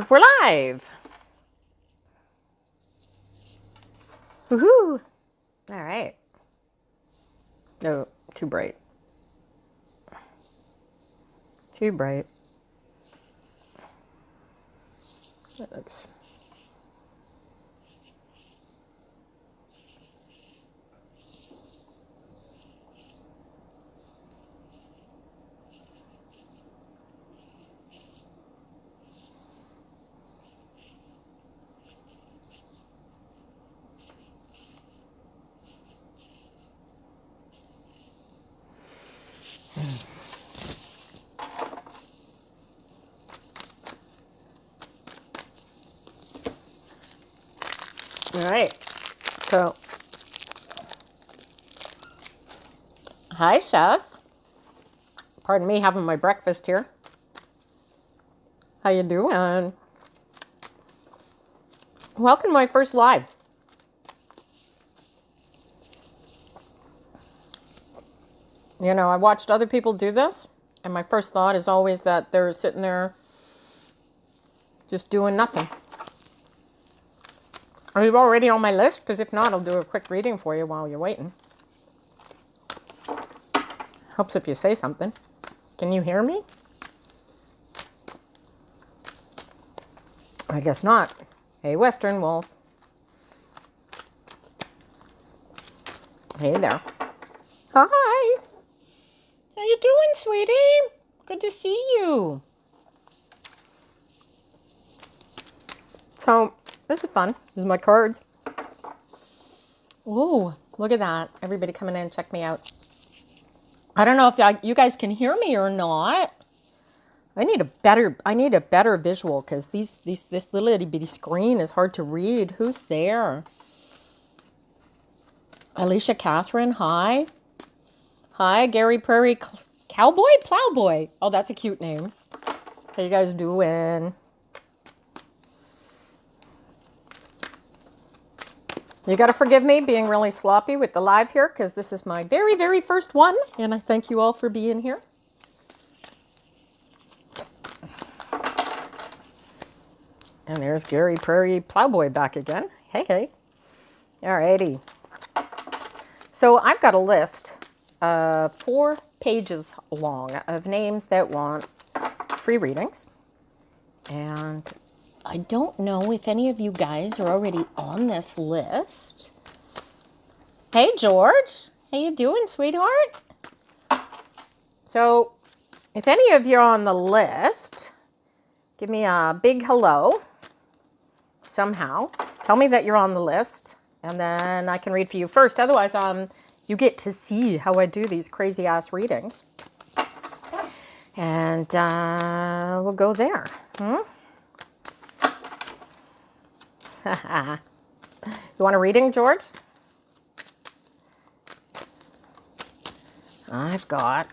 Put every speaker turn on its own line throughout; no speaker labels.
And we're live. Woohoo! All right. No, too bright. Too bright. That looks... All right. So, hi, Chef. Pardon me having my breakfast here. How you doing? Welcome to my first live. You know, I watched other people do this, and my first thought is always that they're sitting there just doing nothing. Are you already on my list? Because if not, I'll do a quick reading for you while you're waiting. Helps if you say something. Can you hear me? I guess not. Hey, Western Wolf. Hey there. Hi. How you doing, sweetie? Good to see you. So, this is fun. This is my cards. Whoa, look at that. Everybody coming in, check me out. I don't know if you guys can hear me or not. I need a better visual because this little itty bitty screen is hard to read. Who's there? Alicia Catherine, hi. Hi, Gary Prairie Plowboy. Oh, that's a cute name. How you guys doing? You got to forgive me being really sloppy with the live here because this is my very, very first one, and I thank you all for being here. And there's Gary Prairie Plowboy back again. Hey. Alrighty. So I've got a list, 4 pages long, of names that want free readings. And I don't know if any of you guys are already on this list. Hey, George. How you doing, sweetheart? So, if any of you are on the list, give me a big hello somehow. Tell me that you're on the list, and then I can read for you first. Otherwise, you get to see how I do these crazy-ass readings. And we'll go there. You want a reading, George? I've got...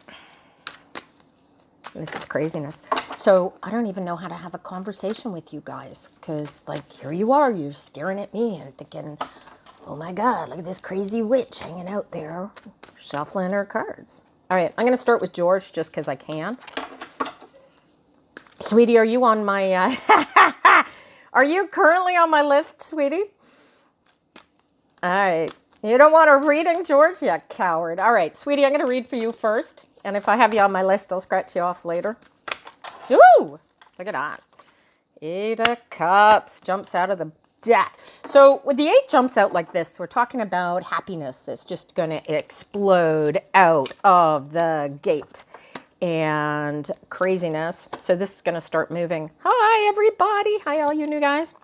This is craziness. So I don't even know how to have a conversation with you guys because, like, here you are, you're staring at me and thinking, oh my God, look at this crazy witch hanging out there, shuffling her cards. All right, I'm going to start with George just because I can. Sweetie, are you on my... Are you currently on my list, sweetie? All right. You don't want a reading, George? You coward. All right, sweetie, I'm going to read for you first. And if I have you on my list, I'll scratch you off later. Ooh, look at that. 8 of Cups jumps out of the deck. So when the 8 jumps out like this, we're talking about happiness that's just going to explode out of the gate. And craziness. So this is going to start moving. Hi, everybody. Hi, all you new guys.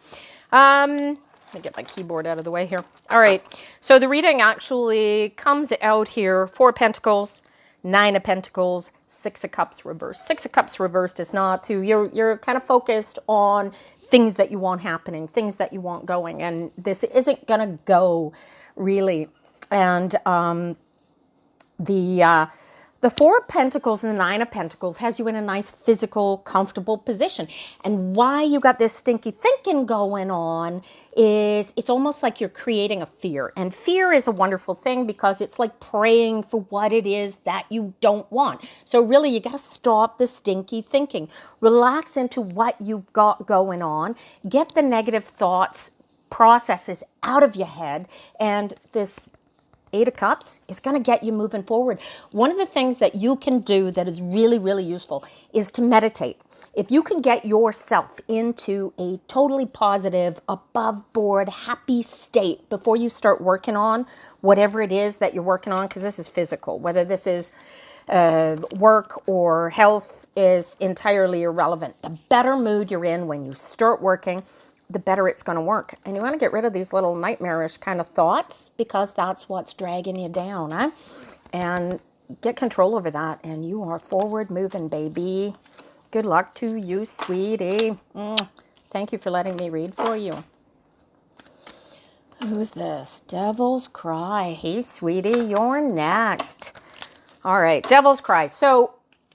Let me get my keyboard out of the way here. All right. So the reading actually comes out here. 4 of Pentacles, 9 of Pentacles, 6 of Cups reversed. 6 of Cups reversed is not to, you're kind of focused on things that you want happening, things that you want going. And this isn't going to go really. And the The Four of Pentacles and the Nine of Pentacles has you in a nice physical, comfortable position. And why you got this stinky thinking going on is it's almost like you're creating a fear. And fear is a wonderful thing because it's like praying for what it is that you don't want. So really, you got to stop the stinky thinking. Relax into what you've got going on. Get the negative thoughts, processes out of your head. And this Eight of Cups is going to get you moving forward. One of the things that you can do that is really, really useful is to meditate. If you can get yourself into a totally positive, above board, happy state before you start working on whatever it is that you're working on, because this is physical, whether this is work or health is entirely irrelevant. The better mood you're in when you start working, the better it's going to work. And you want to get rid of these little nightmarish kind of thoughts because that's what's dragging you down, huh? And get control over that. And you are forward moving, baby. Good luck to you, sweetie. Thank you for letting me read for you. Who's this? Devil's Cry. Hey, sweetie, you're next. All right, Devil's Cry. So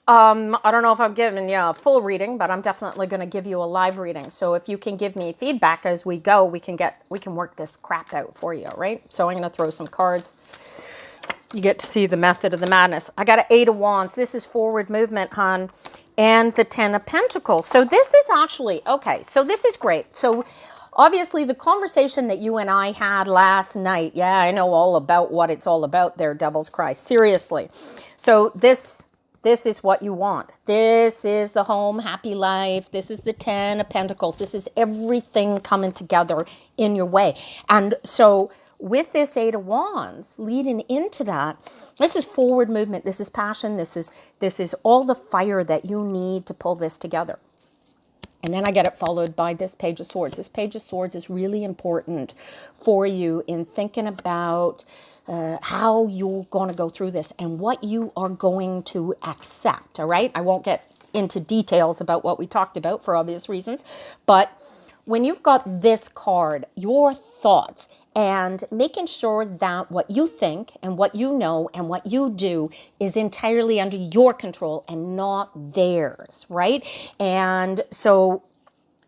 I don't know if I'm giving you a full reading, but I'm definitely going to give you a live reading. So if you can give me feedback as we go, we can work this crap out for you, right? So I'm going to throw some cards. You get to see the method of the madness. I got an Eight of Wands. This is forward movement, hon. And the Ten of Pentacles. So this is actually, okay, so this is great. So obviously the conversation that you and I had last night, yeah, I know all about what it's all about there, Devil's Cry. Seriously. So this is what you want. This is the home, happy life. This is the Ten of Pentacles. This is everything coming together in your way. And so with this Eight of Wands leading into that, this is forward movement. This is passion. This is all the fire that you need to pull this together. And then I get it followed by this Page of Swords. This Page of Swords is really important for you in thinking about how you're going to go through this and what you are going to accept, all right? I won't get into details about what we talked about for obvious reasons, but when you've got this card, your thoughts, and making sure that what you think and what you know and what you do is entirely under your control and not theirs, right? And so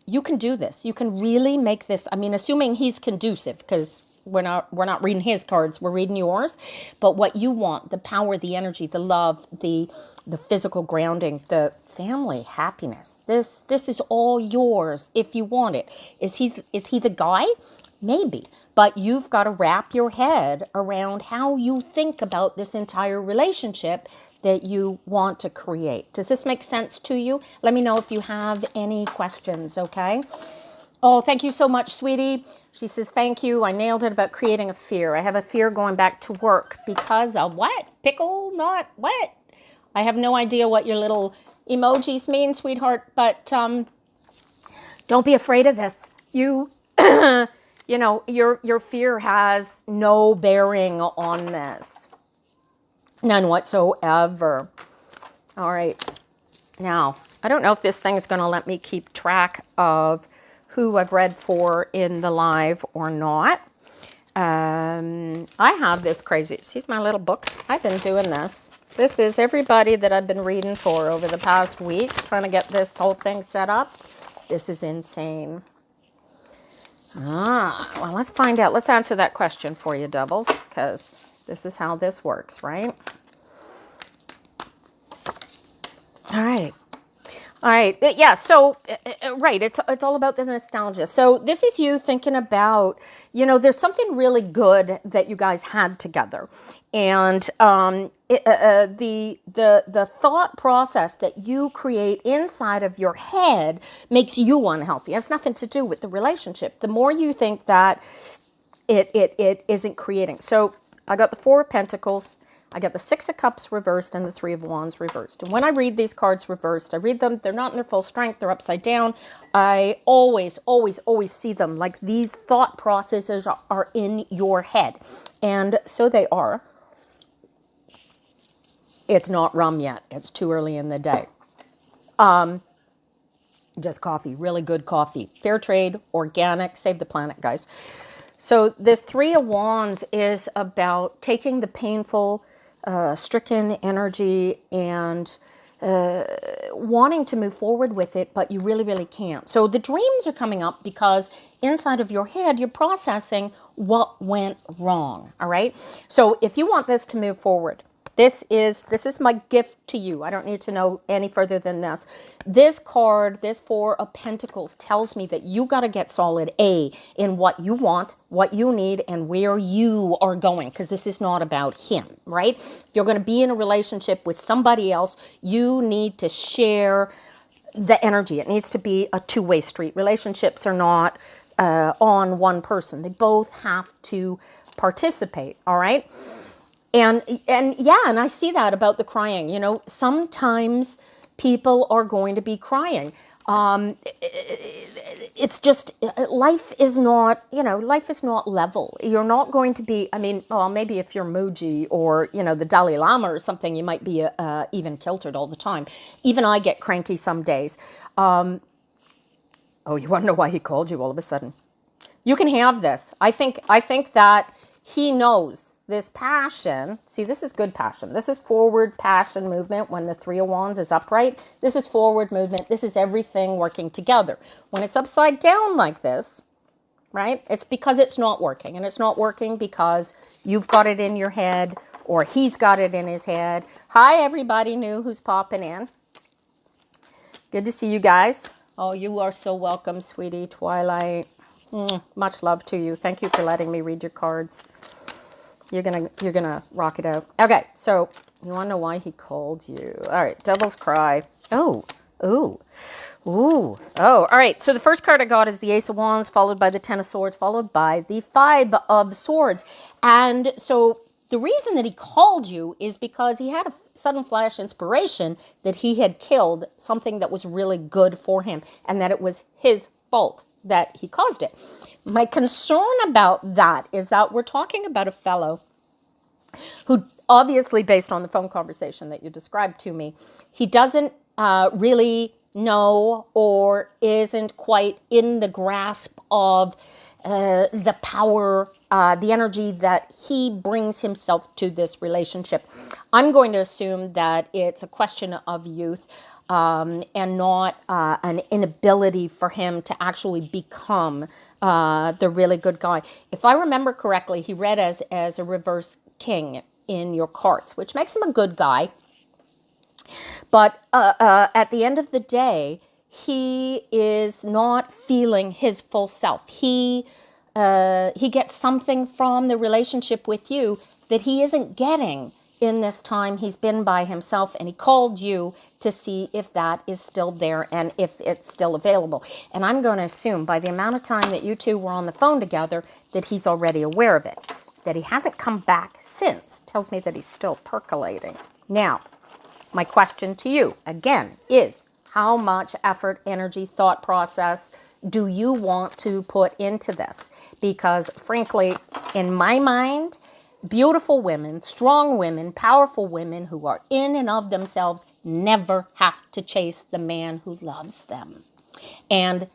you can do this. You can really make this, I mean, assuming he's conducive, because we're not reading his cards, we're reading yours. But what you want, the power, the energy, the love, the physical grounding, the family, happiness. This is all yours if you want it. Is he the guy? Maybe. But you've got to wrap your head around how you think about this entire relationship that you want to create. Does this make sense to you? Let me know if you have any questions, okay? Oh, thank you so much, sweetie. She says, thank you. I nailed it about creating a fear. I have a fear going back to work because of what? Pickle, not what? I have no idea what your little emojis mean, sweetheart, but don't be afraid of this. You, you know, your fear has no bearing on this. None whatsoever. All right. Now, I don't know if this thing is going to let me keep track of who I've read for in the live or not. I have this crazy, see my little book? I've been doing this. This is everybody that I've been reading for over the past week, trying to get this whole thing set up. This is insane. Well, let's find out. Let's answer that question for you, Devils, because this is how this works, right? All right. All right. Yeah. So, right. It's all about the nostalgia. So this is you thinking about, you know, there's something really good that you guys had together. And the thought process that you create inside of your head makes you unhealthy. It has nothing to do with the relationship. The more you think that it isn't creating. So I got the Four of Pentacles. I got the Six of Cups reversed and the Three of Wands reversed. And when I read these cards reversed, I read them, they're not in their full strength, they're upside down. I always, always, always see them like these thought processes are in your head. And so they are. It's not rum yet. It's too early in the day. Just coffee, really good coffee. Fair trade, organic, save the planet, guys. So this Three of Wands is about taking the painful stricken energy and wanting to move forward with it, but you really, really can't. So the dreams are coming up because inside of your head, you're processing what went wrong. All right. So if you want this to move forward, this is my gift to you. I don't need to know any further than this. This card, this Four of Pentacles, tells me that you got to get solid in what you want, what you need, and where you are going, because this is not about him, right? If you're going to be in a relationship with somebody else, you need to share the energy. It needs to be a two-way street. Relationships are not on one person. They both have to participate, all right? And I see that about the crying. You know, sometimes people are going to be crying. It's just, life is not level. You're not going to be, well, maybe if you're Muji or, the Dalai Lama or something, you might be even kiltered all the time. Even I get cranky some days. Oh, you want to know why he called you all of a sudden? You can have this. I think that he knows this passion. See, this is good passion. This is forward passion movement when the Three of Wands is upright. This is forward movement. This is everything working together. When it's upside down like this, right, it's because it's not working. And it's not working because you've got it in your head or he's got it in his head. Hi, everybody new who's popping in. Good to see you guys. Oh, you are so welcome, sweetie. Twilight. Much love to you. Thank you for letting me read your cards. You're gonna rock it out. Okay, so you want to know why he called you? All right, Devil's Cry. Oh. All right. So the first card I got is the Ace of Wands, followed by the Ten of Swords, followed by the Five of Swords. And so the reason that he called you is because he had a sudden flash inspiration that he had killed something that was really good for him, and that it was his fault that he caused it. My concern about that is that we're talking about a fellow who, obviously based on the phone conversation that you described to me, he doesn't really know or isn't quite in the grasp of the power, the energy that he brings himself to this relationship. I'm going to assume that it's a question of youth. And not an inability for him to actually become the really good guy. If I remember correctly, he read as a reverse king in your cards, which makes him a good guy. But at the end of the day, he is not feeling his full self. He gets something from the relationship with you that he isn't getting in this time he's been by himself, and he called you to see if that is still there and if it's still available. And I'm going to assume by the amount of time that you two were on the phone together that he's already aware of it. That he hasn't come back since tells me that he's still percolating. Now, my question to you, again, is how much effort, energy, thought process do you want to put into this? Because frankly, in my mind, beautiful women, strong women, powerful women who are in and of themselves never have to chase the man who loves them. And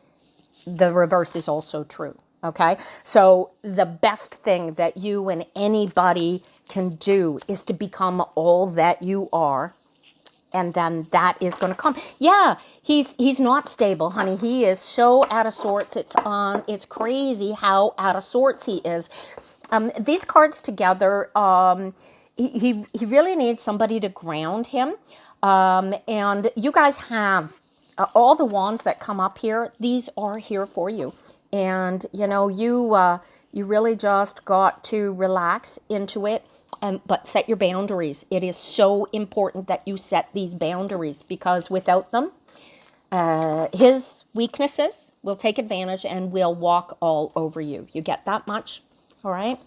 the reverse is also true. Okay? So the best thing that you and anybody can do is to become all that you are. And then that is going to come. Yeah, he's not stable, honey. He is so out of sorts. It's crazy how out of sorts he is. These cards together, he really needs somebody to ground him. And you guys have all the wands that come up here. These are here for you. And, you really just got to relax into it. But set your boundaries. It is so important that you set these boundaries, because without them, his weaknesses will take advantage and will walk all over you. You get that much? All right.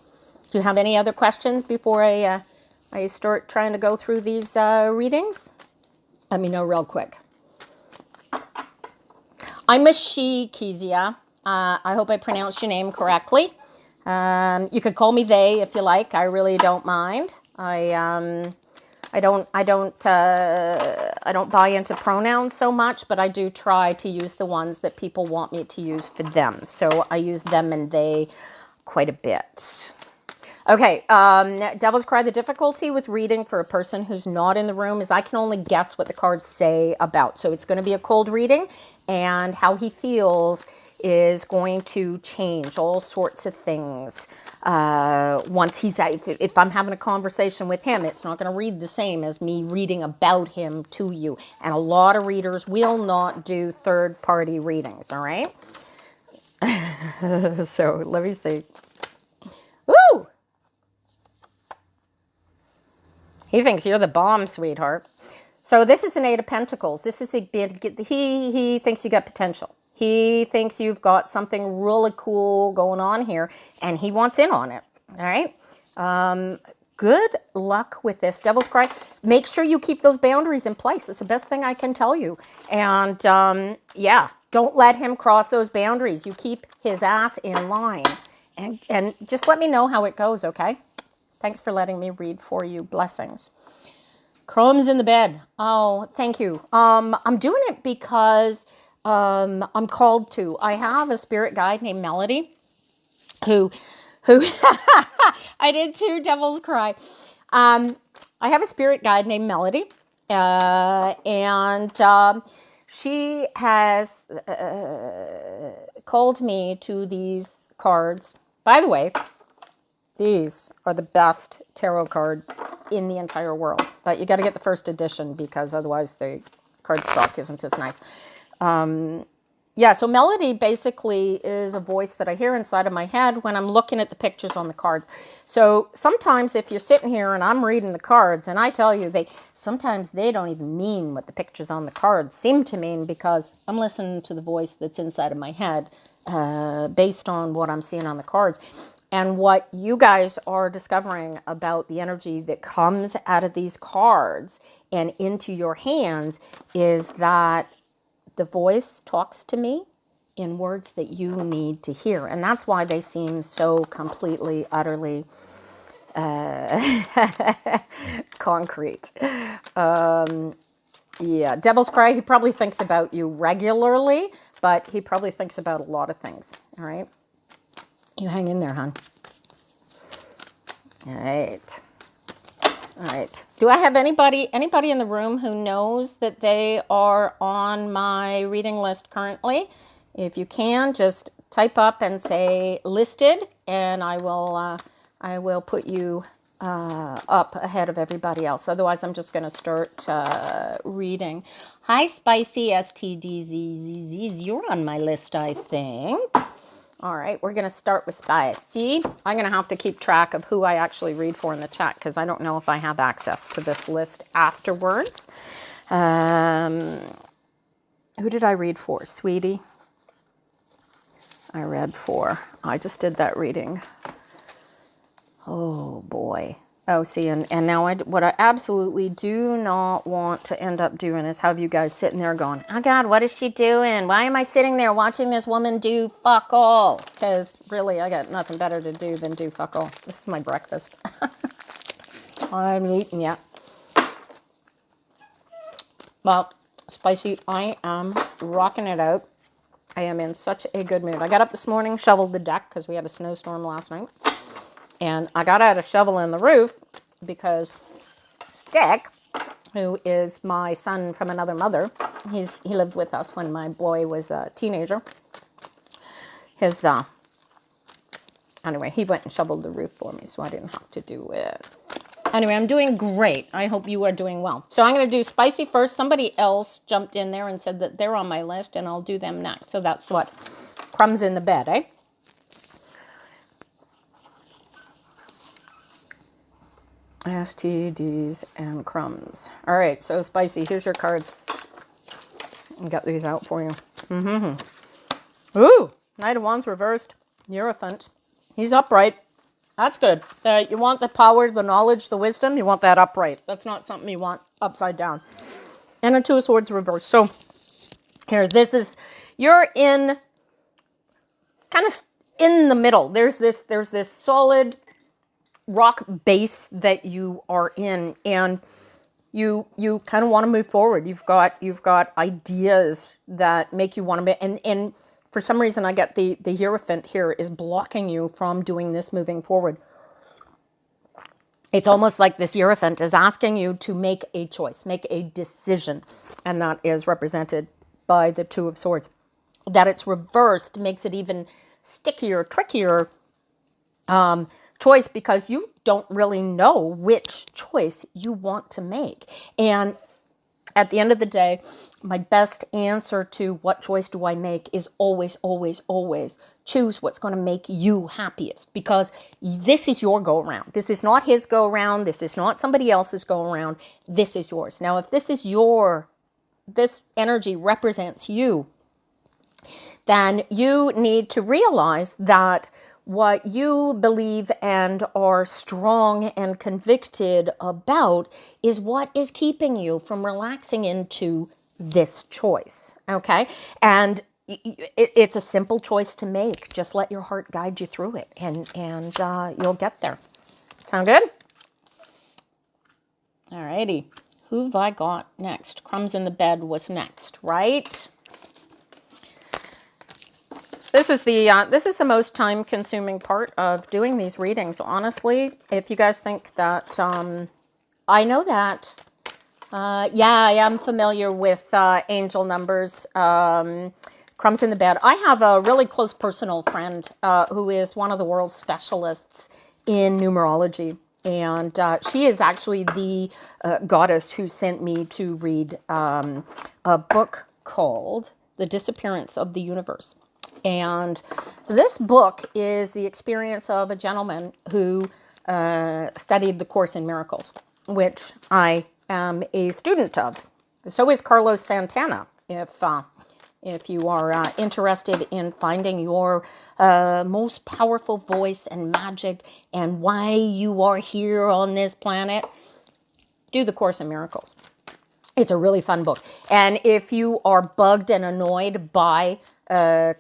Do you have any other questions before I start trying to go through these readings? Let me know real quick. I'm a she, Kezia. I hope I pronounced your name correctly. You could call me they if you like. I really don't mind. I don't buy into pronouns so much, but I do try to use the ones that people want me to use for them. So I use them and they quite a bit. Okay, Devil's Cry. The difficulty with reading for a person who's not in the room is I can only guess what the cards say about. So it's going to be a cold reading, and how he feels is going to change all sorts of things. Once he's if I'm having a conversation with him, it's not going to read the same as me reading about him to you. And a lot of readers will not do third-party readings, all right? So let me see. Woo! He thinks you're the bomb, sweetheart. So this is an Eight of Pentacles. This is a big, he thinks you got potential. He thinks you've got something really cool going on here, and he wants in on it. All right. Good luck with this. Devil's Cry. Make sure you keep those boundaries in place. It's the best thing I can tell you. And yeah, don't let him cross those boundaries. You keep his ass in line, and just let me know how it goes. Okay. Thanks for letting me read for you. Blessings. Crumbs in the bed. Oh, thank you. I'm doing it because I'm called to. I have a spirit guide named Melody, who I did too. Devil's Cry. I have a spirit guide named Melody, and she has called me to these cards. By the way, these are the best tarot cards in the entire world. But you got to get the first edition because otherwise the card stock isn't as nice. Yeah, so Melody basically is a voice that I hear inside of my head when I'm looking at the pictures on the cards. So sometimes if you're sitting here and I'm reading the cards and I tell you sometimes they don't even mean what the pictures on the cards seem to mean because I'm listening to the voice that's inside of my head based on what I'm seeing on the cards. And what you guys are discovering about the energy that comes out of these cards and into your hands is that the voice talks to me in words that you need to hear. And that's why they seem so completely, utterly concrete. Yeah, Devil's Cry, he probably thinks about you regularly, but he probably thinks about a lot of things. All right? You hang in there, hon. All right. All right. Do I have anybody in the room who knows that they are on my reading list currently? If you can, just type up and say listed, and I will put you up ahead of everybody else. Otherwise, I'm just going to start reading. Hi, Spicy STDZZZ. You're on my list, I think. All right, we're going to start with Spicy. I'm going to have to keep track of who I actually read for in the chat because I don't know if I have access to this list afterwards. Who did I read for? Sweetie? I read for. I just did that reading. Oh, boy. Oh, see, and now what I absolutely do not want to end up doing is have you guys sitting there going, oh, God, what is she doing? Why am I sitting there watching this woman do fuck all? Because really, I got nothing better to do than do fuck all. This is my breakfast. I'm eating, yeah. Well, Spicy, I am rocking it out. I am in such a good mood. I got up this morning, shoveled the deck because we had a snowstorm last night. And I got out a shovel in the roof because Stick, who is my son from another mother, he lived with us when my boy was a teenager. Anyway, he went and shoveled the roof for me, so I didn't have to do it. Anyway, I'm doing great. I hope you are doing well. So I'm going to do Spicy first. Somebody else jumped in there and said that they're on my list, and I'll do them next. So that's what Crumbs in the bed, eh? STDs and crumbs. All right, so Spicy, here's your cards. I got these out for you. Ooh, Knight of Wands reversed. Hierophant. He's upright. That's good. You want the power, the knowledge, the wisdom, you want that upright. That's not something you want upside down. And a Two of Swords reversed. So here, you're in, kind of in the middle. There's this solid rock base that you are in, and you kind of want to move forward. You've got ideas that make you want to be, and for some reason I get the Hierophant here is blocking you from doing this moving forward. It's almost like this Hierophant is asking you to make a choice, make a decision. And that is represented by the Two of Swords. That it's reversed makes it even stickier, trickier choice, because you don't really know which choice you want to make. And at the end of the day, my best answer to what choice do I make is always, always, always choose what's going to make you happiest, because this is your go around. This is not his go around. This is not somebody else's go around. This is yours. Now, if this energy represents you, then you need to realize that what you believe and are strong and convicted about is what is keeping you from relaxing into this choice. Okay? And it's a simple choice to make. Just let your heart guide you through it, and you'll get there. Sound good? All righty. Who have I got next? Crumbs in the Bed was next, right? This is the most time-consuming part of doing these readings. Honestly, if you guys think that I know that, yeah, I am familiar with angel numbers. Crumbs in the Bed. I have a really close personal friend who is one of the world's specialists in numerology, and she is actually the goddess who sent me to read a book called The Disappearance of the Universe. And this book is the experience of a gentleman who studied the Course in Miracles, which I am a student of. So is Carlos Santana. If you are interested in finding your most powerful voice and magic and why you are here on this planet, do the Course in Miracles. It's a really fun book. And if you are bugged and annoyed by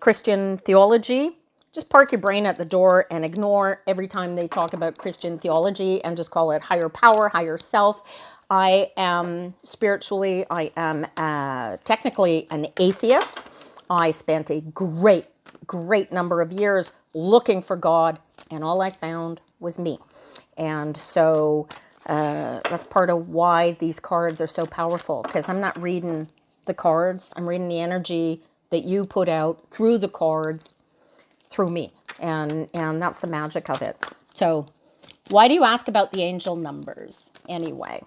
Christian theology, just park your brain at the door and ignore every time they talk about Christian theology and just call it higher power, higher self. I am spiritually, I am technically an atheist. I spent a great number of years looking for God, and all I found was me. And so that's part of why these cards are so powerful, because I'm not reading the cards. I'm reading the energy that you put out through the cards, through me. And that's the magic of it. So why do you ask about the angel numbers anyway?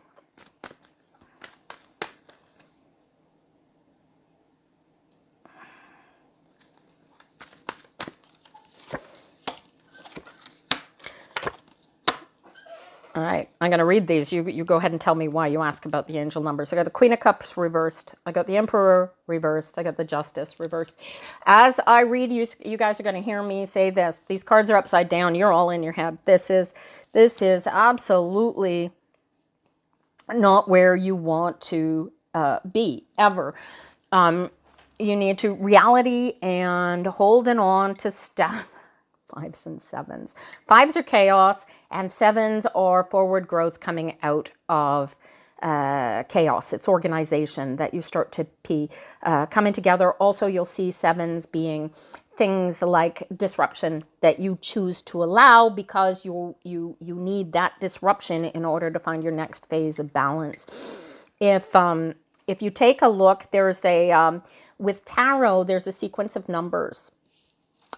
All right, I'm going to read these. You go ahead and tell me why you ask about the angel numbers. I got the Queen of Cups reversed. I got the Emperor reversed. I got the Justice reversed. As I read, you guys are going to hear me say this. These cards are upside down. You're all in your head. This is absolutely not where you want to be, ever. You need to reality and holding on to stuff. Fives and sevens. Fives are chaos, and sevens are forward growth coming out of chaos. It's organization that you start to be coming together. Also, you'll see sevens being things like disruption that you choose to allow because you need that disruption in order to find your next phase of balance. If you take a look, there's with tarot, there's a sequence of numbers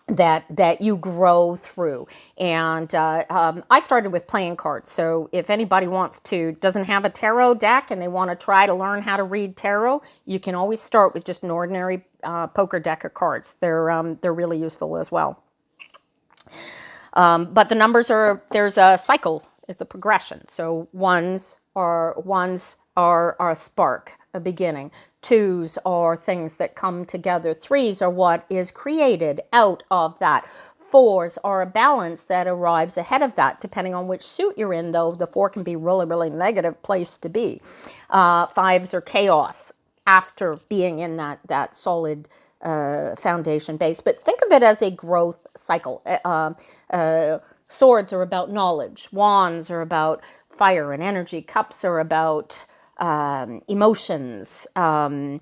that you grow through. And I started with playing cards. So if anybody doesn't have a tarot deck and they want to try to learn how to read tarot, you can always start with just an ordinary poker deck of cards. They're really useful as well. But the numbers there's a cycle. It's a progression. So ones are a spark, a beginning. Twos are things that come together. Threes are what is created out of that. Fours are a balance that arrives ahead of that. Depending on which suit you're in, though, the four can be really, really negative place to be. Fives are chaos after being in that solid foundation base. But think of it as a growth cycle. Swords are about knowledge. Wands are about fire and energy. Cups are about emotions and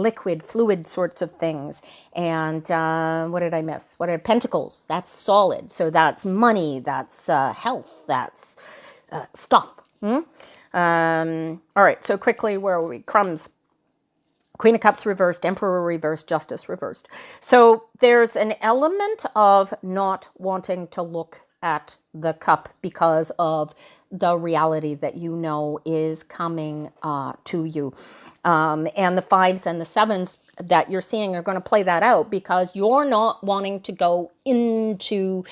liquid, fluid sorts of things. And what did I miss? Pentacles? That's solid. So that's money. That's health. That's stuff. All right, so quickly, where are we? Crumbs. Queen of Cups reversed, Emperor reversed, Justice reversed. So there's an element of not wanting to look at the cup because of the reality that you know is coming to you. And the fives and the sevens that you're seeing are going to play that out because you're not wanting to go into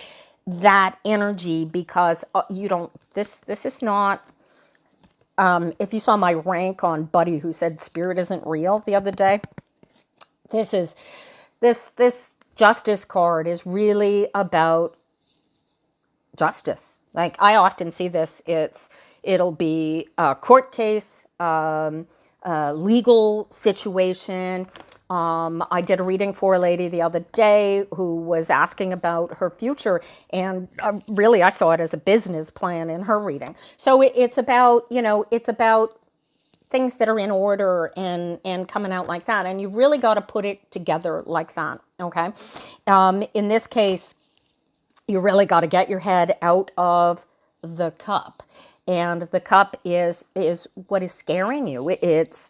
that energy because you don't, this is not, if you saw my rank on Buddy who said spirit isn't real the other day, this justice card is really about justice. Like I often see this, it'll be a court case, a legal situation. I did a reading for a lady the other day who was asking about her future, and really I saw it as a business plan in her reading. So it's about, it's about things that are in order and coming out like that, and you've really got to put it together like that. Okay, in this case, you really got to get your head out of the cup, and the cup is what is scaring you. It's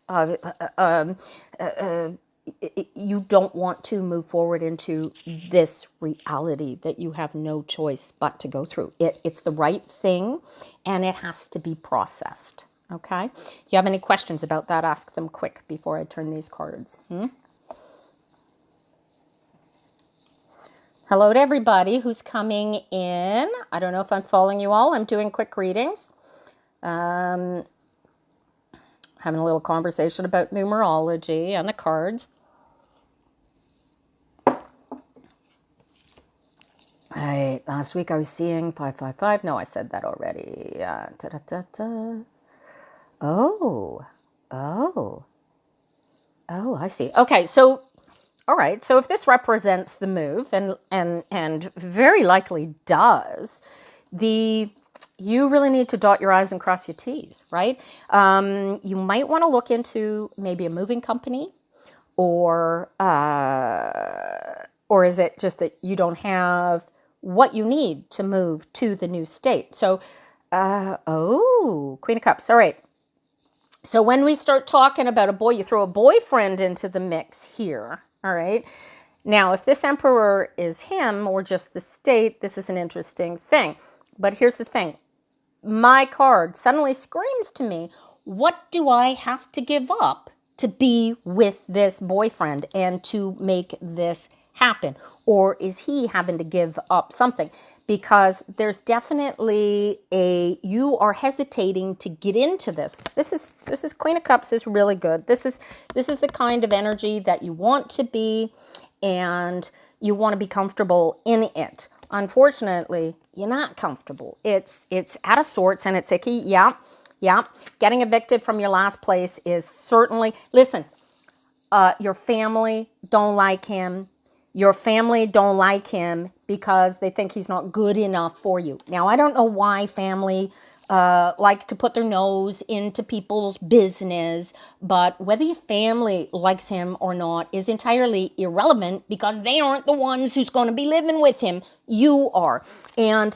you don't want to move forward into this reality that you have no choice but to go through. It's the right thing, and it has to be processed. Okay? If you have any questions about that, ask them quick before I turn these cards. Hello to everybody who's coming in. I don't know if I'm following you all. I'm doing quick readings. Having a little conversation about numerology and the cards. Last week I was seeing 555. No, I said that already. Oh, I see. Okay, so, all right. So if this represents the move, and very likely does, you really need to dot your I's and cross your T's, right? You might want to look into maybe a moving company, or is it just that you don't have what you need to move to the new state? So, Queen of Cups. All right. So when we start talking about a boy, you throw a boyfriend into the mix here. All right. Now, if this emperor is him or just the state, this is an interesting thing. But here's the thing. My card suddenly screams to me, what do I have to give up to be with this boyfriend and to make this happen? Or is he having to give up something? Because there's definitely you are hesitating to get into this. This is Queen of Cups is really good. This is the kind of energy that you want to be, and you want to be comfortable in it. Unfortunately, you're not comfortable. It's out of sorts and it's icky. Yeah. Getting evicted from your last place is certainly, listen, your family don't like him. Your family don't like him because they think he's not good enough for you. Now, I don't know why family like to put their nose into people's business, but whether your family likes him or not is entirely irrelevant because they aren't the ones who's going to be living with him. You are. And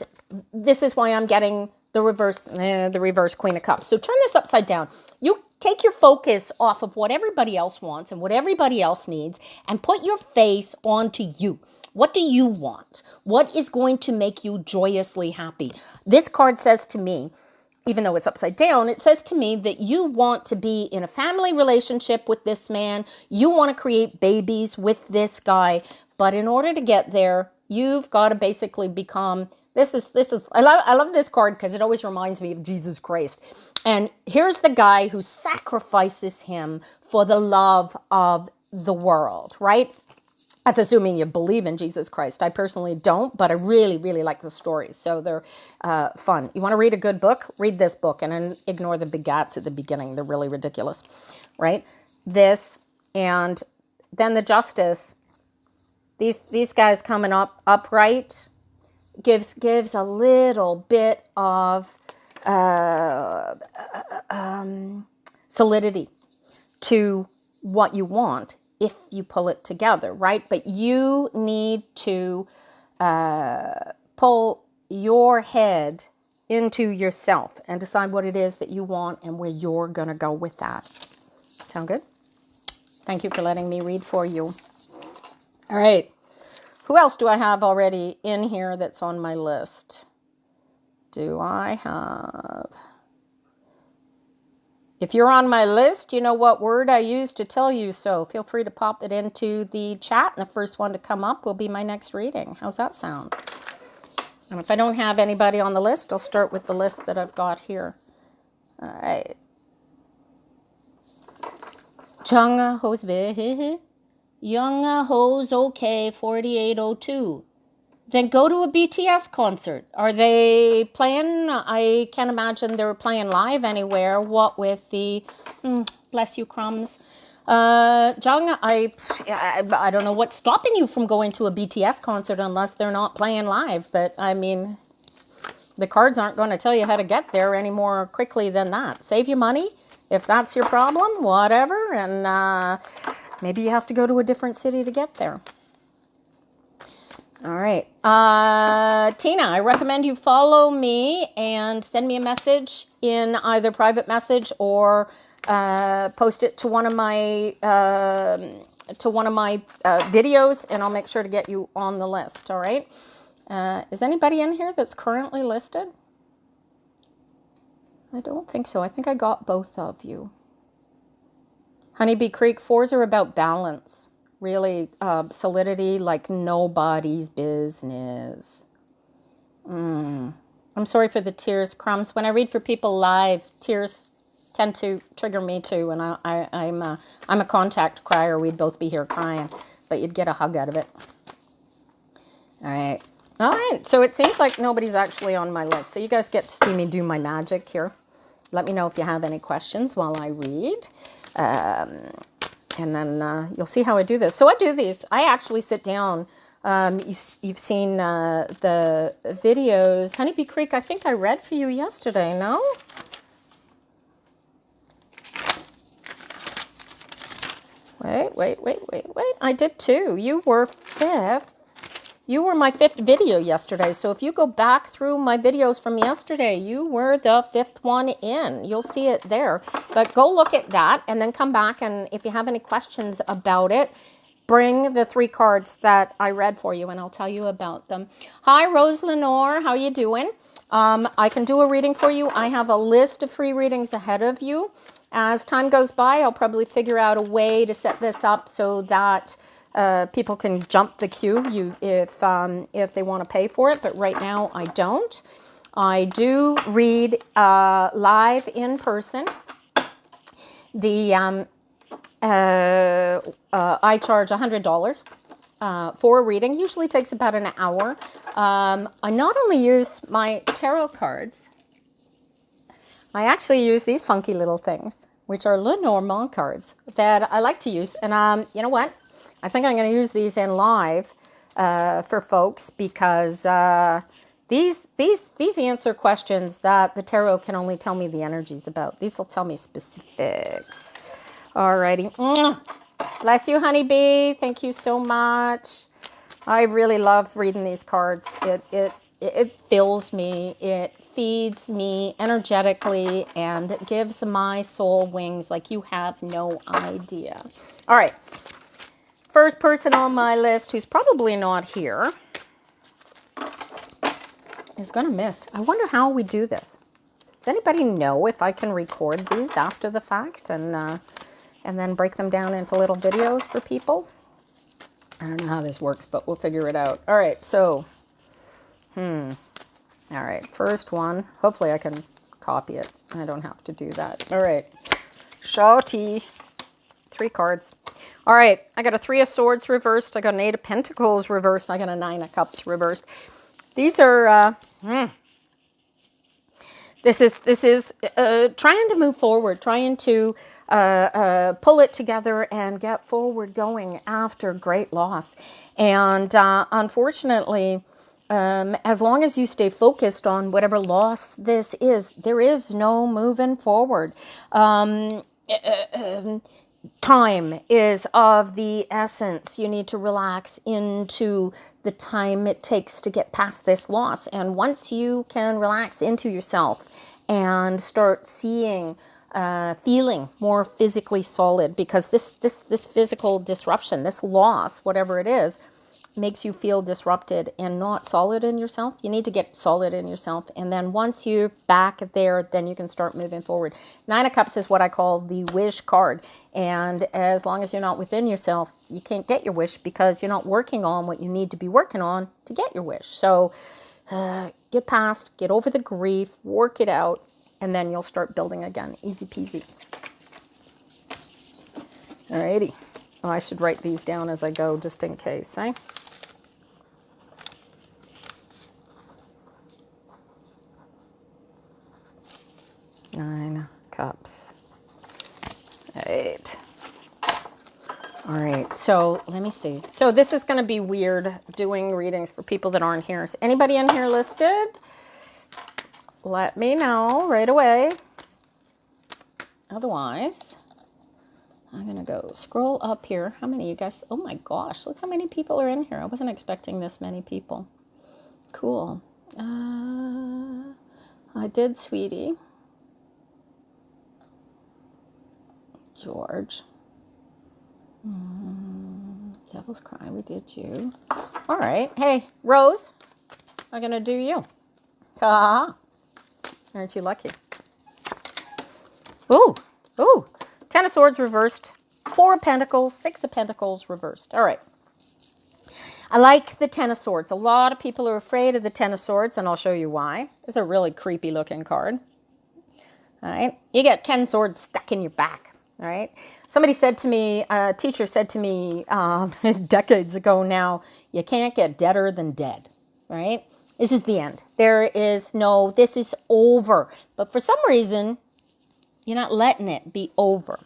this is why I'm getting the reverse Queen of Cups. So turn this upside down. You take your focus off of what everybody else wants and what everybody else needs and put your face onto you. What do you want? What is going to make you joyously happy? This card says to me, even though it's upside down, it says to me that you want to be in a family relationship with this man. You want to create babies with this guy. But in order to get there, you've got to basically become, I love this card because it always reminds me of Jesus Christ. And here's the guy who sacrifices him for the love of the world, right? That's assuming you believe in Jesus Christ. I personally don't, but I really, really like the stories. So they're fun. You want to read a good book? Read this book and then ignore the begats at the beginning. They're really ridiculous, right? This, and then the Justice. These guys coming up upright gives a little bit of solidity to what you want if you pull it together, right? But you need to pull your head into yourself and decide what it is that you want and where you're going to go with that. Sound good? Thank you for letting me read for you. All right. Who else do I have already in here that's on my list? Do I have... If you're on my list, you know what word I use to tell you so. Feel free to pop it into the chat, and the first one to come up will be my next reading. How's that sound? And if I don't have anybody on the list, I'll start with the list that I've got here. All right. Chunga Hosbe, Younga Hose OK 4802. Then go to a BTS concert. Are they playing? I can't imagine they're playing live anywhere. What with the, bless you, crumbs. Jung, I don't know what's stopping you from going to a BTS concert unless they're not playing live. But, I mean, the cards aren't going to tell you how to get there any more quickly than that. Save your money if that's your problem, whatever. And maybe you have to go to a different city to get there. All right. Tina, I recommend you follow me and send me a message in either private message or post it to one of my videos, and I'll make sure to get you on the list. All right. Is anybody in here that's currently listed? I don't think so. I think I got both of you. Honeybee Creek, 4s are about balance. Really, solidity, like nobody's business. I'm sorry for the tears, crumbs. When I read for people live, tears tend to trigger me too. And I'm a contact crier. We'd both be here crying, but you'd get a hug out of it. All right. So it seems like nobody's actually on my list. So you guys get to see me do my magic here. Let me know if you have any questions while I read. And then you'll see how I do this. So I do these. I actually sit down. You've seen the videos. Honeybee Creek, I think I read for you yesterday, no? Wait. I did too. You were 5th. You were my 5th video yesterday. So if you go back through my videos from yesterday, you were the 5th one in. You'll see it there. But go look at that and then come back. And if you have any questions about it, bring the 3 cards that I read for you and I'll tell you about them. Hi, Rose Lenore. How you doing? I can do a reading for you. I have a list of free readings ahead of you. As time goes by, I'll probably figure out a way to set this up so that people can jump the queue if they want to pay for it, but right now I don't. I do read live in person. I charge $100 for a reading. Usually takes about an hour. I not only use my tarot cards, I actually use these funky little things, which are Lenormand cards that I like to use. And you know what? I think I'm going to use these in live for folks because these answer questions that the tarot can only tell me the energies about. These will tell me specifics. Alrighty. Bless you, Honeybee. Thank you so much. I really love reading these cards. It fills me. It feeds me energetically and gives my soul wings like you have no idea. All right. First person on my list who's probably not here is going to miss. I wonder how we do this. Does anybody know if I can record these after the fact and then break them down into little videos for people? I don't know how this works, but we'll figure it out. All right, so, all right, first one. Hopefully I can copy it. I don't have to do that. All right, Shawty, 3 cards. All right, I got a 3 of Swords reversed. I got an 8 of Pentacles reversed. I got a 9 of Cups reversed. These are, this is trying to move forward, trying to pull it together and get forward going after great loss. And unfortunately, as long as you stay focused on whatever loss this is, there is no moving forward. time is of the essence. You need to relax into the time it takes to get past this loss. And once you can relax into yourself and start seeing, feeling more physically solid, because this physical disruption, this loss, whatever it is, makes you feel disrupted and not solid in yourself. You need to get solid in yourself. And then once you're back there, then you can start moving forward. Nine of Cups is what I call the wish card. And as long as you're not within yourself, you can't get your wish because you're not working on what you need to be working on to get your wish. So get past, get over the grief, work it out, and then you'll start building again. Easy peasy. Alrighty. Oh, I should write these down as I go just in case, eh? Nine Cups. Right. All right. So let me see. So this is going to be weird doing readings for people that aren't here. Is anybody in here listed? Let me know right away. Otherwise, I'm going to go scroll up here. How many you guys? Oh my gosh. Look how many people are in here. I wasn't expecting this many people. Cool. I did, sweetie. George. Devil's Cry, we did you. All right. Hey, Rose, I'm going to do you. Ha! Aren't you lucky? Ooh, ooh. Ten of Swords reversed. Four of Pentacles, Six of Pentacles reversed. All right. I like the Ten of Swords. A lot of people are afraid of the Ten of Swords, and I'll show you why. It's a really creepy looking card. All right. You get 10 swords stuck in your back. All right. Somebody said to me, a teacher said to me decades ago now, you can't get deader than dead. Right. This is the end. There is no, this is over. But for some reason, you're not letting it be over.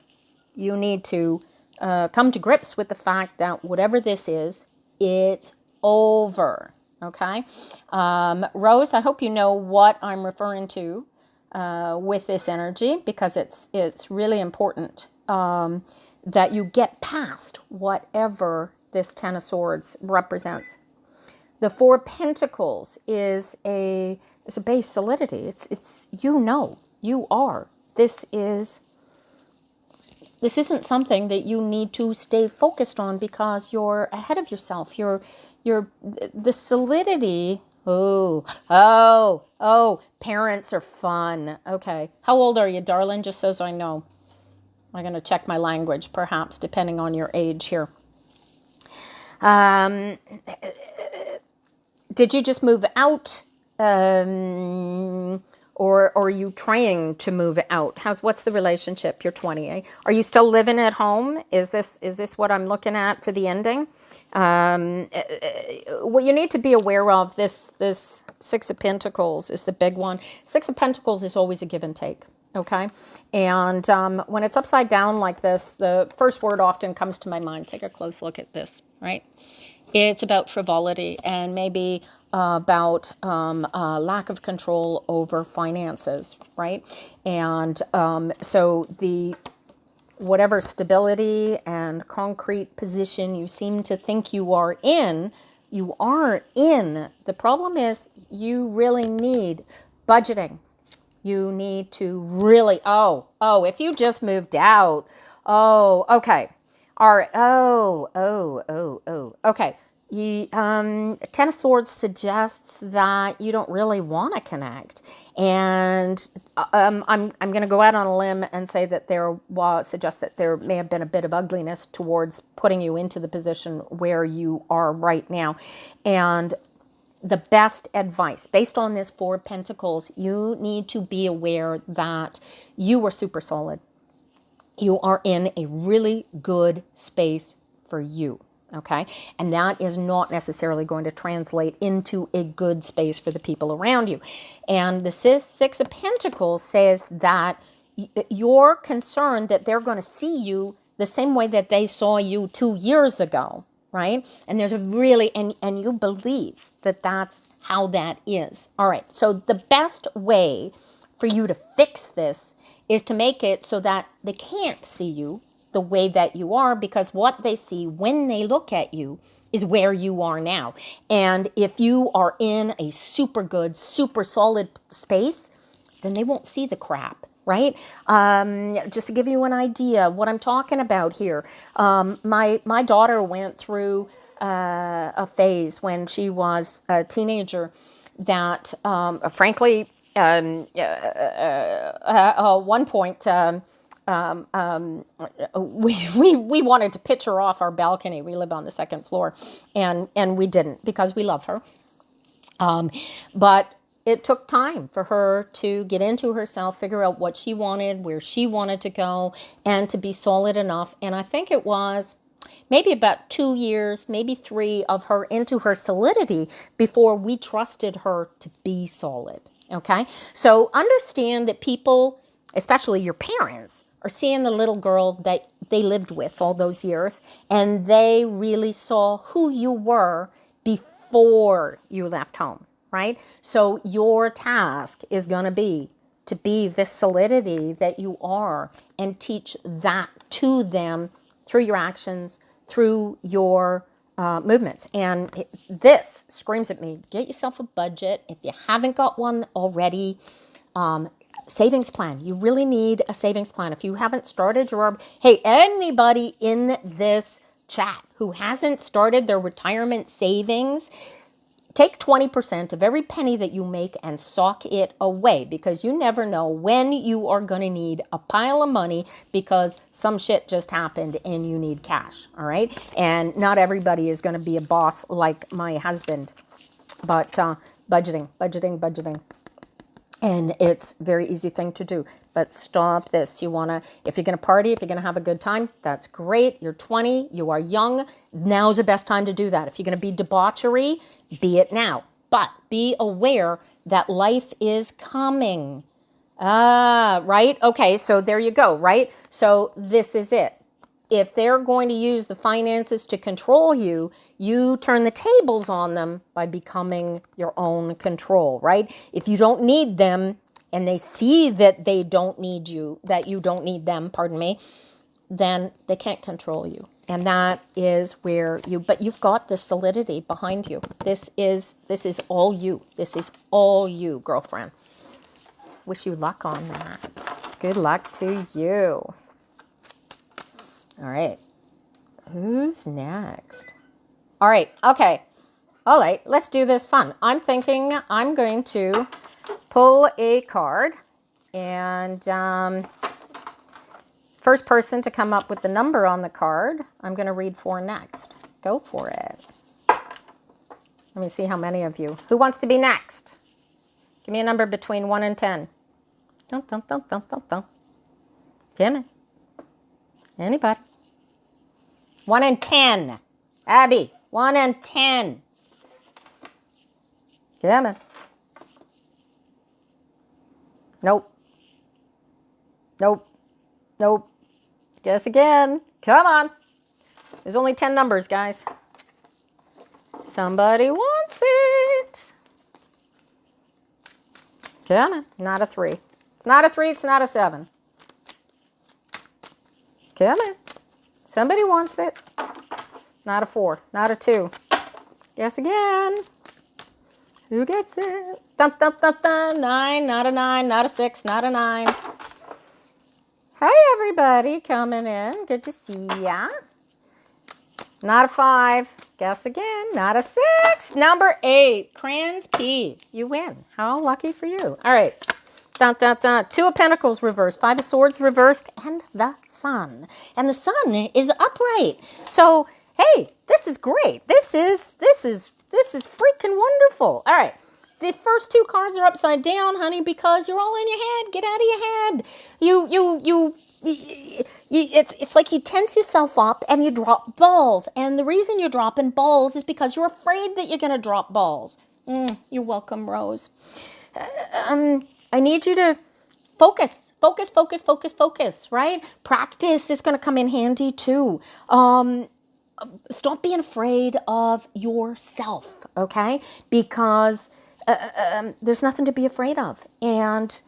You need to come to grips with the fact that whatever this is, it's over. Okay. Rose, I hope you know what I'm referring to with this energy, because it's really important that you get past whatever this Ten of Swords represents. The Four of Pentacles is a base solidity. It's you are. This isn't something that you need to stay focused on because you're ahead of yourself. The solidity. Oh, parents are fun. Okay. How old are you, darling? Just so I know. I'm going to check my language, perhaps, depending on your age here. Did you just move out? Or are you trying to move out? What's the relationship? You're 20, eh? Are you still living at home? Is this what I'm looking at for the ending? What you need to be aware of, this Six of Pentacles is the big one. Six of Pentacles is always a give and take. Okay. And when it's upside down like this, the first word often comes to my mind. Take a close look at this, right? It's about frivolity and maybe about lack of control over finances, right? And so the whatever stability and concrete position you seem to think you are in, you aren't in. The problem is you really need budgeting. You need to really, if you just moved out, okay. All right. Okay. Ten of Swords suggests that you don't really want to connect, and I'm going to go out on a limb and say that suggest that there may have been a bit of ugliness towards putting you into the position where you are right now, and the best advice based on this Four of Pentacles, you need to be aware that you are super solid. You are in a really good space for you, okay? And that is not necessarily going to translate into a good space for the people around you. And the Six of Pentacles says that you're concerned that they're going to see you the same way that they saw you 2 years ago, right? And there's and you believe that that's how that is. All right, so the best way for you to fix this is to make it so that they can't see you the way that you are, because what they see when they look at you is where you are now. And if you are in a super good, super solid space, then they won't see the crap, right? Just to give you an idea what I'm talking about here, my daughter went through a phase when she was a teenager that, frankly, one point, we wanted to pitch her off our balcony. We live on the second floor, and we didn't, because we love her. But it took time for her to get into herself, figure out what she wanted, where she wanted to go, and to be solid enough. And I think it was maybe about 2 years, maybe 3 of her into her solidity before we trusted her to be solid. Okay? So understand that people, especially your parents, are seeing the little girl that they lived with all those years, and they really saw who you were before you left home, right? So your task is going to be this solidity that you are, and teach that to them through your actions, through your movements. And this screams at me, get yourself a budget. If you haven't got one already, savings plan. You really need a savings plan. If you haven't started your, hey, anybody in this chat who hasn't started their retirement savings, take 20% of every penny that you make and sock it away, because you never know when you are going to need a pile of money because some shit just happened and you need cash, all right? And not everybody is going to be a boss like my husband, but budgeting. And it's a very easy thing to do. But stop this. You want to, if you're going to party, if you're going to have a good time, that's great. You're 20, you are young. Now's the best time to do that. If you're going to be debauchery, be it now. But be aware that life is coming. Right? Okay, so there you go, right? So this is it. If they're going to use the finances to control you, you turn the tables on them by becoming your own control, right? If you don't need them and they see that they don't need you, that you don't need them, pardon me, then they can't control you. And that is where but you've got the solidity behind you. This is all you. This is all you, girlfriend. Wish you luck on that. Good luck to you. All right. Who's next? All right. Okay. All right. Let's do this fun. I'm thinking I'm going to pull a card, and first person to come up with the number on the card, I'm going to read for next. Go for it. Let me see how many of you. Who wants to be next? Give me a number between 1 and 10. Dun, dun, dun, dun, dun, dun. Jimmy. Anybody? 1 and 10. Abby, 1 and 10. Come on. Nope. Guess again. Come on. There's only 10 numbers, guys. Somebody wants it. Come on. Not a 3. It's not a 3. It's not a 7. Come on. Somebody wants it. Not a 4. Not a 2. Guess again. Who gets it? Dun, dun, dun, dun. 9. Not a 9. Not a 6. Not a 9. Hey, everybody coming in. Good to see ya. Not a 5. Guess again. Not a 6. Number 8. Crayons P. You win. How lucky for you. All right. Dun, dun, dun. 2 of Pentacles reversed. 5 of Swords reversed. And the Sun. And the Sun is upright. So, hey, this is great. This is freaking wonderful. All right. The first 2 cards are upside down, honey, because you're all in your head. Get out of your head. It's like you tense yourself up and you drop balls. And the reason you're dropping balls is because you're afraid that you're going to drop balls. You're welcome, Rose. I need you to focus, right? Practice is going to come in handy too. Stop being afraid of yourself, okay? Because there's nothing to be afraid of. And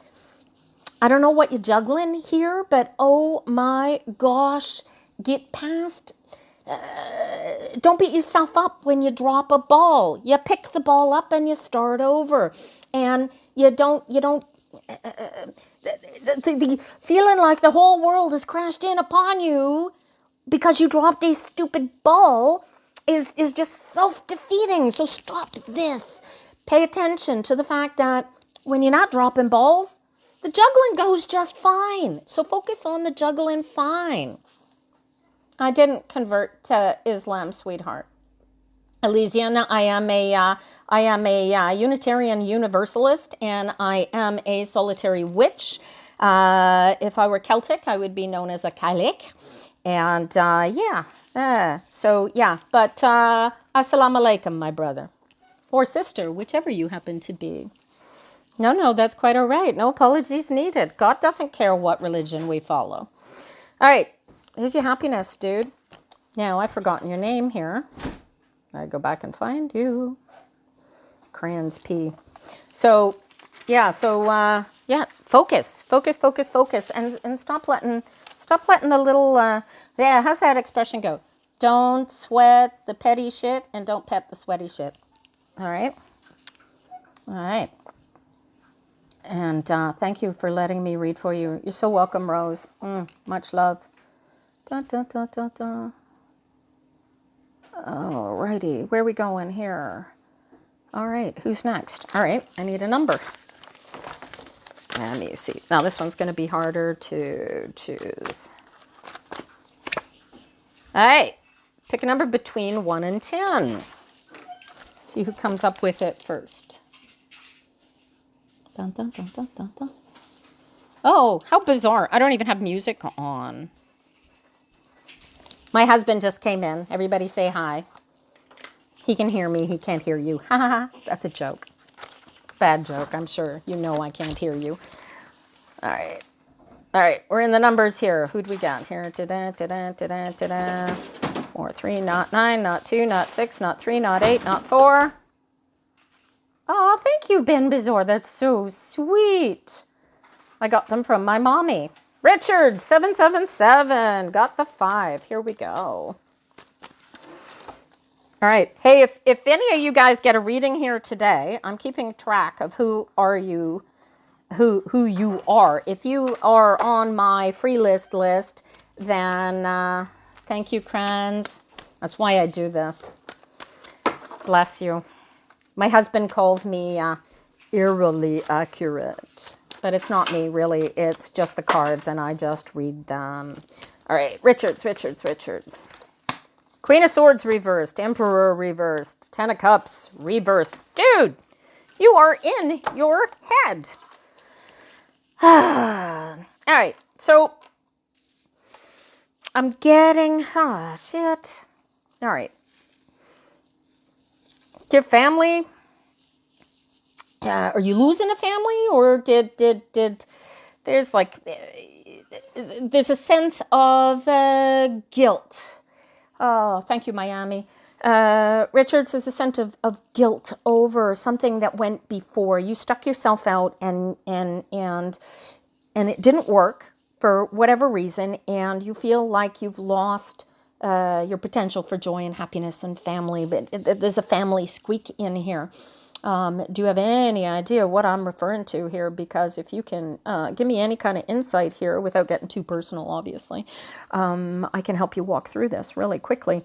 I don't know what you're juggling here, but oh my gosh, get past. Don't beat yourself up when you drop a ball. You pick the ball up and you start over, and you don't. The feeling like the whole world has crashed in upon you because you dropped a stupid ball is just self-defeating. So stop this. Pay attention to the fact that when you're not dropping balls, the juggling goes just fine. So focus on the juggling fine. I didn't convert to Islam, sweetheart. Elysian, I am a Unitarian Universalist, and I am a solitary witch. If I were Celtic, I would be known as a Cailleach. And but assalamu alaikum, my brother. Or sister, whichever you happen to be. No, that's quite all right. No apologies needed. God doesn't care what religion we follow. All right, here's your happiness, dude. Now, I've forgotten your name here. I go back and find you. Crayons P. So, focus, and stop letting the little, how's that expression go? Don't sweat the petty shit and don't pet the sweaty shit. All right? And thank you for letting me read for you. You're so welcome, Rose. Much love. Dun, dun, dun, dun, dun. Alrighty, where are we going here? All right, who's next? All right, I need a number. Let me see. Now this one's going to be harder to choose. All right, pick a number between 1 and 10. See who comes up with it first. Dun, dun, dun, dun, dun, dun. Oh, how bizarre. I don't even have music on. My husband just came in. Everybody say hi. He can hear me. He can't hear you. Ha ha ha. That's a joke. Bad joke, I'm sure. You know I can't hear you. All right. We're in the numbers here. Who'd we got here? 4, 3, not 9, not 2, not 6, not 3, not 8, not 4. Oh, thank you, Ben Bizor. That's so sweet. I got them from my mommy. Richard, 777. Got the 5. Here we go. All right. Hey, if any of you guys get a reading here today, I'm keeping track of who you are. If you are on my free list, then thank you, Kranz. That's why I do this. Bless you. My husband calls me eerily accurate, but it's not me, really. It's just the cards, and I just read them. All right, Richards. Queen of Swords reversed, Emperor reversed, 10 of Cups reversed. Dude, you are in your head. All right, so I'm getting, shit. All right. Your family, are you losing a family, or did there's a sense of guilt. Oh, thank you, Miami. Richards, there's a sense of guilt over something that went before. You stuck yourself out and it didn't work for whatever reason, and you feel like you've lost your potential for joy and happiness and family. But there's a family squeak in here. Do you have any idea what I'm referring to here? Because if you can give me any kind of insight here without getting too personal, obviously, I can help you walk through this really quickly.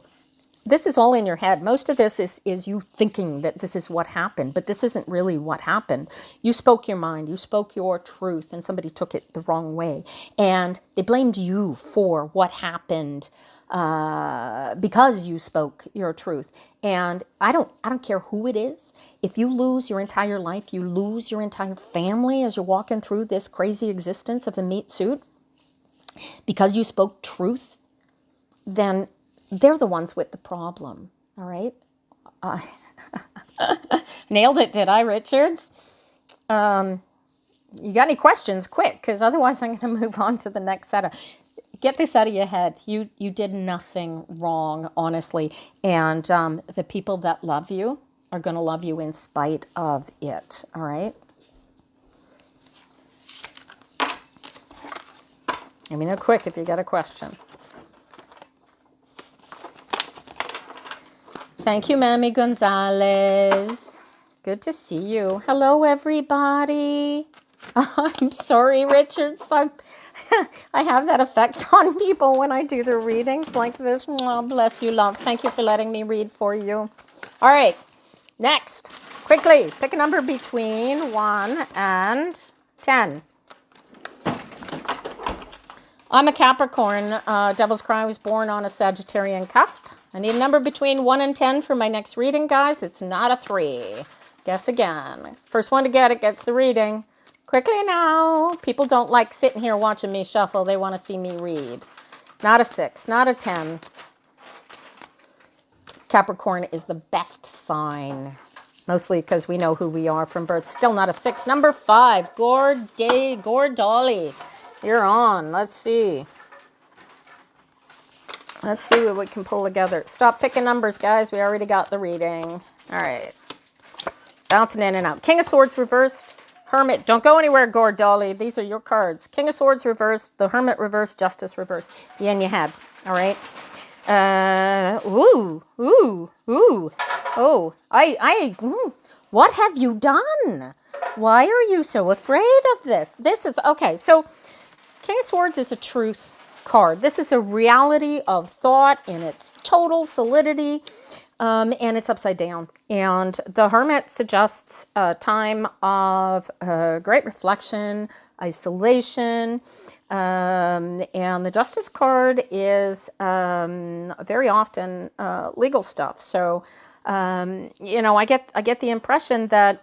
This is all in your head. Most of this is you thinking that this is what happened, but this isn't really what happened. You spoke your mind, you spoke your truth, and somebody took it the wrong way. And they blamed you for what happened because you spoke your truth. And I don't care who it is. If you lose your entire life, you lose your entire family as you're walking through this crazy existence of a meat suit because you spoke truth, then they're the ones with the problem. All right. Nailed it, did I, Richards? You got any questions? Quick, because otherwise I'm going to move on to the next setup. Get this out of your head. You did nothing wrong, honestly. And the people that love you are going to love you in spite of it. All right? Let me know quick if you got a question. Thank you, Mammy Gonzalez. Good to see you. Hello, everybody. I'm sorry, Richard. I have that effect on people when I do their readings like this. Oh, bless you, love. Thank you for letting me read for you. All right, next. Quickly, pick a number between 1 and 10. I'm a Capricorn. Devil's Cry was born on a Sagittarian cusp. I need a number between 1 and 10 for my next reading, guys. It's not a 3. Guess again. First one to get it gets the reading. Quickly now. People don't like sitting here watching me shuffle. They want to see me read. Not a 6, not a 10. Capricorn is the best sign. Mostly because we know who we are from birth. Still not a 6. Number 5, Gordolly. You're on. Let's see. Let's see what we can pull together. Stop picking numbers, guys. We already got the reading. All right. Bouncing in and out. King of Swords reversed. Hermit. Don't go anywhere, Gordolly. These are your cards. King of Swords reversed. The Hermit reversed. Justice reversed. The end you had. All right. Oh, what have you done? Why are you so afraid of this? This is, okay, so King of Swords is a truth card. This is a reality of thought in its total solidity, and it's upside down. And the Hermit suggests a time of great reflection, isolation, and the Justice card is very often legal stuff. So, I get the impression that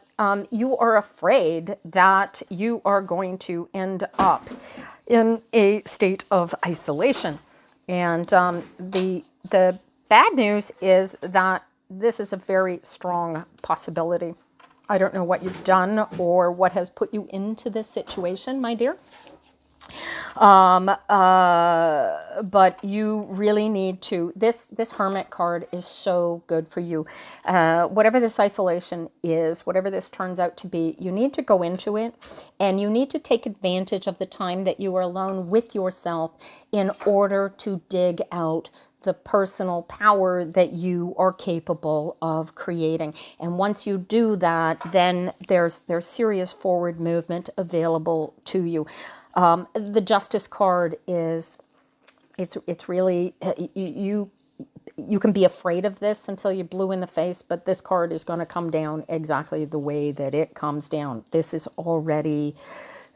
you are afraid that you are going to end up in a state of isolation. And the bad news is that this is a very strong possibility. I don't know what you've done or what has put you into this situation, my dear. But you really need to, this Hermit card is so good for you. Whatever this isolation is, whatever this turns out to be, you need to go into it and you need to take advantage of the time that you are alone with yourself in order to dig out the personal power that you are capable of creating. And once you do that, then there's serious forward movement available to you. The Justice card is, it's really, you can be afraid of this until you're blue in the face, but this card is going to come down exactly the way that it comes down. This is already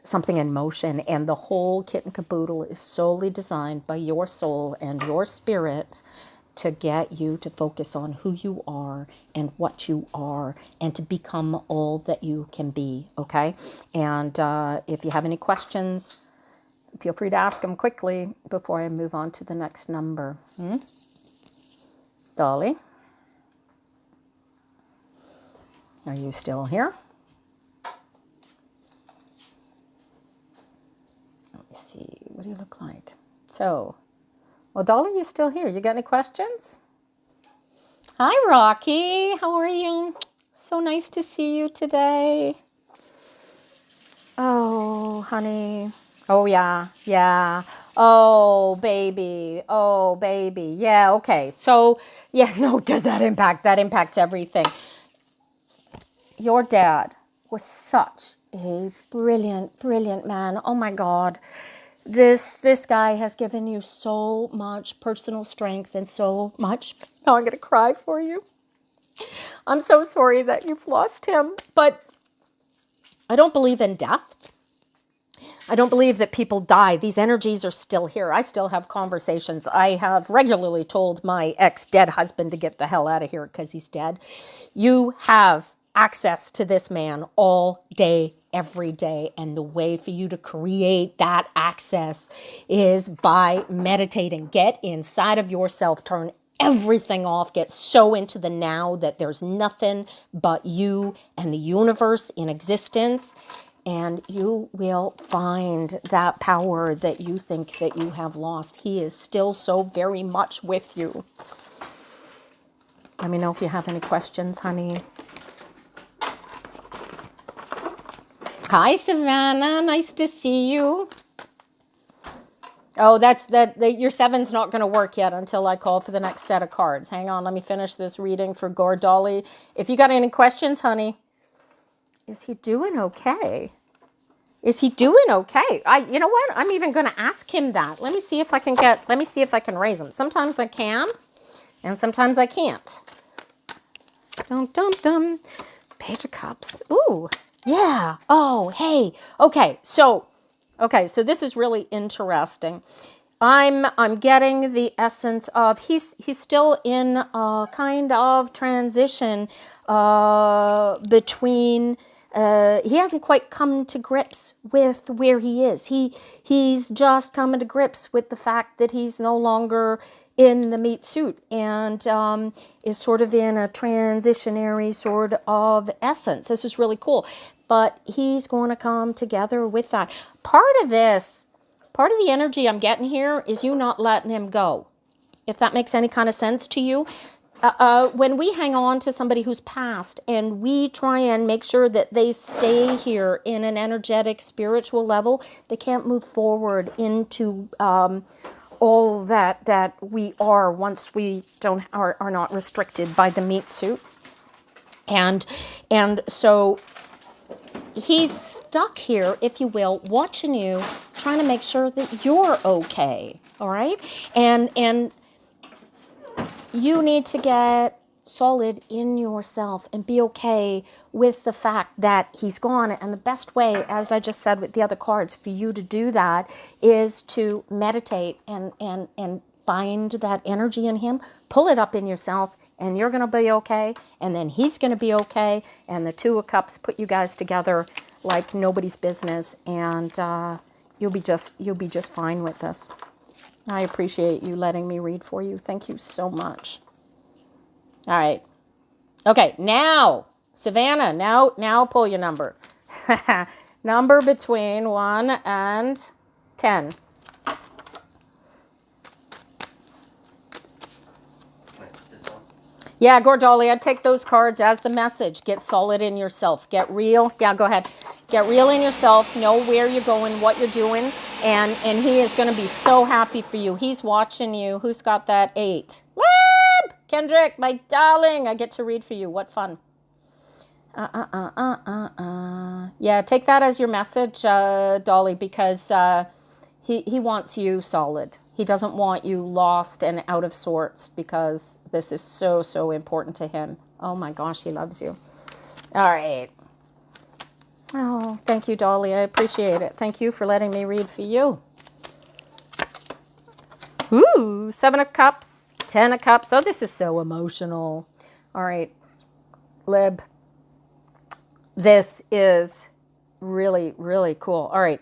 something in motion, and the whole kit and caboodle is solely designed by your soul and your spirit to get you to focus on who you are and what you are and to become all that you can be, okay? And if you have any questions, feel free to ask them quickly before I move on to the next number. Dolly? Are you still here? Let me see. What do you look like? So, well, Dolly, you still here? You got any questions? Hi, Rocky. How are you? So nice to see you today. Oh, honey. Oh, yeah. Yeah. Oh, baby. Oh, baby. Yeah, okay. So, yeah, no, does that impact? That impacts everything. Your dad was such a brilliant, brilliant man. Oh, my God. This guy has given you so much personal strength and so much. Oh, I'm going to cry for you. I'm so sorry that you've lost him, but I don't believe in death. I don't believe that people die. These energies are still here. I still have conversations. I have regularly told my ex-dead husband to get the hell out of here because he's dead. You have access to this man all day, every day. And the way for you to create that access is by meditating. Get inside of yourself. Turn everything off. Get so into the now that there's nothing but you and the universe in existence. And you will find that power that you think that you have lost. He is still so very much with you. Let me know if you have any questions, honey. Hi, Savannah. Nice to see you. Oh, your seven's not going to work yet until I call for the next set of cards. Hang on, let me finish this reading for Gordolly. If you got any questions, honey, is he doing okay? Is he doing okay? You know what? I'm even going to ask him that. Let me see if I can raise him. Sometimes I can, and sometimes I can't. Dum, dum, dum. Page of Cups. Ooh, yeah. Oh, hey. Okay, so this is really interesting. I'm getting the essence of he's still in a kind of transition between he hasn't quite come to grips with where he is. He's just coming to grips with the fact that he's no longer in the meat suit and is sort of in a transitionary sort of essence. This is really cool. But he's going to come together with that. Part of the energy I'm getting here is you not letting him go. If that makes any kind of sense to you. When we hang on to somebody who's passed and we try and make sure that they stay here in an energetic, spiritual level, they can't move forward into all that we are once we are not restricted by the meat suit. And so he's stuck here, if you will, watching you, trying to make sure that you're okay. All right? And you need to get solid in yourself and be okay with the fact that he's gone. And the best way, as I just said with the other cards, for you to do that is to meditate and find that energy in him, pull it up in yourself, and you're going to be okay. And then he's going to be okay. And the Two of Cups put you guys together like nobody's business. And you'll be just fine with this. I appreciate you letting me read for you. Thank you so much. All right. Okay, now, Savannah, now pull your number. Number between 1 and 10. Yeah, Gordolly, I'd take those cards as the message. Get solid in yourself. Get real. Yeah, go ahead. Get real in yourself. Know where you're going, what you're doing. And he is going to be so happy for you. He's watching you. Who's got that 8? Lib! Kendrick, my darling. I get to read for you. What fun. Yeah, take that as your message, Dolly, because he wants you solid. He doesn't want you lost and out of sorts because this is so, so important to him. Oh my gosh, he loves you. All right. Oh, thank you, Dolly. I appreciate it. Thank you for letting me read for you. Ooh, 7 of Cups, 10 of Cups. Oh, this is so emotional. All right, Lib. This is really, really cool. All right.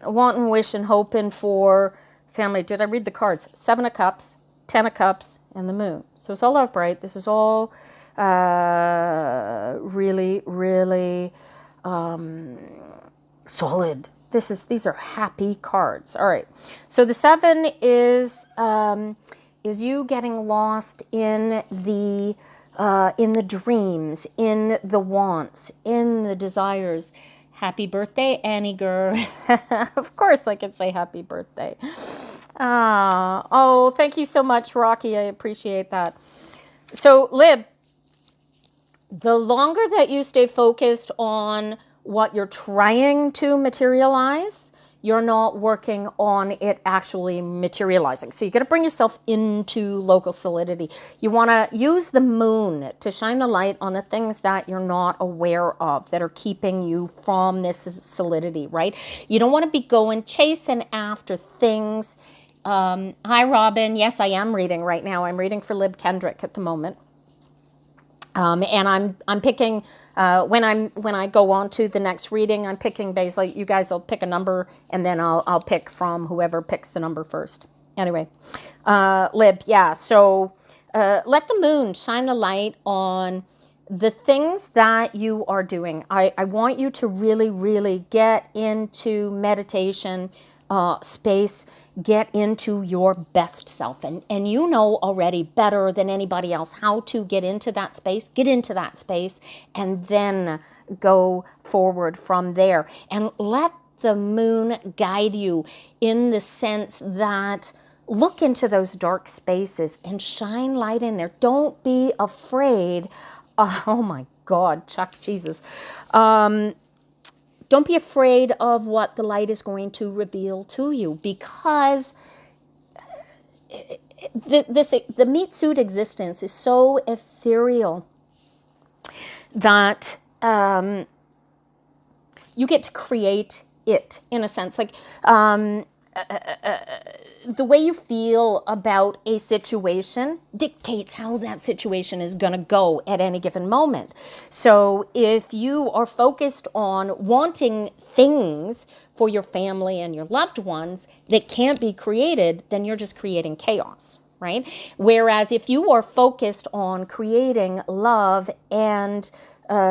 Wanting, wishing, hoping for family. Did I read the cards? 7 of Cups, 10 of Cups, and the Moon. So it's all upright. This is all really, really solid. These are happy cards. All right. So the 7 is you getting lost in the dreams, in the wants, in the desires. Happy birthday, Annie girl. Of course I can say happy birthday. Oh, thank you so much, Rocky. I appreciate that. So, Lib, the longer that you stay focused on what you're trying to materialize, you're not working on it actually materializing. So you got to bring yourself into local solidity. You want to use the moon to shine the light on the things that you're not aware of that are keeping you from this solidity, right? You don't want to be going chasing after things. Hi, Robin. Yes, I am reading right now. I'm reading for Lib Kendrick at the moment. And I'm picking when I go on to the next reading, I'm picking basically you guys will pick a number and then I'll pick from whoever picks the number first. Anyway, Lib, yeah. So let the moon shine the light on the things that you are doing. I want you to really, really get into meditation space. Get into your best self. And you know already better than anybody else how to get into that space. Get into that space and then go forward from there. And let the moon guide you in the sense that look into those dark spaces and shine light in there. Don't be afraid. Oh my God, Chuck Jesus. Don't be afraid of what the light is going to reveal to you, because the meat suit existence is so ethereal that you get to create it in a sense. Like the way you feel about a situation dictates how that situation is going to go at any given moment. So if you are focused on wanting things for your family and your loved ones that can't be created, then you're just creating chaos, right? Whereas if you are focused on creating love and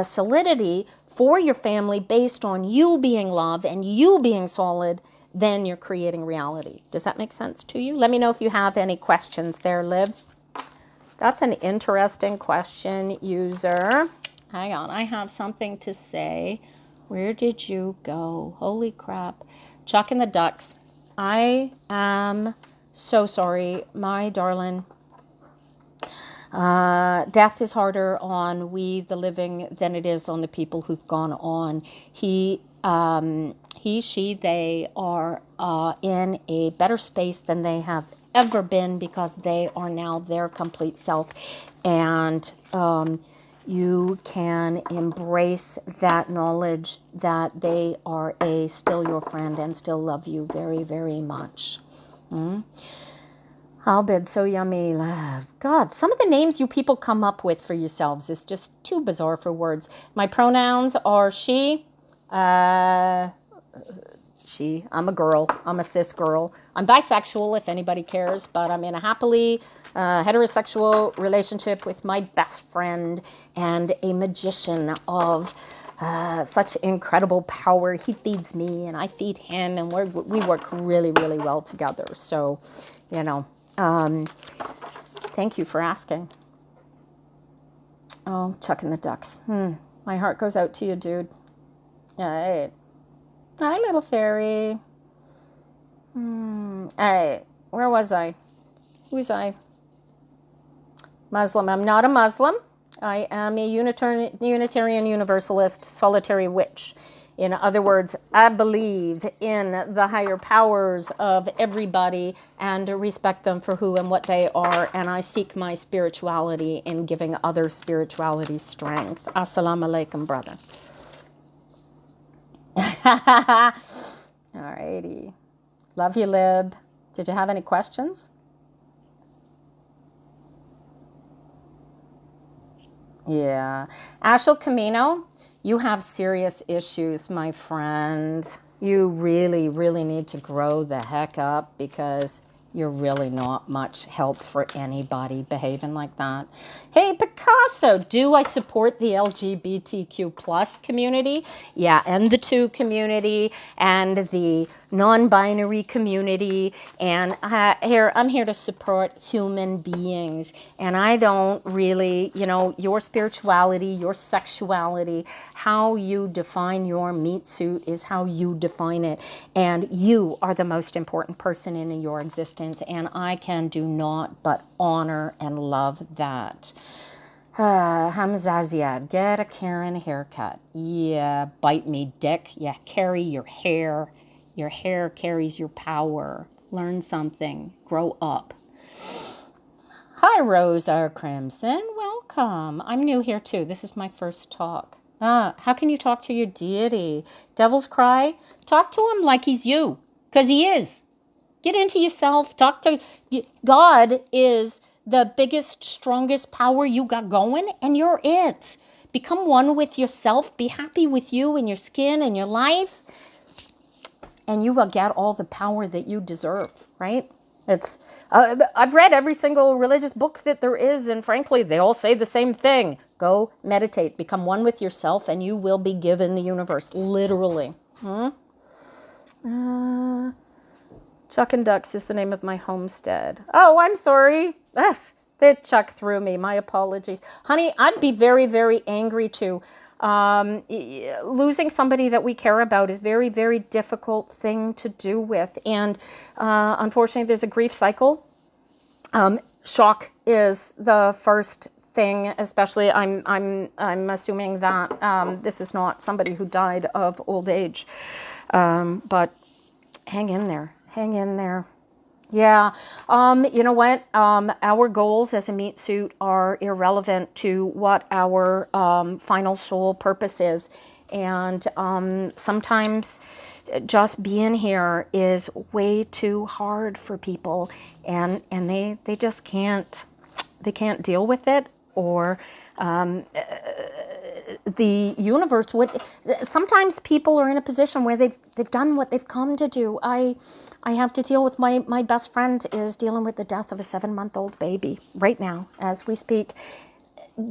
solidity for your family based on you being love and you being solid, then you're creating reality. Does that make sense to you? Let me know if you have any questions there, Liv. That's an interesting question, user. Hang on, I have something to say. Where did you go? Holy crap. Chuck and the Ducks. I am so sorry, my darling. Death is harder on we, the living, than it is on the people who've gone on. He, she, they are in a better space than they have ever been because they are now their complete self. And you can embrace that knowledge that they are still your friend and still love you very, very much. Albed, so yummy. God, some of the names you people come up with for yourselves is just too bizarre for words. My pronouns are she. I'm a girl. I'm a cis girl. I'm bisexual, if anybody cares, but I'm in a happily heterosexual relationship with my best friend and a magician of such incredible power. He feeds me and I feed him, and we work really, really well together. So, you know. Thank you for asking. Oh, Chuck and the Ducks. My heart goes out to you, dude. Alright. Hi, little fairy. Alright. Where was I? Who's I? Muslim. I'm not a Muslim. I am a Unitarian Universalist solitary witch. In other words, I believe in the higher powers of everybody and respect them for who and what they are, and I seek my spirituality in giving other spirituality strength. Assalamu alaikum, brother. Alrighty. Love you, Lib. Did you have any questions? Yeah. Ashel Camino, you have serious issues, my friend. You really, really need to grow the heck up because you're really not much help for anybody behaving like that. Hey, Picasso, do I support the LGBTQ plus community? Yeah, and the two community and the non-binary community. And I'm here to support human beings. And I don't really, your spirituality, your sexuality, how you define your meat suit is how you define it. And you are the most important person in your existence. And I can do not but honor and love that. Hamzaziad, get a Karen haircut. Yeah, bite me, dick. Yeah, carry your hair. Your hair carries your power. Learn something. Grow up. Hi, Rosa Crimson. Welcome. I'm new here, too. This is my first talk. How can you talk to your deity? Devil's cry? Talk to him like he's you, because he is. Get into yourself. Talk to... God is the biggest, strongest power you got going, and you're it. Become one with yourself. Be happy with you and your skin and your life, and you will get all the power that you deserve, right? It's I've read every single religious book that there is, and frankly, they all say the same thing. Go meditate, become one with yourself, and you will be given the universe, literally. Chuck and Ducks is the name of my homestead. Oh, I'm sorry. They chuck through me. My apologies. Honey, I'd be very, very angry too. Losing somebody that we care about is very, very difficult thing to do with. And unfortunately, there's a grief cycle. Shock is the first thing, especially I'm assuming that this is not somebody who died of old age. But hang in there. Hang in there. Yeah. You know what? Our goals as a meat suit are irrelevant to what our final soul purpose is. And sometimes just being here is way too hard for people, and they just can't deal with it, or the universe would. Sometimes people are in a position where they've done what they've come to do. I have to deal with my best friend is dealing with the death of a 7-month-old baby right now as we speak.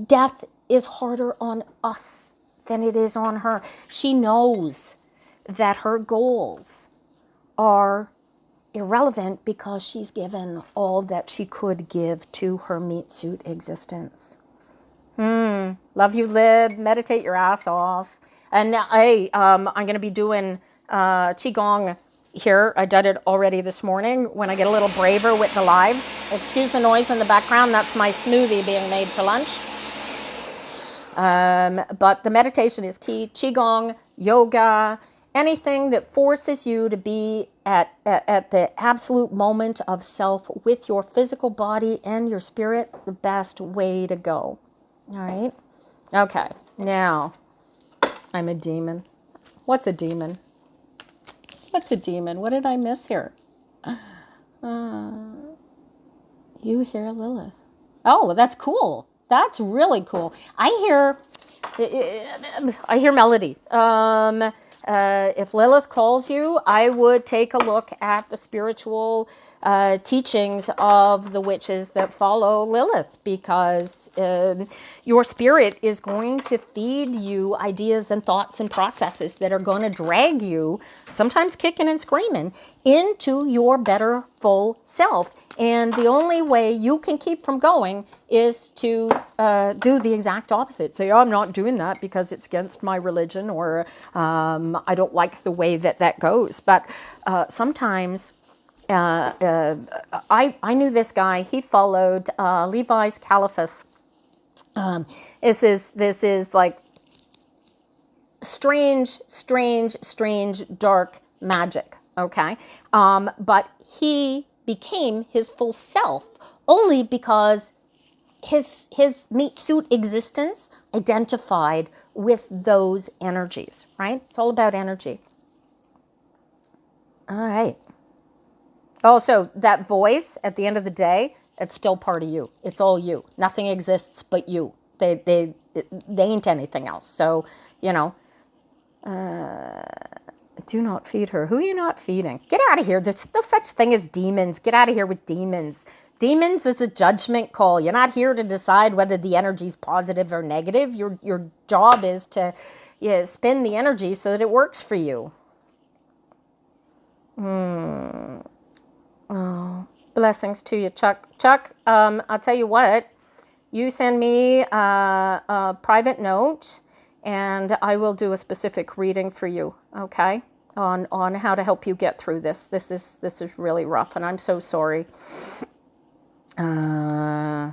Death is harder on us than it is on her. She knows that her goals are irrelevant because she's given all that she could give to her meat suit existence. Love you, Lib. Meditate your ass off. And I'm going to be doing Qigong here. I did it already this morning when I get a little braver with the lives. Excuse the noise in the background. That's my smoothie being made for lunch. But the meditation is key. Qigong, yoga, anything that forces you to be at the absolute moment of self with your physical body and your spirit, the best way to go. All right? Okay. Now, I'm a demon. What's a demon? What's a demon? What did I miss here? You hear Lilith. Oh, that's cool. That's really cool. I hear melody. If Lilith calls you, I would take a look at the spiritual teachings of the witches that follow Lilith, because your spirit is going to feed you ideas and thoughts and processes that are going to drag you, sometimes kicking and screaming, into your better full self. And the only way you can keep from going is to do the exact opposite. Say, I'm not doing that because it's against my religion, or I don't like the way that goes. But sometimes I knew this guy. He followed Levi's Caliphus. This is like strange, dark magic. Okay, but he became his full self only because his meat suit existence identified with those energies, right? It's all about energy. All right. Also, that voice at the end of the day, it's still part of you. It's all you. Nothing exists but you. They ain't anything else. So, you know, do not feed her. Who are you not feeding? Get out of here. There's no such thing as demons. Get out of here with demons. Demons is a judgment call. You're not here to decide whether the energy is positive or negative. Your job is to spin the energy so that it works for you. Oh, blessings to you, Chuck. Chuck, I'll tell you what. You send me a private note, and I will do a specific reading for you. Okay, on how to help you get through this. This is really rough, and I'm so sorry. Why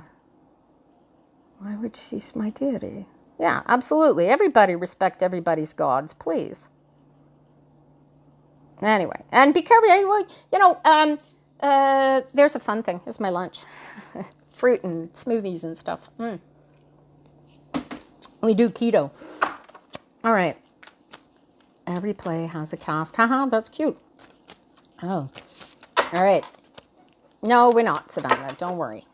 would she's my deity? Yeah, absolutely. Everybody respect everybody's gods, please. Anyway, and be careful. You know, there's a fun thing. Here's my lunch. Fruit and smoothies and stuff. We do keto. All right. Every play has a cast. Haha, that's cute. Oh. All right. No, we're not, Savannah. Don't worry.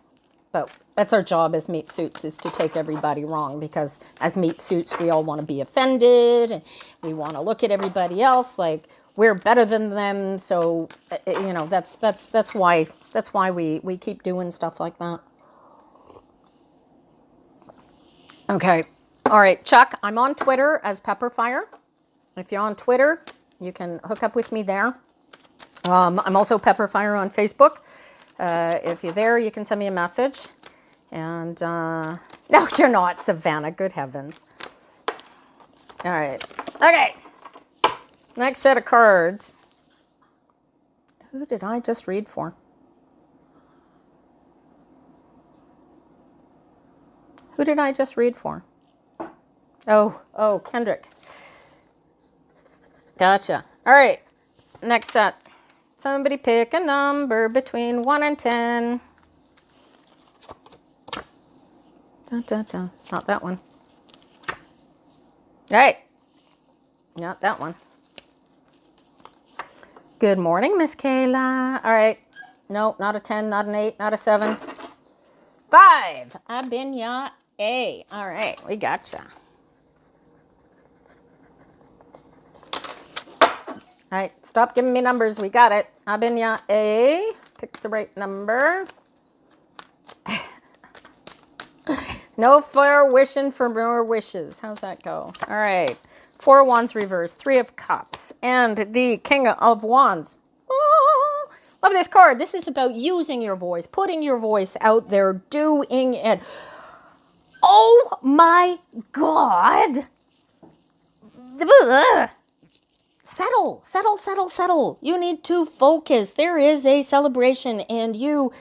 But that's our job as meat suits, is to take everybody wrong, because as meat suits, we all want to be offended, and we want to look at everybody else like we're better than them. So, you know, that's why we keep doing stuff like that. Okay. All right, Chuck, I'm on Twitter as Pepperfire. If you're on Twitter, you can hook up with me there. I'm also Pepperfire on Facebook. If you're there, you can send me a message. And, no, you're not, Savannah. Good heavens. All right. Okay. Next set of cards. Who did I just read for? Who did I just read for? Oh, Kendrick. Gotcha. All right. Next set. Somebody pick a number between 1 and 10. Dun, dun, dun. Not that one. All right. Not that one. Good morning, Miss Kayla. All right. No, not a 10, not an 8, not a 7. 5. Abinya A. All right. We gotcha. All right, stop giving me numbers. We got it. Abinya A. Pick the right number. No fire wishing for more wishes. How's that go? All right. 4 of Wands reversed. 3 of Cups. And the King of Wands. Oh, love this card. This is about using your voice, putting your voice out there, doing it. Oh my God. Ugh. Settle. You need to focus. There is a celebration, and you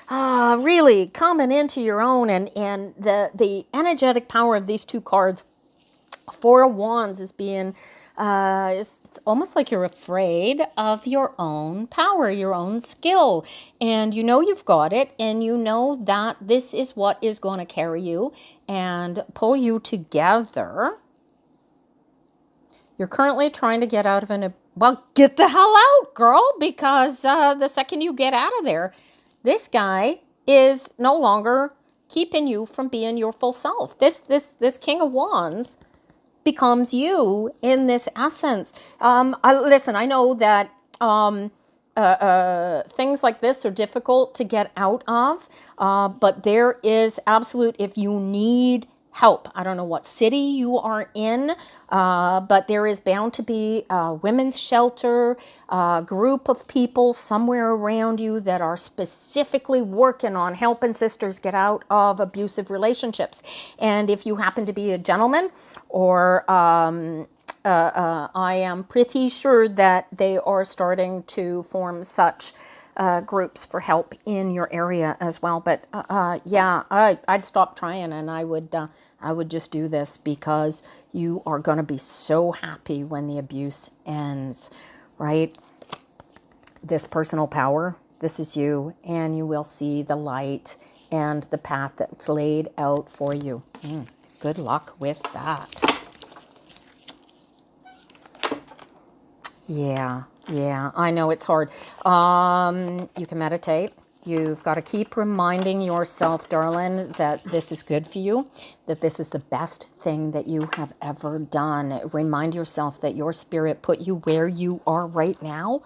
really coming into your own, and the energetic power of these 2 cards. 4 of Wands is being, it's almost like you're afraid of your own power, your own skill, and you know you've got it, and you know that this is what is going to carry you and pull you together. You're currently trying to get out of well, get the hell out, girl, because the second you get out of there, this guy is no longer keeping you from being your full self. This King of Wands becomes you in this essence. Listen, I know that things like this are difficult to get out of, but there is absolute, if you need help. I don't know what city you are in, but there is bound to be a women's shelter, a group of people somewhere around you that are specifically working on helping sisters get out of abusive relationships. And if you happen to be a gentleman, or I am pretty sure that they are starting to form such groups for help in your area as well. But yeah, I'd stop trying, and I would just do this, because you are going to be so happy when the abuse ends, right? This personal power, this is you, and you will see the light and the path that's laid out for you. Good luck with that. Yeah, I know it's hard. You can meditate. You've got to keep reminding yourself, darling, that this is good for you, that this is the best thing that you have ever done. Remind yourself that your spirit put you where you are right now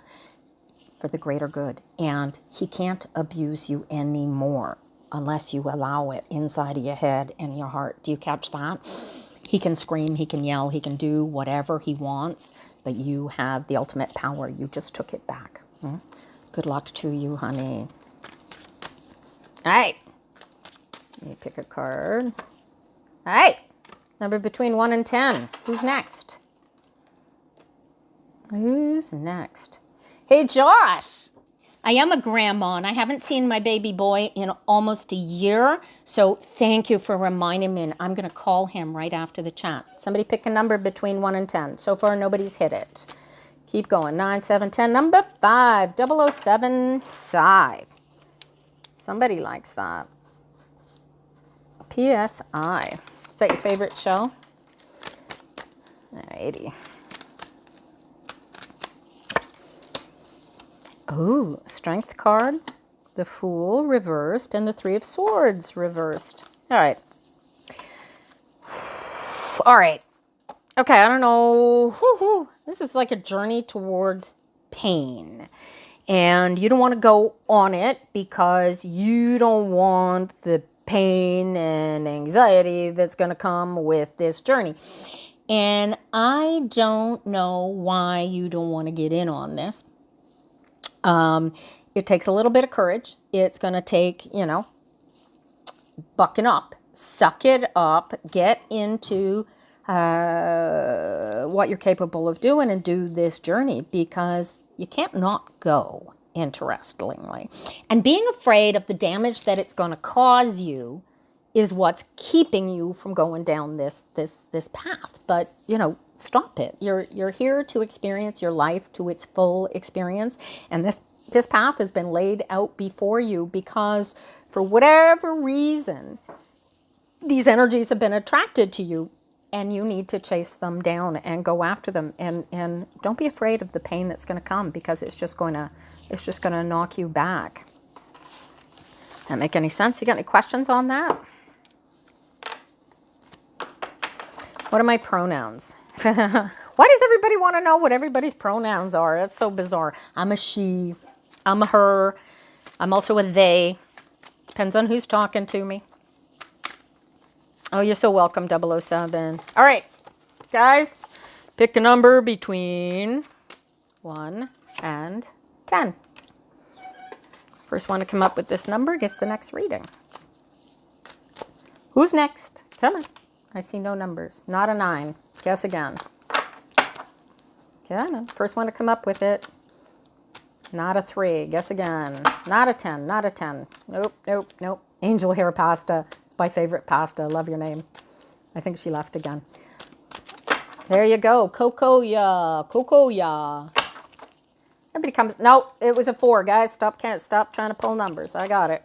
for the greater good. And he can't abuse you anymore unless you allow it inside of your head and your heart. Do you catch that? He can scream, he can yell, he can do whatever he wants, but you have the ultimate power. You just took it back. Good luck to you, honey. All right. Let me pick a card. All right. Number between 1 and 10. Who's next? Hey, Josh. I am a grandma, and I haven't seen my baby boy in almost a year. So thank you for reminding me. And I'm going to call him right after the chat. Somebody pick a number between 1 and 10. So far, nobody's hit it. Keep going. 9, 7, 10. Number 5. 007 Psy. Somebody likes that. PSI. Is that your favorite show? Alrighty. Ooh, Strength card, the Fool reversed, and the 3 of Swords reversed. All right. Okay, I don't know. This is like a journey towards pain. And you don't want to go on it because you don't want the pain and anxiety that's going to come with this journey. And I don't know why you don't want to get in on this. It takes a little bit of courage. It's going to take, bucking up, suck it up, get into what you're capable of doing and do this journey, because you can't not go, interestingly. And being afraid of the damage that it's going to cause you is what's keeping you from going down this path. But, stop it. You're here to experience your life to its full experience, and this path has been laid out before you because for whatever reason these energies have been attracted to you, and you need to chase them down and go after them, and don't be afraid of the pain that's going to come, because it's just going to knock you back. That make any sense? You got any questions on that? What are my pronouns? Why does everybody want to know what everybody's pronouns are? That's so bizarre. I'm a she. I'm a her. I'm also a they. Depends on who's talking to me. Oh, you're so welcome, 007. All right, guys, pick a number between 1 and 10. First one to come up with this number gets the next reading. Who's next? Come on. I see no numbers. Not a 9. Guess again. Come on. First one to come up with it. Not a 3. Guess again. Not a 10. Not a 10. Nope, nope, nope. Angel hair pasta. It's my favorite pasta. Love your name. I think she left again. There you go. Cocoa-ya. Cocoa-ya. Everybody comes. Nope, it was a 4, guys. Can't stop trying to pull numbers. I got it.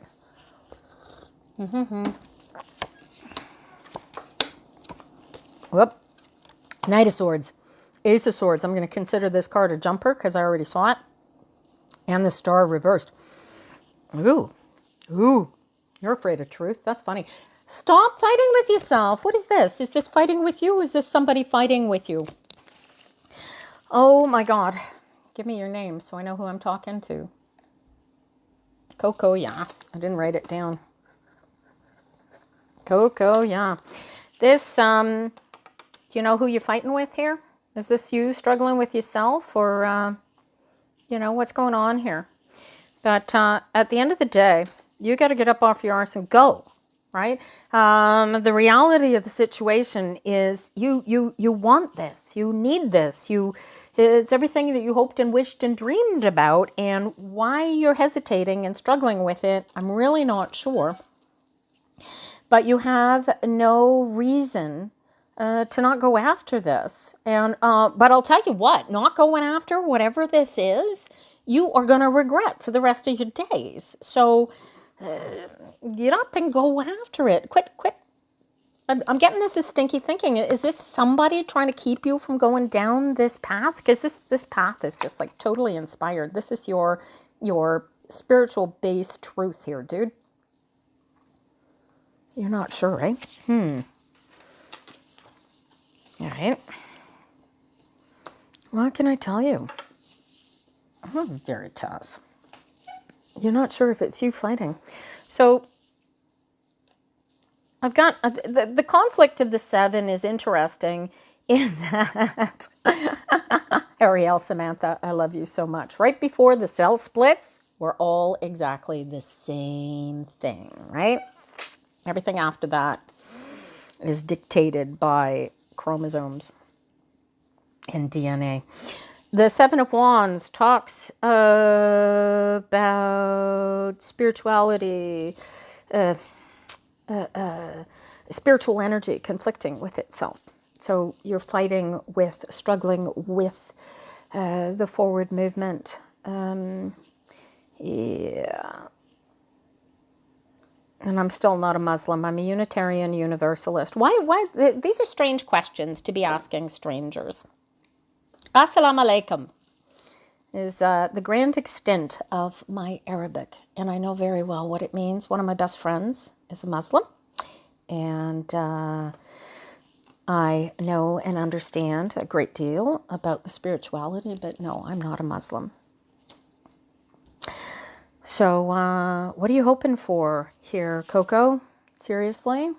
Whoop. Knight of Swords. Ace of Swords. I'm going to consider this card a jumper because I already saw it. And the star reversed. Ooh. Ooh. You're afraid of truth. That's funny. Stop fighting with yourself. What is this? Is this fighting with you? Is this somebody fighting with you? Oh my God. Give me your name so I know who I'm talking to. Coco, yeah. I didn't write it down. Coco, yeah. This, do you know who you're fighting with here? Is this you struggling with yourself, or, what's going on here? But at the end of the day, you got to get up off your arse and go, right? The reality of the situation is you want this. You need this. It's everything that you hoped and wished and dreamed about. And why you're hesitating and struggling with it, I'm really not sure. But you have no reason to not go after this. And but I'll tell you what, not going after whatever this is, you are going to regret for the rest of your days. So get up and go after it. Quit. I'm getting this stinky thinking. Is this somebody trying to keep you from going down this path? Because this path is just like totally inspired. This is your spiritual base truth here, dude. You're not sure, right? All right. What can I tell you? Oh, Veritas. You're not sure if it's you fighting. So I've got the conflict of the 7 is interesting in that Ariel, Samantha, I love you so much. Right before the cell splits, we're all exactly the same thing, right? Everything after that is dictated by chromosomes and DNA. The 7 of Wands talks about spirituality, spiritual energy conflicting with itself. So you're fighting with, struggling with the forward movement. Yeah. And I'm still not a Muslim. I'm a Unitarian Universalist. Why? These are strange questions to be asking strangers. Assalamu alaikum is the grand extent of my Arabic, and I know very well what it means. One of my best friends is a Muslim, and I know and understand a great deal about the spirituality, but no, I'm not a Muslim. So what are you hoping for here, Coco? Seriously?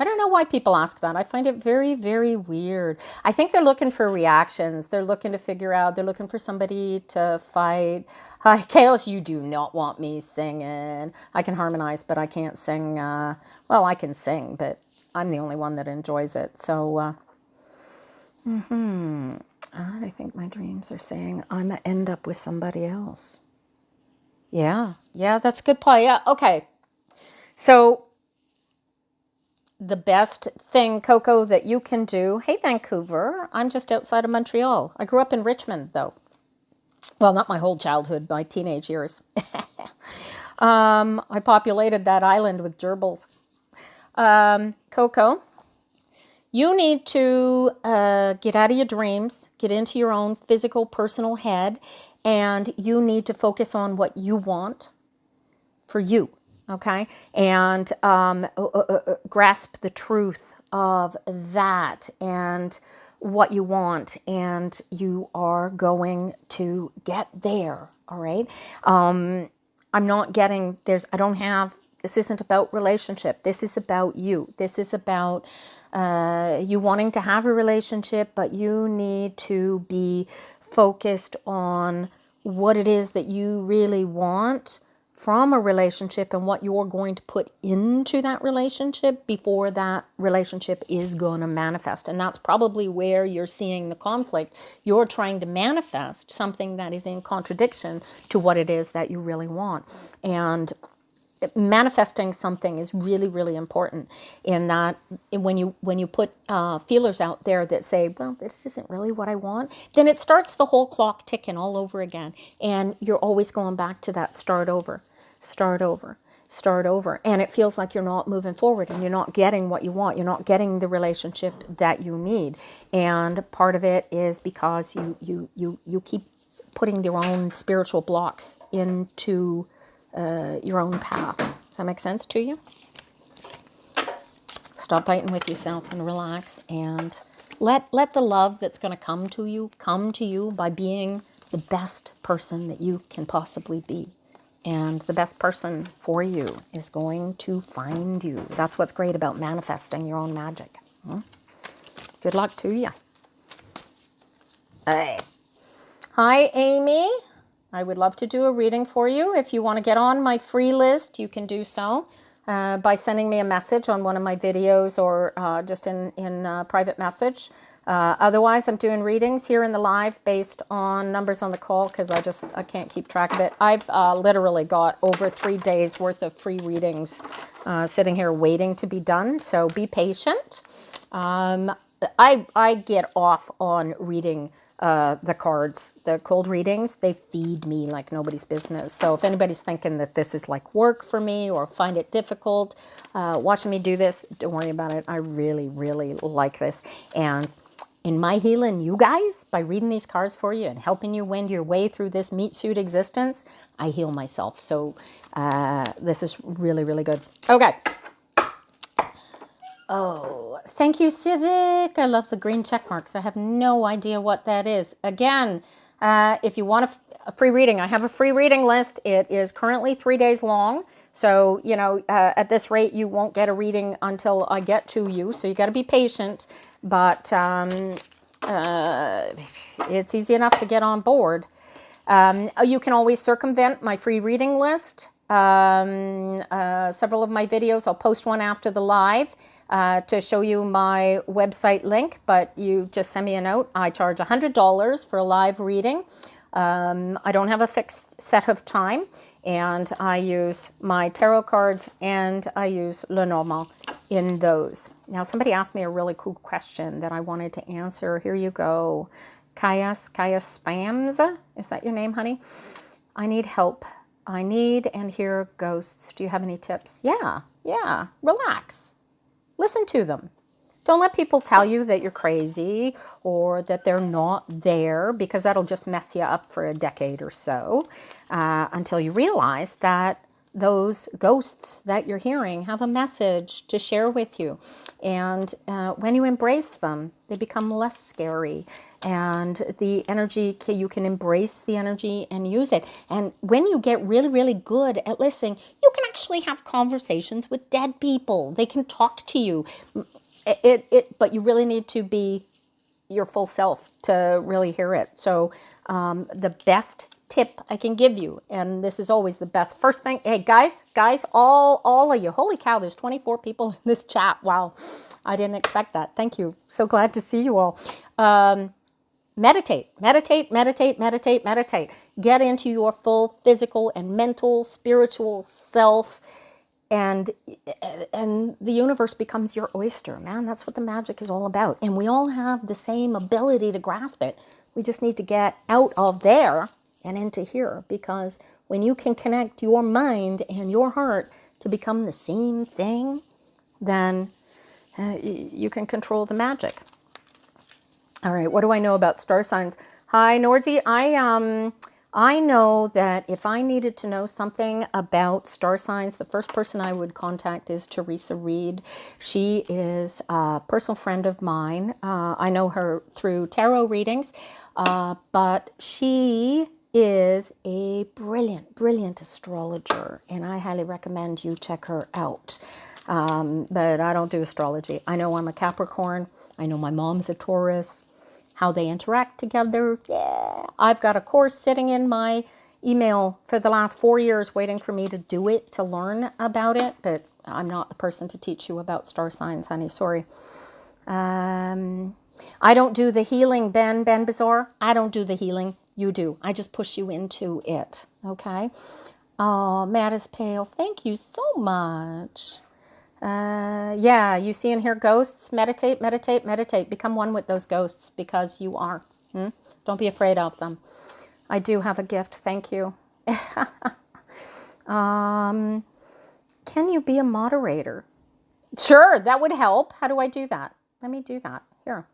I don't know why people ask that. I find it very, very weird. I think they're looking for reactions. They're looking to figure out, they're looking for somebody to fight. Hi, Kales, you do not want me singing. I can harmonize, but I can't sing. Well, I can sing, but I'm the only one that enjoys it. So, I think my dreams are saying I'm going to end up with somebody else. Yeah, that's a good point. Yeah, okay. So, the best thing, Coco, that you can do. Hey, Vancouver. I'm just outside of Montreal. I grew up in Richmond, though. Well, not my whole childhood, my teenage years. I populated that island with gerbils. Coco, you need to get out of your dreams, get into your own physical, personal head, and you need to focus on what you want for you. Okay, and grasp the truth of that and what you want, and you are going to get there. All right. I'm not getting I don't have. This isn't about relationship. This is about you. This is about you wanting to have a relationship, but you need to be focused on what it is that you really want from a relationship and what you're going to put into that relationship before that relationship is going to manifest. And that's probably where you're seeing the conflict. You're trying to manifest something that is in contradiction to what it is that you really want. And manifesting something is really, really important in that when you put feelers out there that say, well, this isn't really what I want, then it starts the whole clock ticking all over again. And you're always going back to that start over. And it feels like you're not moving forward and you're not getting what you want. You're not getting the relationship that you need. And part of it is because you keep putting your own spiritual blocks into your own path. Does that make sense to you? Stop fighting with yourself and relax and let the love that's going to come to you by being the best person that you can possibly be. And the best person for you is going to find you. That's what's great about manifesting your own magic. Good luck to you. Hey. Hi, Amy. I would love to do a reading for you. If you want to get on my free list, you can do so by sending me a message on one of my videos or just in private message. Otherwise, I'm doing readings here in the live based on numbers on the call because I can't keep track of it. I've literally got over 3 days worth of free readings sitting here waiting to be done. So be patient. I get off on reading the cards, the cold readings. They feed me like nobody's business. So if anybody's thinking that this is like work for me or find it difficult watching me do this, don't worry about it. I really, really like this. And in my healing you guys, by reading these cards for you and helping you wend your way through this meat suit existence, I heal myself. So this is really, really good. Okay. Oh, thank you, Civic. I love the green check marks. I have no idea what that is. Again, if you want a free reading, I have a free reading list. It is currently 3 days long. So, at this rate, you won't get a reading until I get to you. So you got to be patient. But it's easy enough to get on board. You can always circumvent my free reading list. Several of my videos, I'll post one after the live to show you my website link, but you just send me a note. I charge $100 for a live reading. I don't have a fixed set of time, and I use my tarot cards and I use Lenormand in those. Now, somebody asked me a really cool question that I wanted to answer. Here you go. Kaya Spams, is that your name, honey? I need help. I need and hear ghosts. Do you have any tips? Yeah. Relax. Listen to them. Don't let people tell you that you're crazy or that they're not there, because that'll just mess you up for a decade or so until you realize that those ghosts that you're hearing have a message to share with you. And when you embrace them, they become less scary. And the energy, you can embrace the energy and use it. And when you get really, really good at listening, you can actually have conversations with dead people. They can talk to you. But you really need to be your full self to really hear it. So the best tip I can give you, and this is always the best, first thing, hey guys, all of you, holy cow, there's 24 people in this chat. Wow, I didn't expect that. Thank you. So glad to see you all. Meditate. Get into your full physical and mental, spiritual self, and the universe becomes your oyster, man. That's what the magic is all about. And we all have the same ability to grasp it. We just need to get out of there and into here, because when you can connect your mind and your heart to become the same thing, then you can control the magic. All right, what do I know about star signs? Hi, Nordsy. I know that if I needed to know something about star signs, the first person I would contact is Teresa Reed. She is a personal friend of mine. I know her through tarot readings, but she is a brilliant astrologer, and I highly recommend you check her out. But I don't do astrology. I know I'm a Capricorn. I know my mom's a Taurus. How they interact together. Yeah, I've got a course sitting in my email for the last 4 years waiting for me to do it, to learn about it, but I'm not the person to teach you about star signs, honey. Sorry. I don't do the healing, Ben Bazaar. I don't do the healing. You do. I just push you into it. Okay? Oh, Matt is pale. Thank you so much. Yeah, you see and hear ghosts. Meditate. Become one with those ghosts, because you are. Don't be afraid of them. I do have a gift. Thank you. Can you be a moderator? Sure, that would help. How do I do that? Let me do that. Here.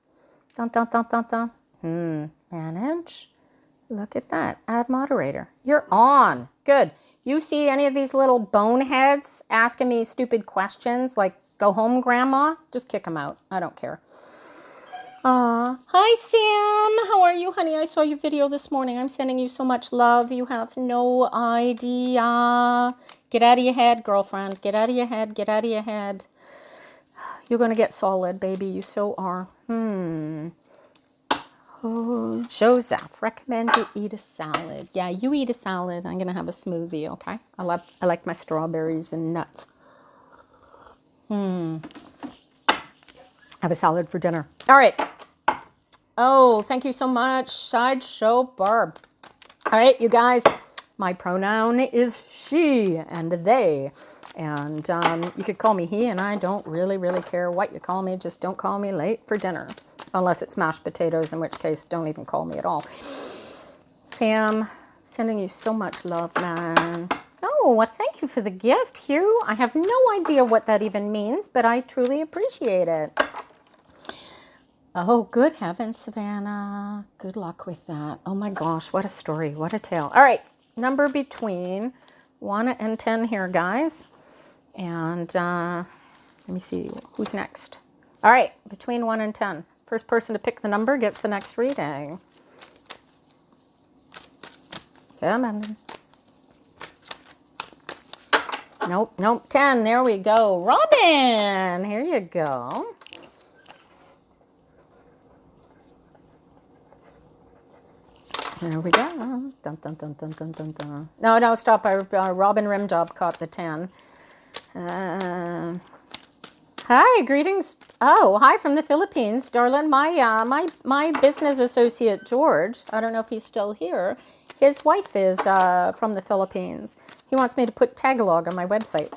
Manage. Look at that. Add moderator. You're on. Good. You see any of these little boneheads asking me stupid questions like, go home, Grandma? Just kick them out. I don't care. Hi, Sam. How are you, honey? I saw your video this morning. I'm sending you so much love. You have no idea. Get out of your head, girlfriend. Get out of your head. Get out of your head. You're going to get solid, baby. You so are. Oh, Joseph, recommend you eat a salad. Yeah, you eat a salad. I'm going to have a smoothie, okay? I like my strawberries and nuts. Have a salad for dinner. All right. Oh, thank you so much, Sideshow Barb. All right, you guys, my pronoun is she and they. And you could call me he, and I don't really care what you call me. Just don't call me late for dinner. Unless it's mashed potatoes, in which case don't even call me at all. Sam, sending you so much love, man. Oh, well, thank you for the gift, Hugh. I have no idea what that even means, but I truly appreciate it. Oh, good heavens, Savannah. Good luck with that. Oh my gosh, what a story. What a tale. All right, number between 1 and 10 here, guys. And let me see, who's next? All right, between 1 and 10. First person to pick the number gets the next reading. Come on. Nope, 10. There we go. Robin, here you go. There we go. Dun. No, stop. Robin Rimjob caught the 10. Hi, greetings. Oh, hi from the Philippines, darling. My business associate George. I don't know if he's still here. His wife is from the Philippines. He wants me to put Tagalog on my website.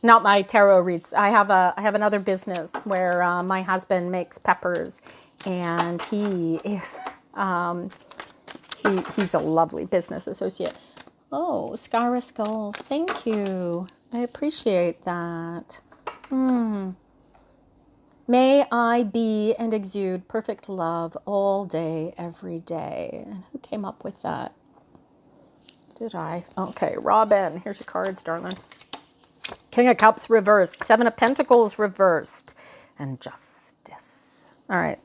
Not my tarot reads. I have another business where my husband makes peppers, and he is he's a lovely business associate. Oh, Scara Skulls, thank you. I appreciate that. May I be and exude perfect love all day, every day. And who came up with that? Did I? Okay, Robin, here's your cards, darling. King of Cups reversed, Seven of Pentacles reversed, and Justice. All right.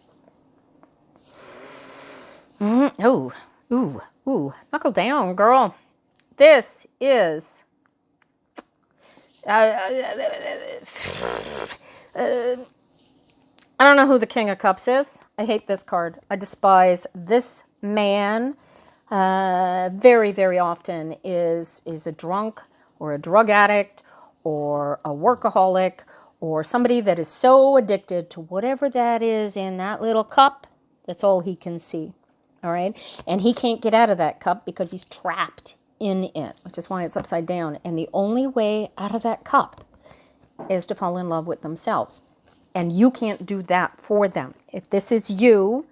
Oh, ooh. Knuckle down, girl. This is... I don't know who the King of Cups is. I hate this card. I despise this man. Very, very often is a drunk or a drug addict or a workaholic or somebody that is so addicted to whatever that is in that little cup. That's all he can see. All right. And he can't get out of that cup because he's trapped in it, which is why it's upside down. And the only way out of that cup is to fall in love with themselves. And you can't do that for them. If this is you,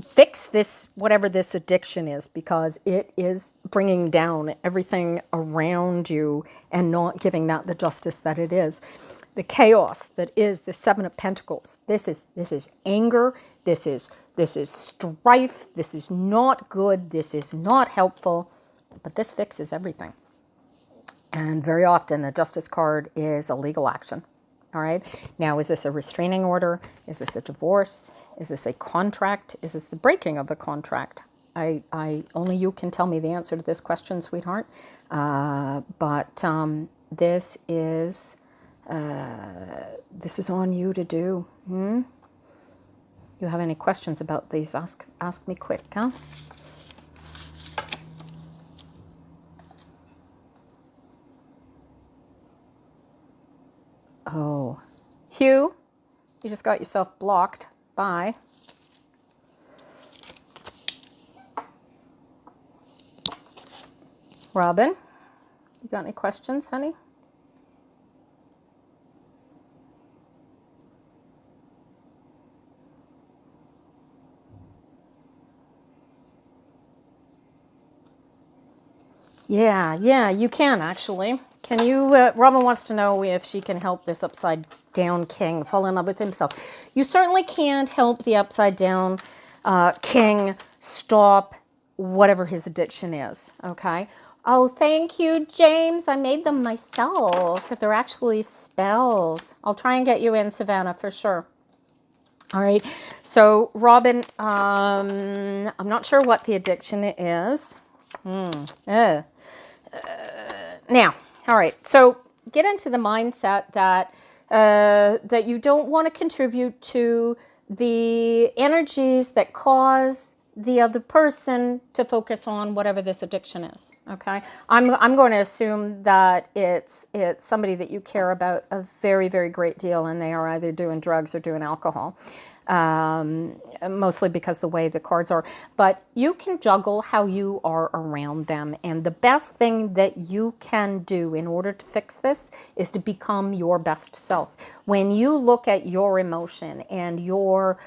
fix this, whatever this addiction is, because it is bringing down everything around you and not giving that the justice that it is. The chaos that is the Seven of Pentacles. This is anger. This is strife. This is not good. This is not helpful. But this fixes everything. And very often the Justice card is a legal action. All right. Now, is this a restraining order? Is this a divorce? Is this a contract? Is this the breaking of a contract? I only you can tell me the answer to this question, sweetheart. But this is on you to do. You have any questions about these? Ask me quick, huh? Oh, Hugh, you just got yourself blocked. Bye. Robin, you got any questions, honey? Yeah, you can actually. Can you, Robin wants to know if she can help this upside down king fall in love with himself. You certainly can't help the upside down king stop whatever his addiction is, okay? Oh, thank you, James. I made them myself. They're actually spells. I'll try and get you in, Savannah, for sure. All right. So, Robin, I'm not sure what the addiction is. Now, all right. So, get into the mindset that that you don't want to contribute to the energies that cause the other person to focus on whatever this addiction is. Okay, I'm going to assume that it's somebody that you care about a very, very great deal, and they are either doing drugs or doing alcohol. Mostly because the way the cards are, but you can juggle how you are around them. And the best thing that you can do in order to fix this is to become your best self. When you look at your emotion and your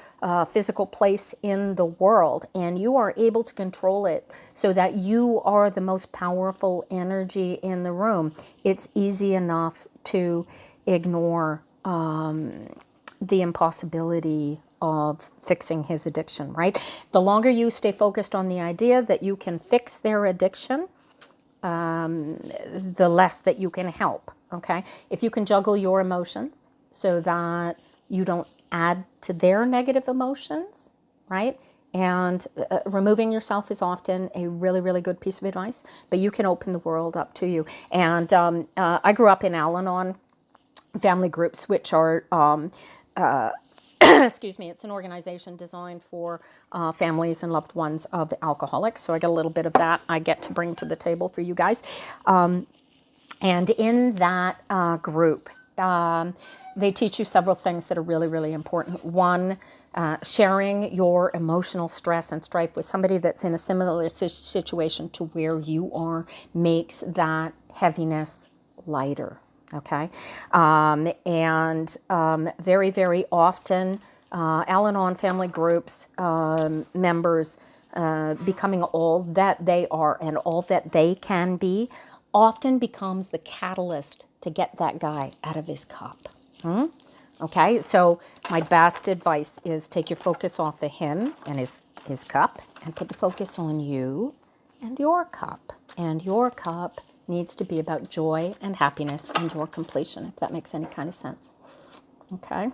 physical place in the world, and you are able to control it so that you are the most powerful energy in the room, it's easy enough to ignore the impossibility of fixing his addiction, right? The longer you stay focused on the idea that you can fix their addiction, the less that you can help, okay? If you can juggle your emotions so that you don't add to their negative emotions, right? And removing yourself is often a really, really good piece of advice, but you can open the world up to you. And I grew up in Al-Anon family groups, which are excuse me, it's an organization designed for families and loved ones of alcoholics. So I get a little bit of that I get to bring to the table for you guys. And in that group, they teach you several things that are really, really important. One, sharing your emotional stress and strife with somebody that's in a similar situation to where you are makes that heaviness lighter. Okay. And very, very often, Al-Anon family groups, members becoming all that they are and all that they can be often becomes the catalyst to get that guy out of his cup. Okay. So my best advice is take your focus off of him and his cup and put the focus on you and your cup. And your cup needs to be about joy and happiness and your completion, if that makes any kind of sense. Okay?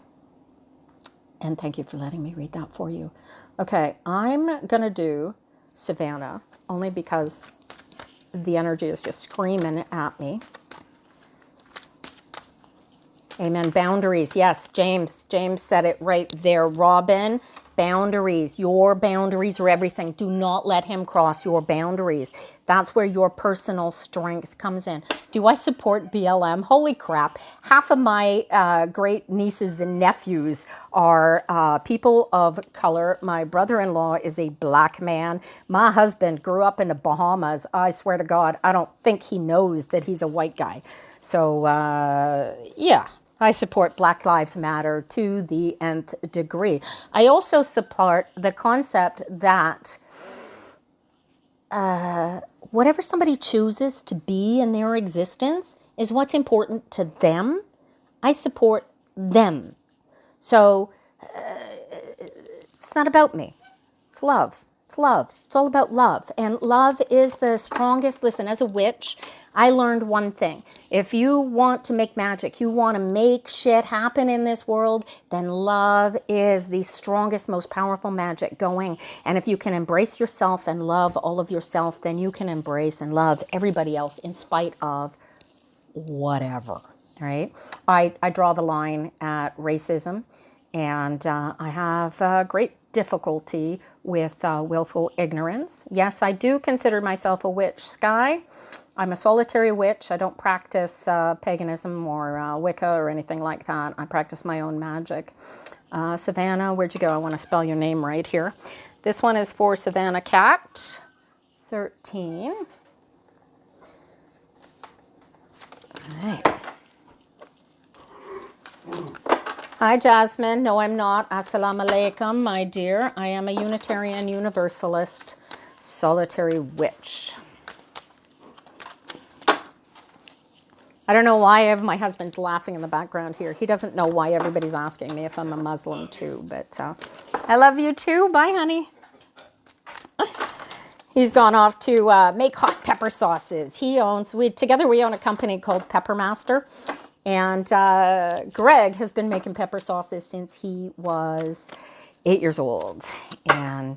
And thank you for letting me read that for you. Okay, I'm going to do Savannah, only because the energy is just screaming at me. Amen. Boundaries. Yes, James. James said it right there. Robin, boundaries. Your boundaries are everything. Do not let him cross your boundaries. That's where your personal strength comes in. Do I support BLM? Holy crap. Half of my great nieces and nephews are people of color. My brother-in-law is a black man. My husband grew up in the Bahamas. I swear to God, I don't think he knows that he's a white guy. So, yeah. I support Black Lives Matter to the nth degree. I also support the concept that whatever somebody chooses to be in their existence is what's important to them. I support them. So it's not about me. It's love. It's love. It's all about love. And love is the strongest. Listen, as a witch, I learned one thing. If you want to make magic, you want to make shit happen in this world, then love is the strongest, most powerful magic going. And if you can embrace yourself and love all of yourself, then you can embrace and love everybody else in spite of whatever, right? I draw the line at racism, and I have great difficulty with willful ignorance. Yes, I do consider myself a witch, Sky. I'm a solitary witch. I don't practice paganism or Wicca or anything like that. I practice my own magic. Savannah, where'd you go? I want to spell your name right here. This one is for Savannah Cat, 13. All right. Hi, Jasmine. No, I'm not. Assalamu alaikum, my dear. I am a Unitarian Universalist solitary witch. I don't know why my husband's laughing in the background here. He doesn't know why everybody's asking me if I'm a Muslim too, but I love you too. Bye, honey. He's gone off to make hot pepper sauces. Together we own a company called Pepper Master. And Greg has been making pepper sauces since he was 8 years old. And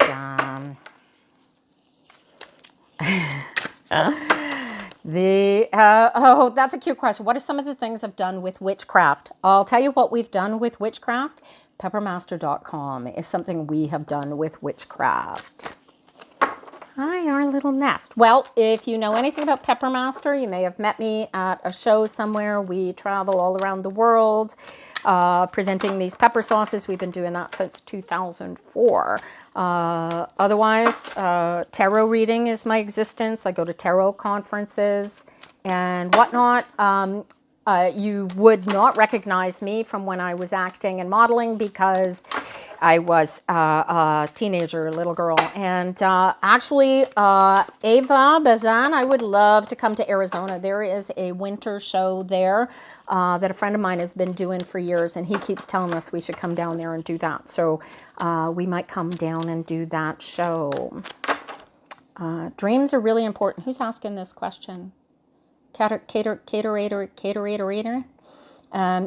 that's a cute question. What are some of the things I've done with witchcraft? I'll tell you what we've done with witchcraft. Peppermaster.com is something we have done with witchcraft. Hi, our little nest. Well, if you know anything about Peppermaster, you may have met me at a show somewhere. We travel all around the world presenting these pepper sauces. We've been doing that since 2004. Otherwise, tarot reading is my existence. I go to tarot conferences and whatnot. You would not recognize me from when I was acting and modeling because I was a teenager, a little girl. And actually, Ava Bazan, I would love to come to Arizona. There is a winter show there that a friend of mine has been doing for years, and he keeps telling us we should come down there and do that. So we might come down and do that show. Dreams are really important. Who's asking this question? Caterator.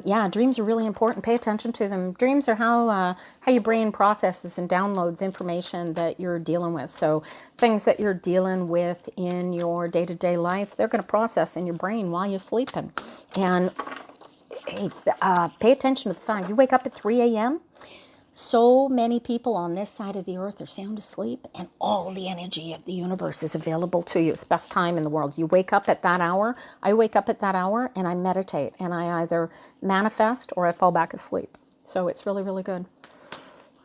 Yeah, dreams are really important. Pay attention to them. Dreams are how your brain processes and downloads information that you're dealing with. So things that you're dealing with in your day-to-day life, they're going to process in your brain while you're sleeping. And hey, pay attention to the fact you wake up at 3 a.m., so many people on this side of the earth are sound asleep, and all the energy of the universe is available to you. It's the best time in the world. You wake up at that hour. I wake up at that hour, and I meditate, and I either manifest or I fall back asleep. So it's really, really good.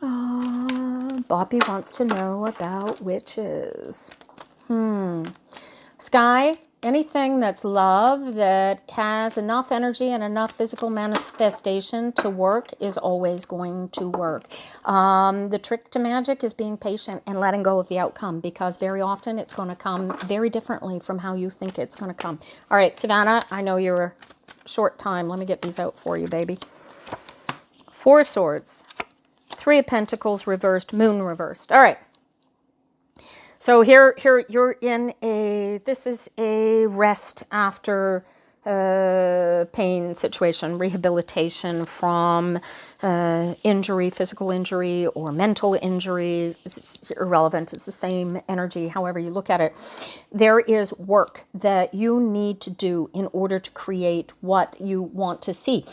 Bobby wants to know about witches. Sky, anything that's love, that has enough energy and enough physical manifestation to work is always going to work. The trick to magic is being patient and letting go of the outcome, because very often it's going to come very differently from how you think it's going to come. All right, Savannah, I know you're short time. Let me get these out for you, baby. 4 of Swords, 3 of Pentacles reversed, Moon reversed. All right. So here you're in this is a rest after pain situation, rehabilitation from injury, physical injury or mental injury. It's irrelevant. It's the same energy, however you look at it. There is work that you need to do in order to create what you want to see.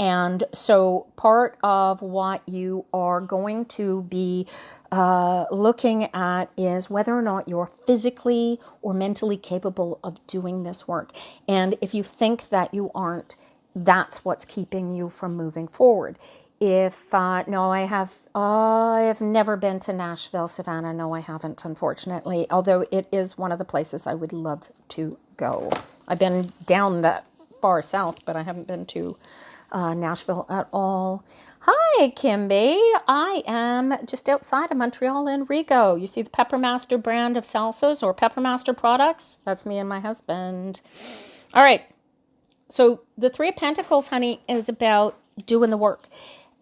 And so part of what you are going to be looking at is whether or not you're physically or mentally capable of doing this work. And if you think that you aren't, that's what's keeping you from moving forward. If no, I have never been to Nashville, Savannah. No, I haven't, unfortunately. Although it is one of the places I would love to go. I've been down that far south, but I haven't been to Nashville at all. Hi, Kimby. I am just outside of Montreal in Rigaud. You see the Peppermaster brand of salsas or Peppermaster products? That's me and my husband. All right. So the Three of Pentacles, honey, is about doing the work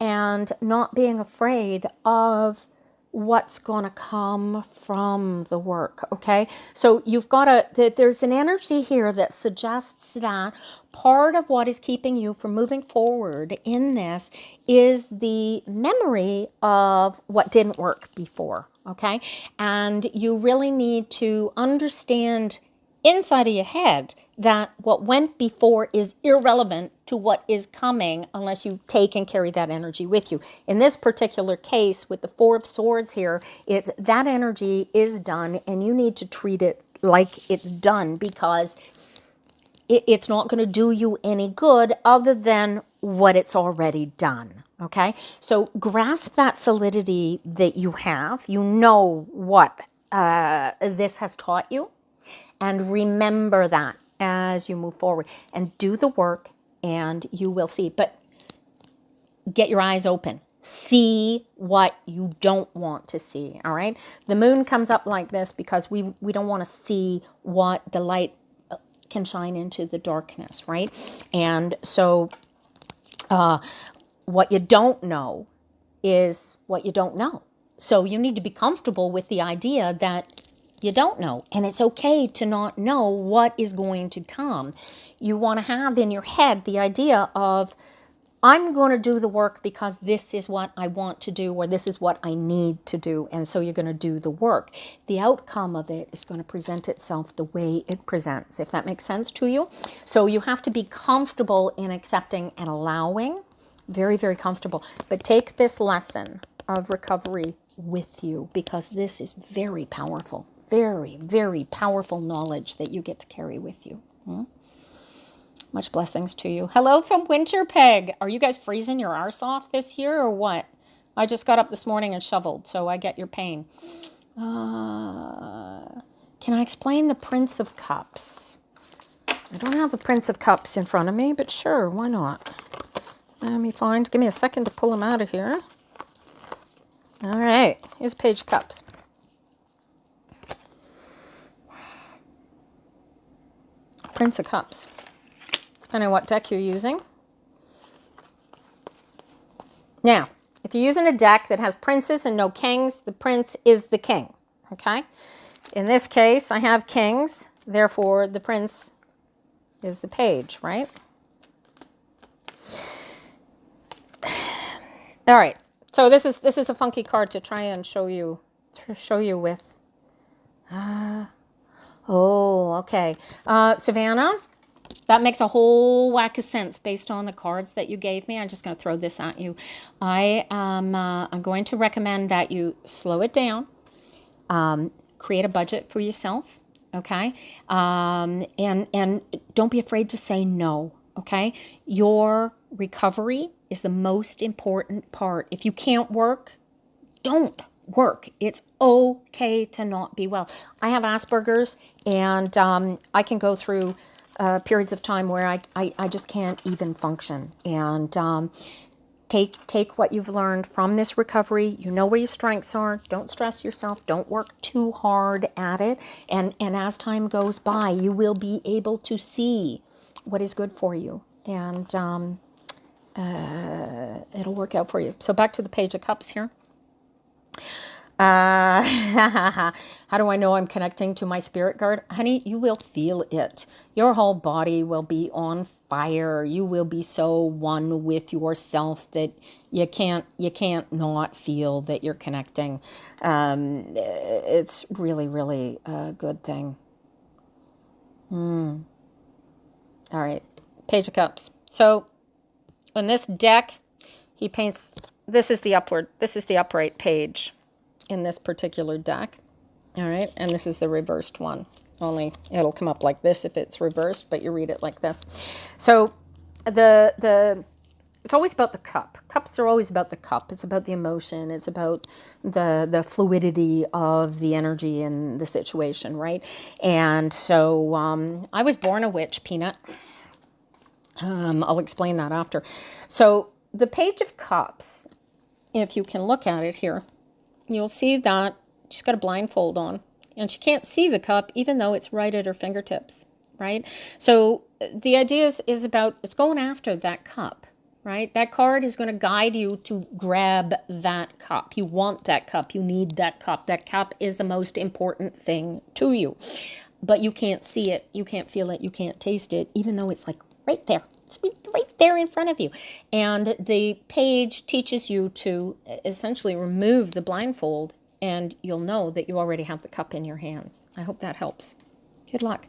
and not being afraid of what's going to come from the work, okay? So you've got there's an energy here that suggests that part of what is keeping you from moving forward in this is the memory of what didn't work before, okay? And you really need to understand inside of your head that what went before is irrelevant to what is coming unless you take and carry that energy with you. In this particular case, with the Four of Swords here, it's that energy is done and you need to treat it like it's done because it's not going to do you any good other than what it's already done. Okay? So grasp that solidity that you have. You know what this has taught you. And remember that as you move forward and do the work and you will see. But get your eyes open. See what you don't want to see, all right? The moon comes up like this because we don't want to see what the light can shine into the darkness, right? And so what you don't know is what you don't know. So you need to be comfortable with the idea that you don't know. And it's okay to not know what is going to come. You want to have in your head the idea of, I'm going to do the work because this is what I want to do or this is what I need to do. And so you're going to do the work. The outcome of it is going to present itself the way it presents, if that makes sense to you. So you have to be comfortable in accepting and allowing. Very, very comfortable. But take this lesson of recovery with you because this is very powerful. Very, very powerful knowledge that you get to carry with you. Much blessings to you. Hello from Winterpeg. Are you guys freezing your arse off this year or what? I just got up this morning and shoveled, so I get your pain. Can I explain the Prince of Cups? I don't have the Prince of Cups in front of me, but sure, why not? Let me find. Give me a second to pull him out of here. All right, here's Page of Cups. Prince of Cups. Depending on what deck you're using. Now, if you're using a deck that has princes and no kings, the prince is the king, okay? In this case, I have kings, therefore the prince is the page, right? All right, so this is a funky card to try and show you with. Okay. Savannah, that makes a whole whack of sense based on the cards that you gave me. I'm just going to throw this at you. I'm going to recommend that you slow it down, create a budget for yourself, okay? And don't be afraid to say no, okay? Your recovery is the most important part. If you can't work, don't work. It's okay to not be well. I have Asperger's, and I can go through periods of time where I just can't even function. And take what you've learned from this recovery. You know where your strengths are. Don't stress yourself. Don't work too hard at it. And as time goes by, you will be able to see what is good for you. And it'll work out for you. So back to the Page of Cups here. How do I know I'm connecting to my spirit guard? Honey, you will feel it. Your whole body will be on fire. You will be so one with yourself that you can't not feel that you're connecting. It's really, really a good thing. All right, Page of Cups. So on this deck, he paints. This is the upright page in this particular deck. All right, and this is the reversed one. Only it'll come up like this if it's reversed, but you read it like this. So the it's always about the cup. Cups are always about the cup. It's about the emotion. It's about the fluidity of the energy in the situation, right? And so I was born a witch, Peanut. I'll explain that after. So the Page of Cups, if you can look at it here, you'll see that she's got a blindfold on and she can't see the cup even though it's right at her fingertips, right? So the idea is about, it's going after that cup, right? That card is going to guide you to grab that cup. You want that cup. You need that cup. That cup is the most important thing to you, but you can't see it. You can't feel it. You can't taste it, even though it's like right there. It's right there in front of you. And the page teaches you to essentially remove the blindfold and you'll know that you already have the cup in your hands. I hope that helps. Good luck.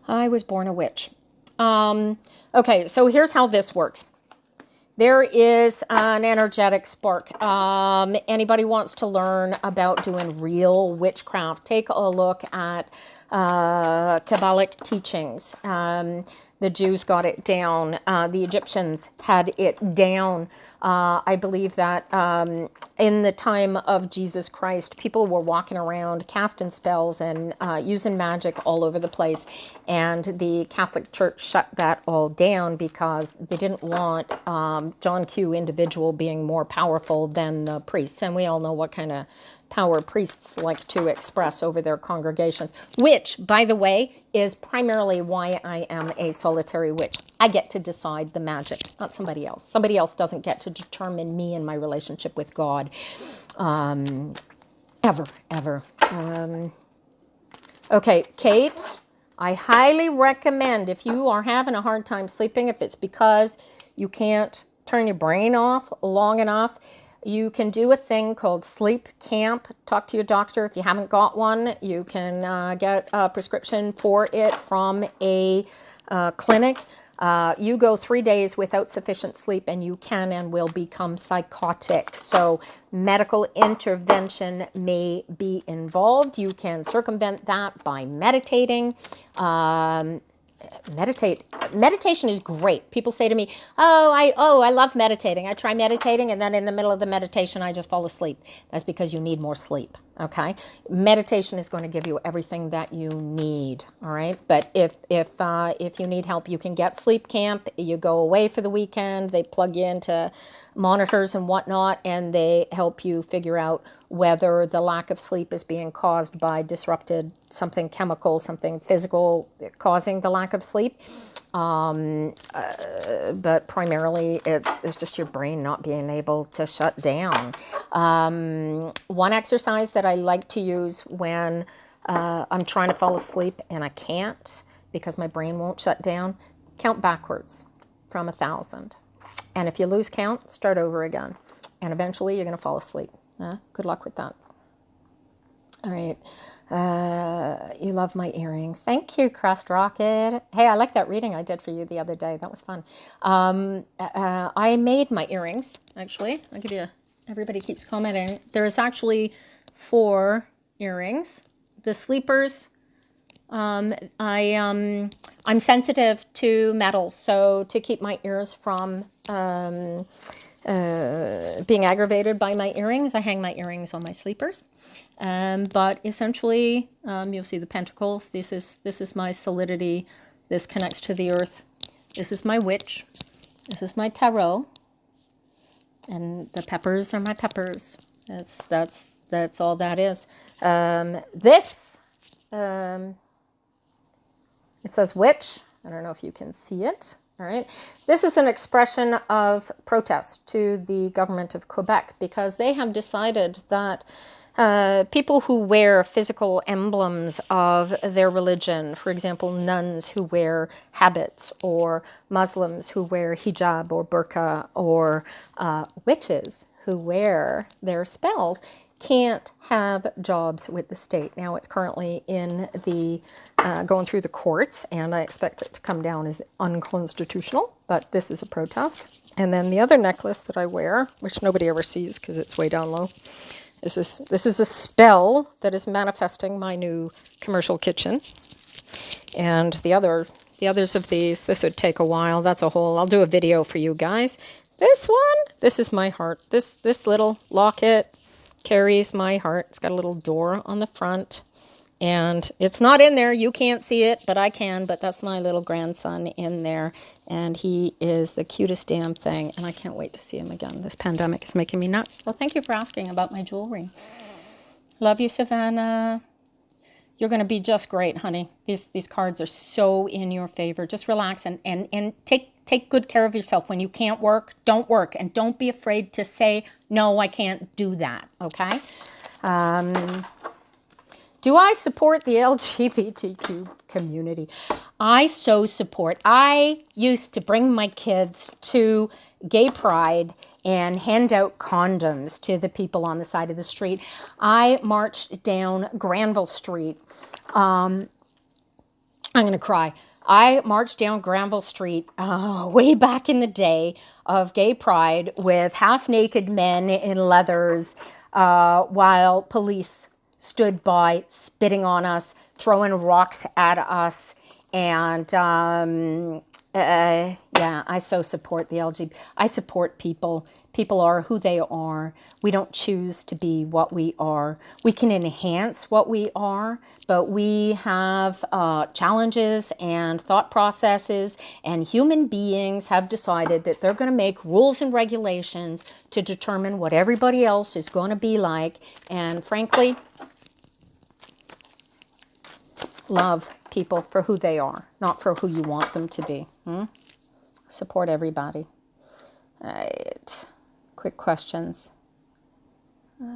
I was born a witch. Okay, so here's how this works. There is an energetic spark. Anybody wants to learn about doing real witchcraft, take a look at Kabbalic teachings. The Jews got it down. The Egyptians had it down. I believe that in the time of Jesus Christ, people were walking around casting spells and using magic all over the place. And the Catholic Church shut that all down because they didn't want John Q. individual being more powerful than the priests. And we all know what kind of power priests like to express over their congregations, which, by the way, is primarily why I am a solitary witch. I get to decide the magic, not somebody else. Somebody else doesn't get to determine me and my relationship with God. Ever. Okay, Kate, I highly recommend, if you are having a hard time sleeping, if it's because you can't turn your brain off long enough, you can do a thing called sleep camp. Talk to your doctor. If you haven't got one, you can get a prescription for it from a clinic. You go 3 days without sufficient sleep and you can and will become psychotic. So medical intervention may be involved. You can circumvent that by meditating. Meditation is great. People say to me, I love meditating. I try meditating and then in the middle of the meditation I just fall asleep. That's because you need more sleep. Okay, meditation is going to give you everything that you need. All right, but if you need help, you can get sleep camp. You go away for the weekend. They plug you into monitors and whatnot, and they help you figure out whether the lack of sleep is being caused by disrupted something chemical, something physical causing the lack of sleep. But primarily it's just your brain not being able to shut down. One exercise that I like to use when I'm trying to fall asleep and I can't because my brain won't shut down, count backwards from 1,000. And if you lose count, start over again. And eventually you're going to fall asleep. Good luck with that. All right. You love my earrings. Thank you, Crust Rocket. Hey, I like that reading I did for you the other day. That was fun. I made my earrings, actually. I'll give you, everybody keeps commenting. There's actually 4 earrings. The sleepers, I'm sensitive to metals, so to keep my ears from being aggravated by my earrings, I hang my earrings on my sleepers. But essentially, you'll see the pentacles. This is my solidity. This connects to the earth. This is my witch. This is my tarot. And the peppers are my peppers. That's all that is. It says witch. I don't know if you can see it. All right. This is an expression of protest to the government of Quebec because they have decided that People who wear physical emblems of their religion, for example, nuns who wear habits, or Muslims who wear hijab or burqa, or witches who wear their spells, can't have jobs with the state. Now it's currently in the going through the courts, and I expect it to come down as unconstitutional, but this is a protest. And then the other necklace that I wear, which nobody ever sees because it's way down low, this is a spell that is manifesting my new commercial kitchen. And the others of these, this would take a while. That's a whole, I'll do a video for you guys. This one, this is my heart. This little locket carries my heart. It's got a little door on the front. And it's not in there. You can't see it, but I can. But that's my little grandson in there. And he is the cutest damn thing. And I can't wait to see him again. This pandemic is making me nuts. Well, thank you for asking about my jewelry. Love you, Savannah. You're going to be just great, honey. These cards are so in your favor. Just relax and take good care of yourself. When you can't work, don't work. And don't be afraid to say, no, I can't do that. Okay? Do I support the LGBTQ community? I so support. I used to bring my kids to Gay Pride and hand out condoms to the people on the side of the street. I marched down Granville Street. I'm going to cry. I marched down Granville Street way back in the day of Gay Pride with half-naked men in leathers while police stood by, spitting on us, throwing rocks at us, and yeah, I so support the LGBT. I support people. People are who they are. We don't choose to be what we are. We can enhance what we are, but we have challenges and thought processes, and human beings have decided that they're going to make rules and regulations to determine what everybody else is going to be like, and frankly, love people for who they are, not for who you want them to be. Support everybody. All right. Quick questions. As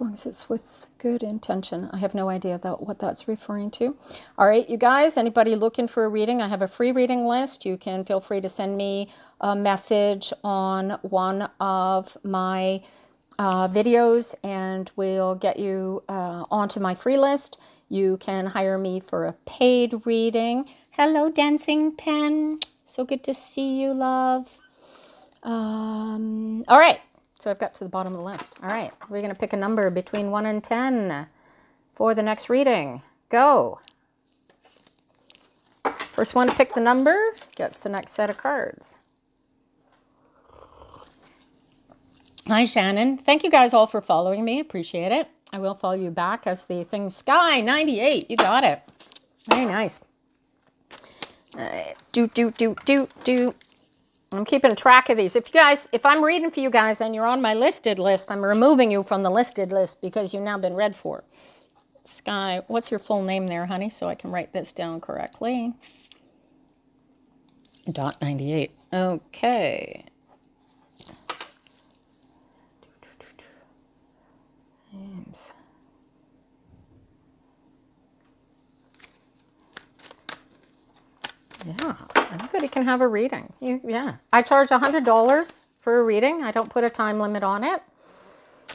long as it's with good intention. I have no idea what that's referring to. All right, you guys, anybody looking for a reading, I have a free reading list. You can feel free to send me a message on one of my videos, and we'll get you onto my free list. You can hire me for a paid reading. Hello, Dancing Pen. So good to see you, love. All right. So I've got to the bottom of the list. All right. We're going to pick a number between 1 and 10 for the next reading. Go. First one to pick the number gets the next set of cards. Hi, Shannon. Thank you guys all for following me. Appreciate it. I will follow you back as the thing. Sky 98. You got it. Very nice. Do. I'm keeping track of these. If I'm reading for you guys and you're on my listed list, I'm removing you from the listed list because you've now been read for. Sky, what's your full name there, honey, so I can write this down correctly? Dot 98. Okay. Names. Yeah, everybody can have a reading. Yeah, I charge $100 for a reading. I don't put a time limit on it.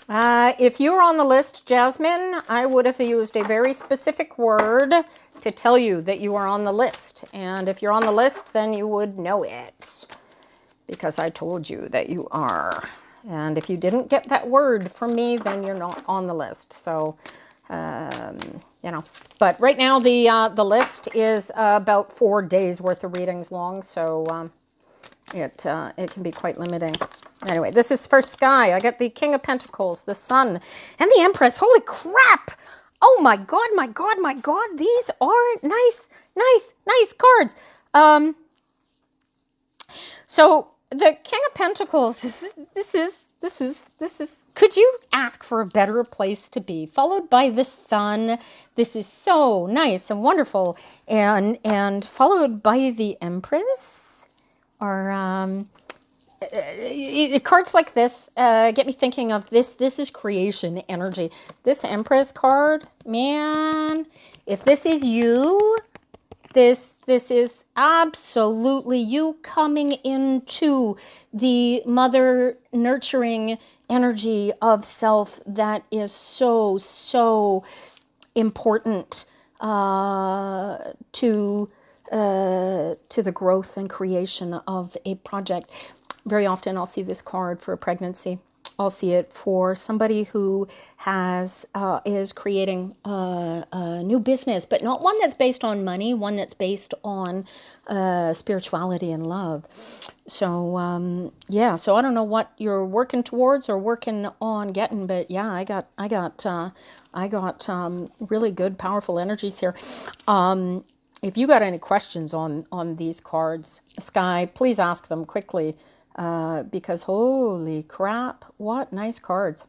If you were on the list, Jasmine, I would have used a very specific word to tell you that you are on the list. And if you're on the list, then you would know it because I told you that you are. And if you didn't get that word from me, then you're not on the list. So, you know, but right now the list is about 4 days worth of readings long. So it can be quite limiting. Anyway, this is for Sky. I got the King of Pentacles, the Sun, and the Empress. Holy crap! Oh my God, my God, my God. These are nice cards. So the King of Pentacles, this is, could you ask for a better place to be? Followed by the Sun. This is so nice and wonderful. And followed by the Empress, or cards like this get me thinking of this. This is creation energy. This Empress card, man, if this is you, this is absolutely you coming into the mother nurturing energy of self that is so important to the growth and creation of a project. Very often I'll see this card for a pregnancy. I'll see it for somebody who is creating a new business, but not one that's based on money, one that's based on spirituality and love. So yeah, so I don't know what you're working towards or working on getting, but yeah, I got really good, powerful energies here. If you got any questions on these cards, Sky, please ask them quickly. Because holy crap, what nice cards.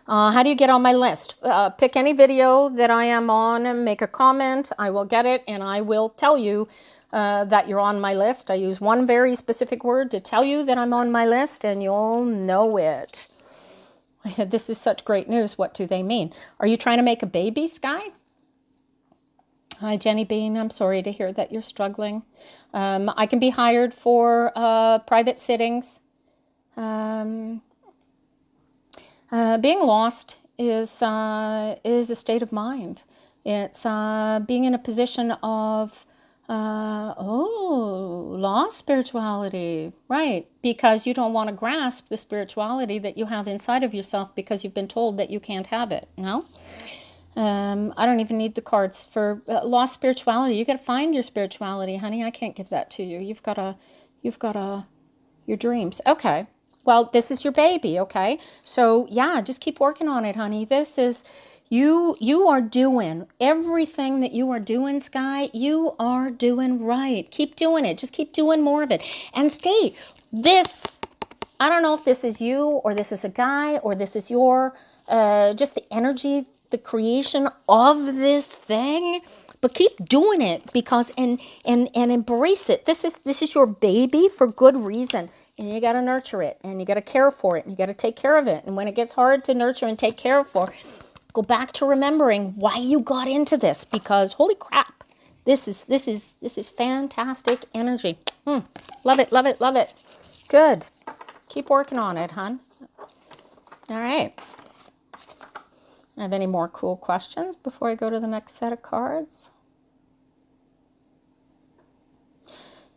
How do you get on my list? Pick any video that I am on and make a comment. I will get it and I will tell you that you're on my list. I use one very specific word to tell you that I'm on my list and you'll know it. This is such great news. What do they mean? Are you trying to make a baby, Sky? Hi, Jenny Bean. I'm sorry to hear that you're struggling. I can be hired for private sittings. Being lost is a state of mind. It's being in a position of lost spirituality, right? Because you don't want to grasp the spirituality that you have inside of yourself because you've been told that you can't have it. No. I don't even need the cards for lost spirituality. You got to find your spirituality, honey. I can't give that to you. You've got your dreams. Okay. Well, this is your baby. Okay. So yeah, just keep working on it, honey. This is, you are doing everything that you are doing, Sky. You are doing right. Keep doing it. Just keep doing more of it and stay. I don't know if this is you or this is a guy or this is your, just the energy, the creation of this thing, but keep doing it because and embrace it. This is your baby for good reason, and you got to nurture it and you got to care for it and you got to take care of it. And when it gets hard to nurture and take care for, go back to remembering why you got into this, because holy crap, this is fantastic energy. Love it, love it, love it. Good. Keep working on it, hon. All right. Have any more cool questions before I go to the next set of cards?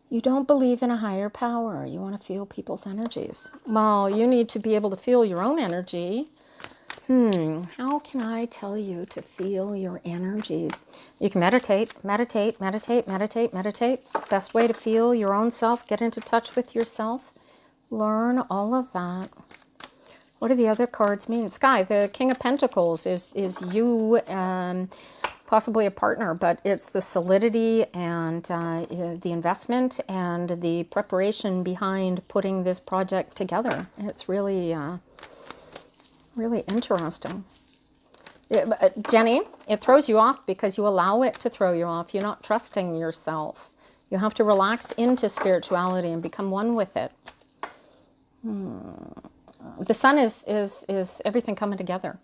You don't believe in a higher power. You want to feel people's energies. Well, you need to be able to feel your own energy. How can I tell you to feel your energies? You can meditate, meditate, meditate, meditate, meditate. Best way to feel your own self, get into touch with yourself. Learn all of that. What do the other cards mean? Sky, the King of Pentacles is you, possibly a partner, but it's the solidity and the investment and the preparation behind putting this project together. It's really, really interesting. Jenny, it throws you off because you allow it to throw you off. You're not trusting yourself. You have to relax into spirituality and become one with it. The sun is everything coming together.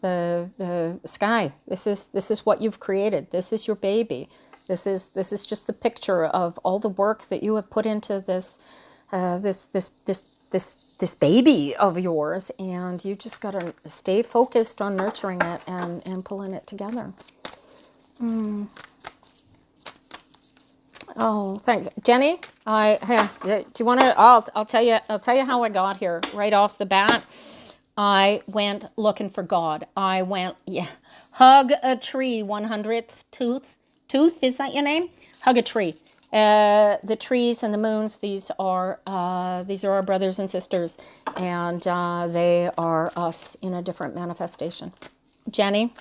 The sky. This is what you've created. This is your baby. This is just the picture of all the work that you have put into this this baby of yours, and you just got to stay focused on nurturing it and pulling it together. Oh, thanks, Jenny. Do you want to? I'll tell you how I got here right off the bat. I went looking for God. Hug a tree. 100th tooth. Is that your name? Hug a tree. The trees and the moons. These are our brothers and sisters, and they are us in a different manifestation. Jenny.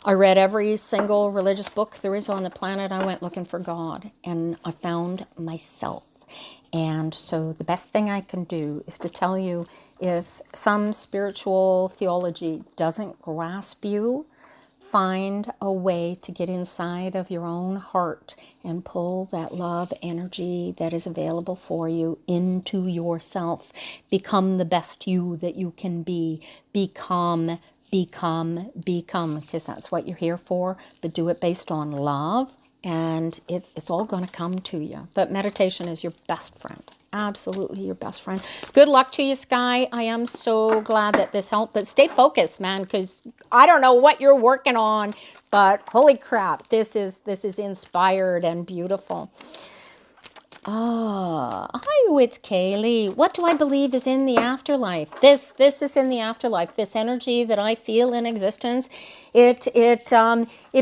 I read every single religious book there is on the planet. I went looking for God, and I found myself. And so the best thing I can do is to tell you, if some spiritual theology doesn't grasp you, find a way to get inside of your own heart and pull that love energy that is available for you into yourself. Become the best you that you can be. Become, because that's what you're here for. But do it based on love, and it's all going to come to you. But meditation is your best friend. Absolutely your best friend. Good luck to you, Sky. I am so glad that this helped. But stay focused, man, because I don't know what you're working on, but holy crap, this is inspired and beautiful. Hi, it's Kaylee. What do I believe is in the afterlife? This is in the afterlife. This energy that I feel in existence, it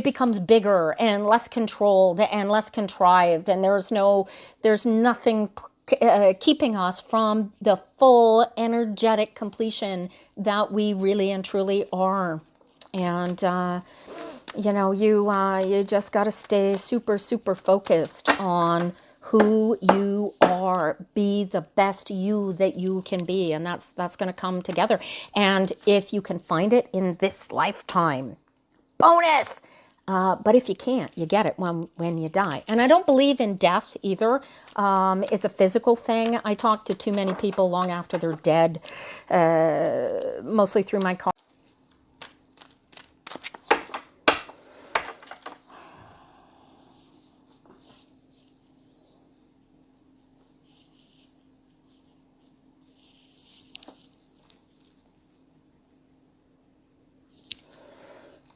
becomes bigger and less controlled and less contrived, and there's nothing keeping us from the full energetic completion that we really and truly are. And you just got to stay super focused on who you are. Be the best you that you can be, and that's going to come together. And if you can find it in this lifetime, bonus. But if you can't, you get it when you die. And I don't believe in death either. It's a physical thing. I talk to too many people long after they're dead, mostly through my car.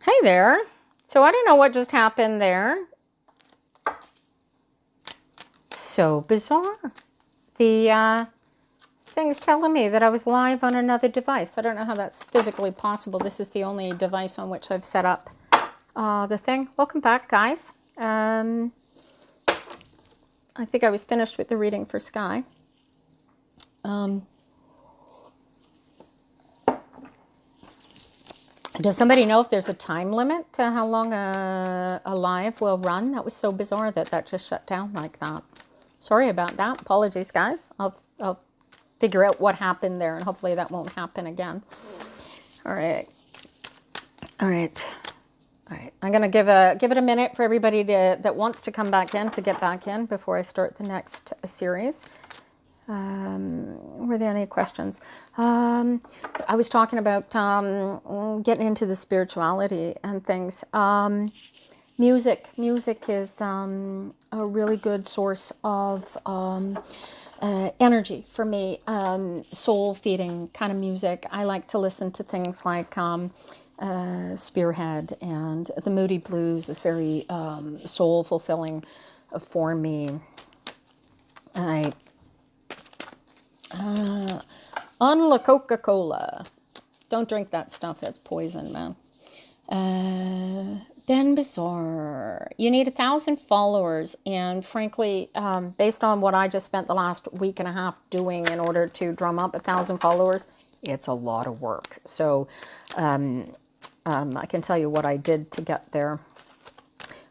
Hey there. So I don't know what just happened there. So bizarre. The thing's telling me that I was live on another device. I don't know how that's physically possible. This is the only device on which I've set up the thing. Welcome back, guys. I think I was finished with the reading for Sky. Does somebody know if there's a time limit to how long a live will run? That was so bizarre that just shut down like that. Sorry about that. Apologies, guys. I'll figure out what happened there, and hopefully that won't happen again. All right. I'm going to give it a minute for everybody that wants to come back in to get back in before I start the next series. Were there any questions? I was talking about getting into the spirituality and things. Music is a really good source of energy for me. Soul feeding kind of music. I like to listen to things like Spearhead, and the Moody Blues is very soul fulfilling for me. On la Coca-Cola. Don't drink that stuff. It's poison, man. Ben Bizarre. You need 1,000 followers. And frankly, based on what I just spent the last week and a half doing in order to drum up 1,000 followers, it's a lot of work. So I can tell you what I did to get there.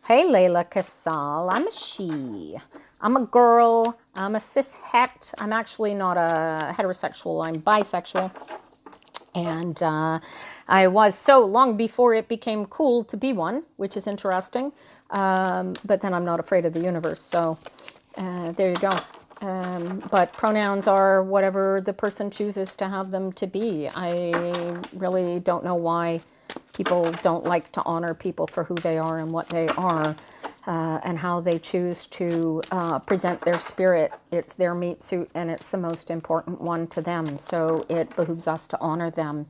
Hey, Layla Casal. I'm a she. I'm a girl. I'm a cishet. I'm actually not a heterosexual. I'm bisexual. And I was so long before it became cool to be one, which is interesting. But then I'm not afraid of the universe. So there you go. But pronouns are whatever the person chooses to have them to be. I really don't know why people don't like to honor people for who they are and what they are. And how they choose to present their spirit. It's their meat suit, and it's the most important one to them. So it behooves us to honor them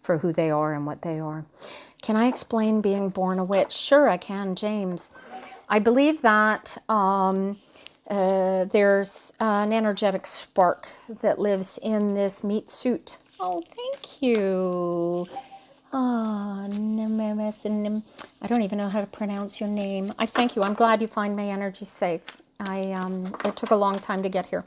for who they are and what they are. Can I explain being born a witch? Sure, I can, James. I believe that there's an energetic spark that lives in this meat suit. Oh, thank you. Oh, I don't even know how to pronounce your name. I thank you. I'm glad you find my energy safe. It took a long time to get here.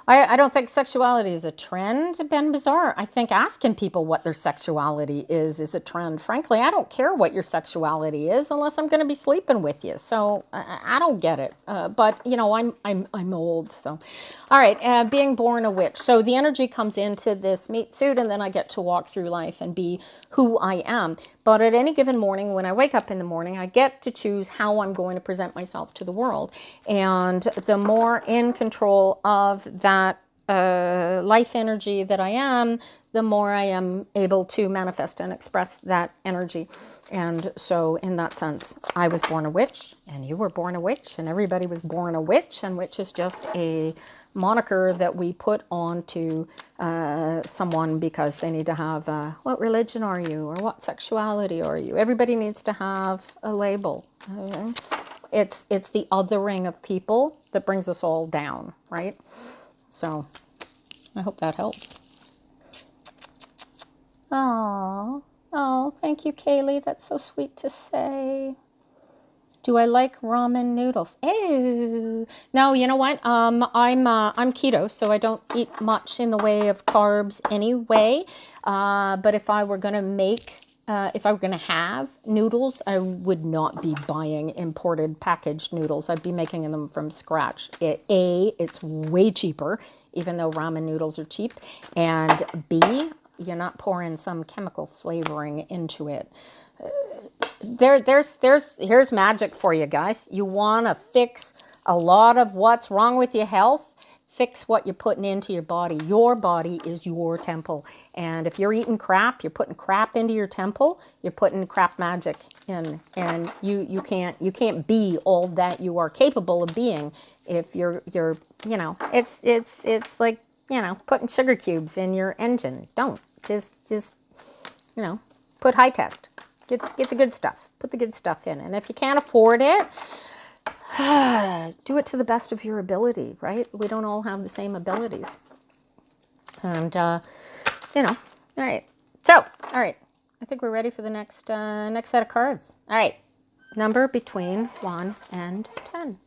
I don't think sexuality is a trend, Ben Bazaar. I think asking people what their sexuality is a trend. Frankly, I don't care what your sexuality is unless I'm going to be sleeping with you. So I don't get it. But you know, I'm old. So, all right, being born a witch. So the energy comes into this meat suit, and then I get to walk through life and be who I am. But at any given morning, when I wake up in the morning, I get to choose how I'm going to present myself to the world. And the more in control of that life energy that I am, the more I am able to manifest and express that energy. And so, in that sense, I was born a witch, and you were born a witch, and everybody was born a witch, and witch is just a moniker that we put on to someone because they need to have what religion are you, or what sexuality are you. Everybody needs to have a label. Okay? It's the othering of people that brings us all down, right? So I hope that helps. Oh, thank you, Kaylee. That's so sweet to say. Do I like ramen noodles? Ew. No, you know what? I'm keto, so I don't eat much in the way of carbs anyway. But if I were gonna if I were gonna have noodles, I would not be buying imported packaged noodles. I'd be making them from scratch. It's way cheaper, even though ramen noodles are cheap, and B, you're not pouring some chemical flavoring into it. Here's magic for you guys. You want to fix a lot of what's wrong with your health. Fix what you're putting into your body. Your body is your temple. And if you're eating crap, you're putting crap into your temple, you're putting crap magic in. And you can't be all that you are capable of being if you're you know, it's like, you know, putting sugar cubes in your engine. Don't. Just you know, put high test. Get the good stuff. Put the good stuff in. And if you can't afford it, do it to the best of your ability, right? We don't all have the same abilities. And, you know, all right. So, all right. I think we're ready for the next set of cards. All right. Number between 1 and 10.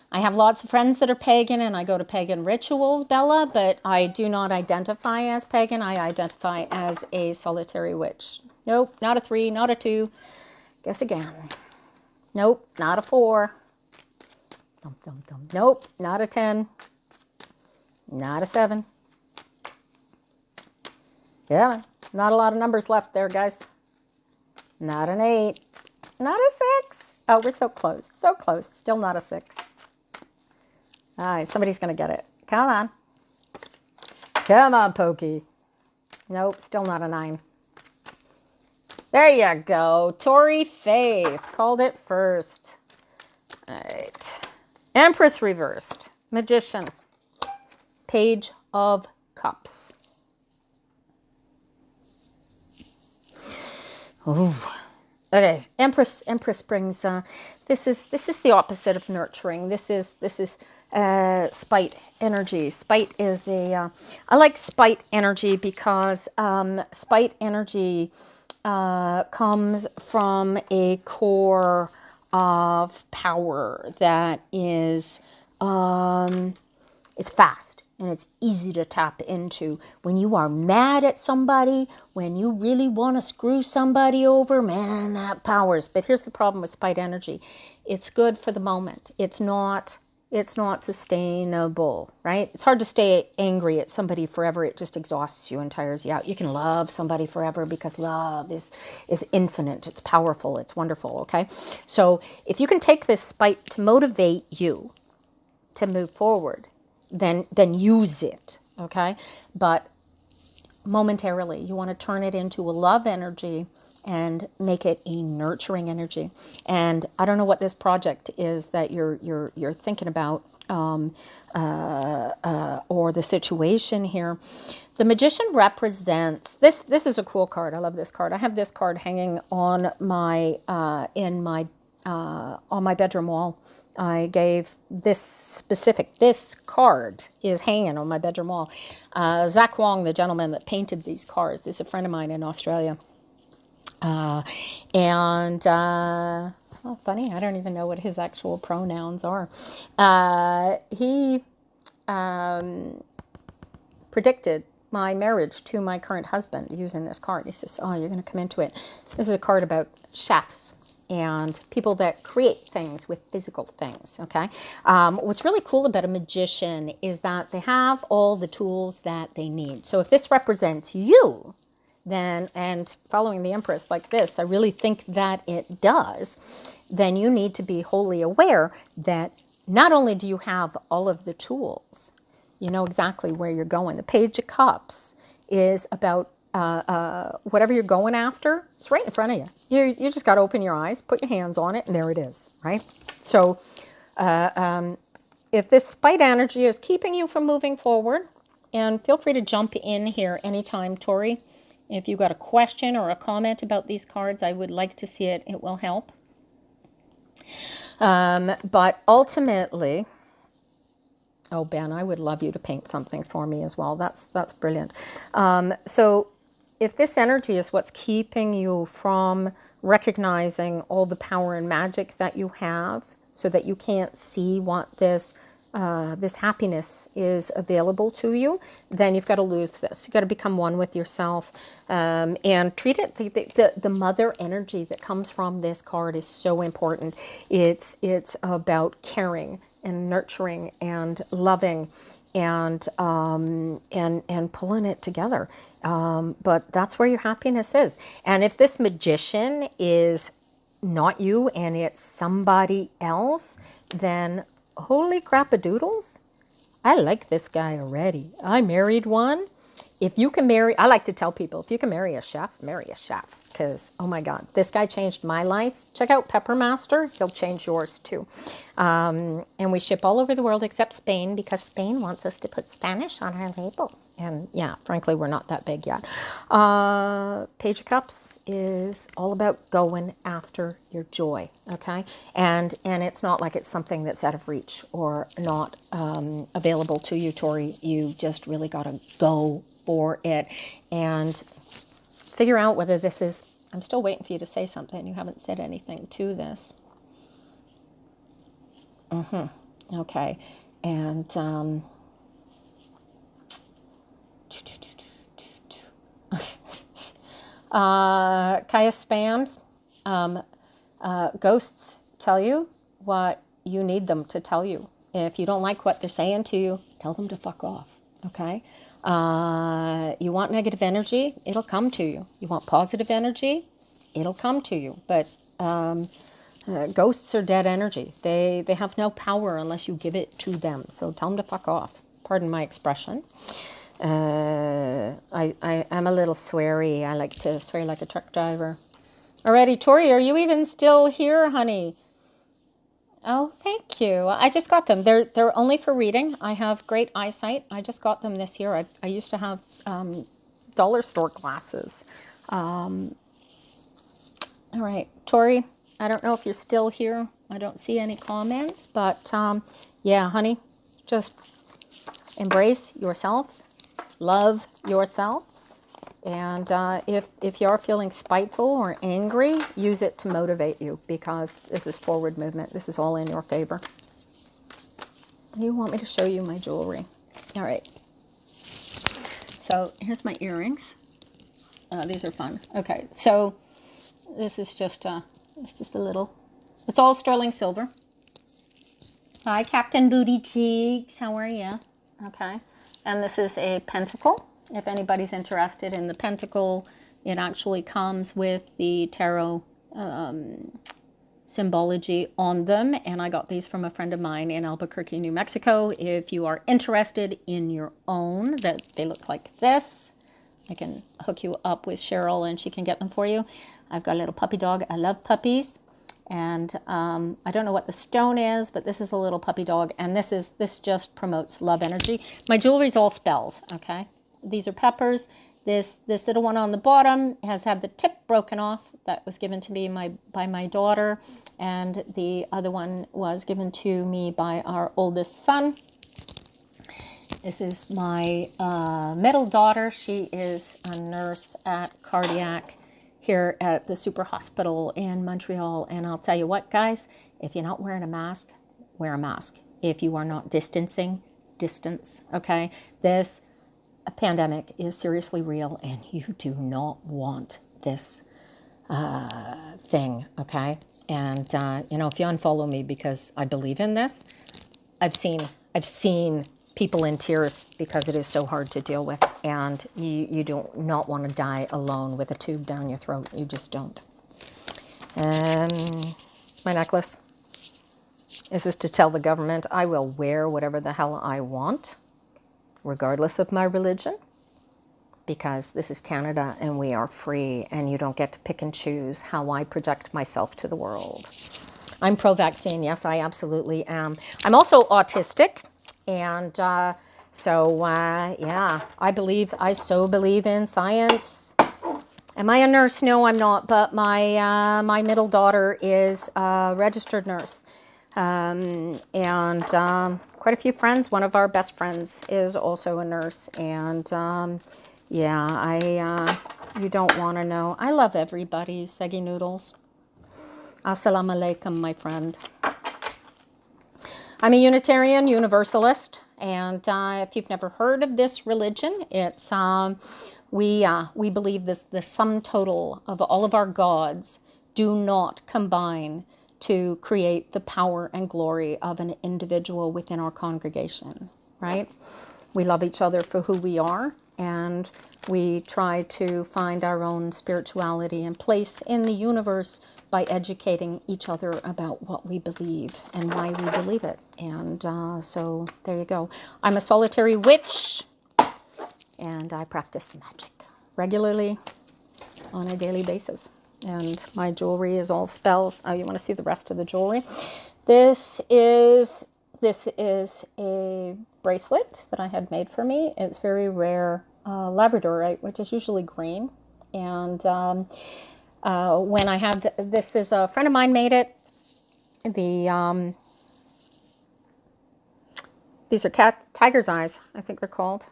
I have lots of friends that are pagan, and I go to pagan rituals, Bella, but I do not identify as pagan. I identify as a solitary witch. Nope, not a 3, not a 2. Guess again. Nope, not a 4. Nope, not a 10. Not a 7. Yeah, not a lot of numbers left there, guys. Not an 8. Not a 6. Oh, we're so close. So close. Still not a 6. All right, somebody's going to get it. Come on. Come on, Pokey. Nope, still not a 9. There you go. Tori Faith. Called it first. All right. Empress reversed. Magician. Page of Cups. Ooh. Okay, Empress brings. This is the opposite of nurturing. This is spite energy. Spite is a. I like spite energy because spite energy comes from a core of power that is fast. And it's easy to tap into. When you are mad at somebody, when you really want to screw somebody over, man, that powers. But here's the problem with spite energy. It's good for the moment. It's not sustainable, right? It's hard to stay angry at somebody forever. It just exhausts you and tires you out. You can love somebody forever because love is infinite. It's powerful. It's wonderful, okay? So if you can take this spite to motivate you to move forward, then use it, okay? But momentarily, you want to turn it into a love energy and make it a nurturing energy. And I don't know what this project is that you're thinking about, or the situation here. The Magician represents this. This is a cool card. I love this card. I have this card hanging on my on my bedroom wall. I gave this card is hanging on my bedroom wall. Zach Wong, the gentleman that painted these cards, is a friend of mine in Australia. And Oh, funny. I don't even know what his actual pronouns are. He predicted my marriage to my current husband using this card. He says, oh, you're going to come into it. This is a card about chefs and people that create things with physical things, okay? What's really cool about a magician is that they have all the tools that they need. So if this represents you, then, and following the Empress like this, I really think that it does, then you need to be wholly aware that not only do you have all of the tools, you know exactly where you're going. The Page of Cups is about whatever you're going after. It's right in front of you. You just got to open your eyes, put your hands on it, and there it is, right? So if this spite energy is keeping you from moving forward, and feel free to jump in here anytime, Tori. If you've got a question or a comment about these cards, I would like to see it. It will help. But ultimately, oh, Ben, I would love you to paint something for me as well. That's brilliant. So if this energy is what's keeping you from recognizing all the power and magic that you have, so that you can't see what this happiness is available to you, then you've got to lose this. You've got to become one with yourself, and treat it. The mother energy that comes from this card is so important. It's about caring and nurturing and loving and pulling it together. But that's where your happiness is. And if this magician is not you and it's somebody else, then holy crap-a-doodles, I like this guy already. I married one. If you can marry, I like to tell people, if you can marry a chef, marry a chef. Because, oh my God, this guy changed my life. Check out Pepper Master. He'll change yours too. And we ship all over the world except Spain, because Spain wants us to put Spanish on our labels. And yeah, frankly, we're not that big yet. Page of Cups is all about going after your joy, okay? And it's not like it's something that's out of reach or not available to you, Tori. You just really got to go for it and figure out whether this is, I'm still waiting for you to say something. You haven't said anything to this. Okay. And Kaya spams. Ghosts tell you what you need them to tell you. If you don't like what they're saying to you, tell them to fuck off. Okay? You want negative energy, it'll come to you. You want positive energy, it'll come to you. But ghosts are dead energy. They have no power unless you give it to them. So tell them to fuck off. Pardon my expression. I'm a little sweary. I like to swear like a truck driver. Alrighty, Tori, are you even still here, honey? Oh, thank you. I just got them. They're only for reading. I have great eyesight. I just got them this year. I used to have dollar store glasses. All right, Tori, I don't know if you're still here. I don't see any comments, but yeah, honey, just embrace yourself, love yourself. And if you are feeling spiteful or angry, use it to motivate you, because this is forward movement. This is all in your favor. You want me to show you my jewelry? All right. So here's my earrings. These are fun. Okay, so this is just it's just a little. It's all sterling silver. Hi, Captain Booty Cheeks. How are you? Okay, and this is a pentacle. If anybody's interested in the pentacle, it actually comes with the tarot symbology on them. And I got these from a friend of mine in Albuquerque, New Mexico. If you are interested in your own, that they look like this, I can hook you up with Cheryl and she can get them for you. I've got a little puppy dog. I love puppies. And I don't know what the stone is, but this is a little puppy dog. And this just promotes love energy. My jewelry is all spells, okay? These are peppers. This little one on the bottom has had the tip broken off. That was given to me by my daughter. And the other one was given to me by our oldest son. This is my middle daughter. She is a nurse at Cardiac here at the Super Hospital in Montreal. And I'll tell you what, guys, if you're not wearing a mask, wear a mask. If you are not distancing, distance, okay? This pandemic is seriously real, and you do not want this thing, okay? And, if you unfollow me because I believe in this, I've seen people in tears because it is so hard to deal with, and you do not want to die alone with a tube down your throat. You just don't. And my necklace. This is to tell the government I will wear whatever the hell I want, regardless of my religion, because this is Canada and we are free, and you don't get to pick and choose how I project myself to the world. I'm pro-vaccine. Yes, I absolutely am. I'm also autistic, and yeah, I so believe in science. Am I a nurse? No, I'm not, but my middle daughter is a registered nurse. And quite a few friends. One of our best friends is also a nurse, and you don't want to know. I love everybody, Seggy Noodles. Assalamu alaikum, my friend. I'm a Unitarian Universalist, and if you've never heard of this religion, it's we believe that the sum total of all of our gods do not combine to create the power and glory of an individual within our congregation, right? We love each other for who we are, and we try to find our own spirituality and place in the universe by educating each other about what we believe and why we believe it. And so there you go. I'm a solitary witch, and I practice magic regularly on a daily basis. And my jewelry is all spells. Oh, you want to see the rest of the jewelry? This is a bracelet that I had made for me. It's very rare labradorite, which is usually green. And when I have this, is a friend of mine made it. These are tiger's eyes, I think they're called.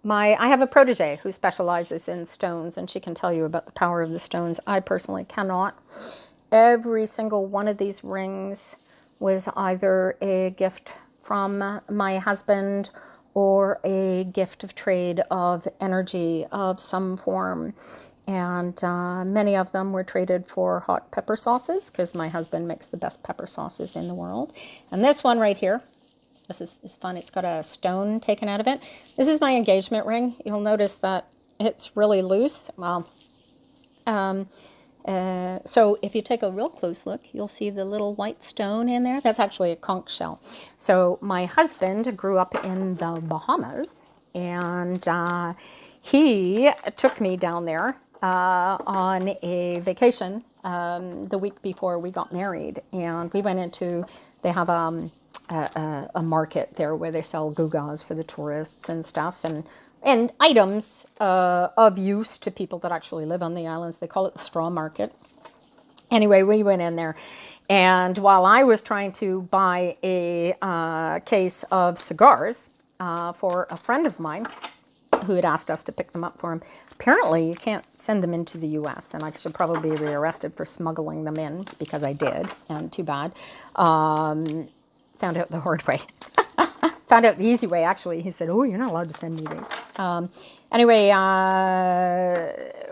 I have a protege who specializes in stones, and she can tell you about the power of the stones. I personally cannot. Every single one of these rings was either a gift from my husband or a gift of trade of energy of some form. And many of them were traded for hot pepper sauces, because my husband makes the best pepper sauces in the world. And this one right here, this is fun. It's got a stone taken out of it. This is my engagement ring. You'll notice that it's really loose. Well, so if you take a real close look, you'll see the little white stone in there. That's actually a conch shell. So my husband grew up in the Bahamas, and he took me down there on a vacation the week before we got married. And we went into, they have a market there where they sell gewgaws for the tourists and stuff, and items of use to people that actually live on the islands. They call it the straw market. Anyway, we went in there, and while I was trying to buy a case of cigars for a friend of mine who had asked us to pick them up for him, apparently you can't send them into the U.S., and I should probably be arrested for smuggling them in, because I did, and too bad. Found out the hard way. Found out the easy way, actually. He said, oh, you're not allowed to send me these. Anyway,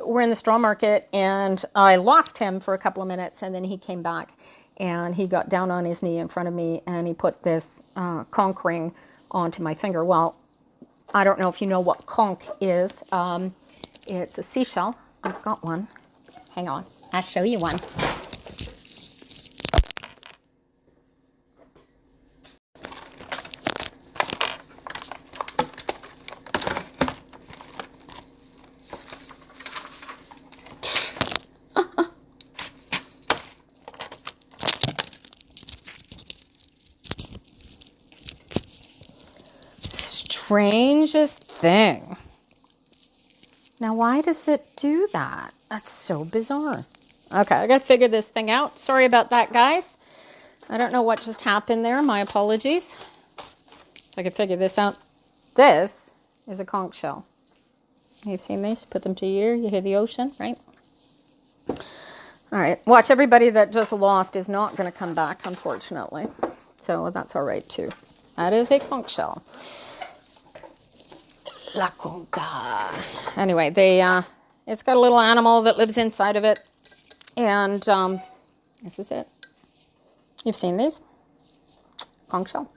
we're in the straw market, and I lost him for a couple of minutes, and then he came back, and he got down on his knee in front of me, and he put this conch ring onto my finger. Well, I don't know if you know what conch is. It's a seashell. I've got one. Hang on. I'll show you one. Strangest thing. Now, why does it do that? That's so bizarre. Okay, I got to figure this thing out. Sorry about that, guys. I don't know what just happened there. My apologies. I could figure this out. This is a conch shell. You've seen these? Put them to your ear. You hear the ocean, right? All right. Watch, everybody that just lost is not going to come back, unfortunately. So that's all right, too. That is a conch shell. La concha. Anyway, it's got a little animal that lives inside of it. And this is it. You've seen these? Conch shell.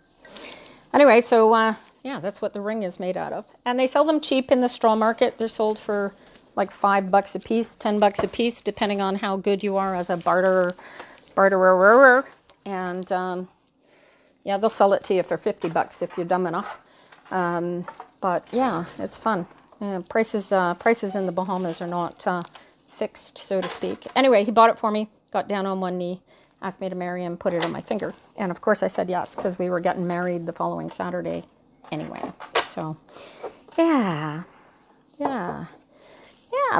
Anyway, so yeah, that's what the ring is made out of. And they sell them cheap in the straw market. They're sold for like $5 a piece, $10 a piece, depending on how good you are as a barterer. And yeah, they'll sell it to you for $50 if you're dumb enough. But yeah, it's fun. Prices in the Bahamas are not fixed, so to speak. Anyway, he bought it for me, got down on one knee, asked me to marry him, put it on my finger. And of course I said yes, because we were getting married the following Saturday anyway. So, yeah,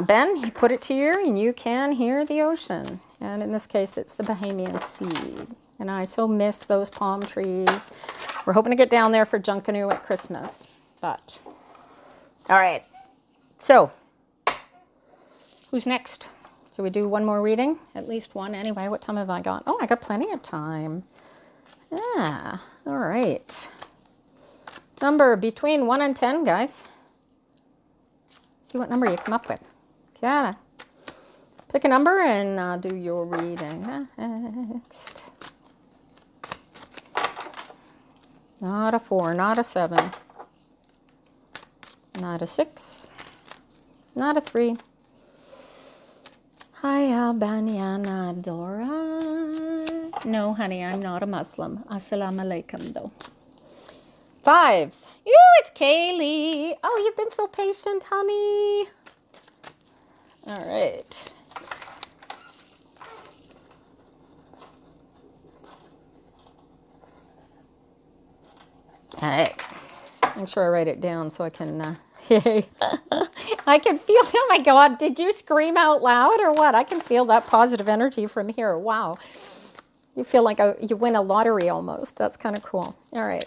Ben, he put it to you and you can hear the ocean. And in this case, it's the Bahamian Sea. And I so miss those palm trees. We're hoping to get down there for Junkanoo at Christmas. But, all right. So, who's next? Should we do one more reading? At least one anyway. What time have I got? Oh, I got plenty of time. Yeah. All right. Number between 1 and 10, guys. See what number you come up with. Yeah. Pick a number and do your reading next. Not a 4, not a 7. Not a 6. Not a 3. Hi, Albaniana Dora. No, honey, I'm not a Muslim. Assalamu alaikum, though. 5. Ew, it's Kaylee. Oh, you've been so patient, honey. All right. All right. Make sure I write it down so I can... I can feel, oh my God, did you scream out loud or what? I can feel that positive energy from here. Wow. You feel like you win a lottery almost. That's kind of cool. All right.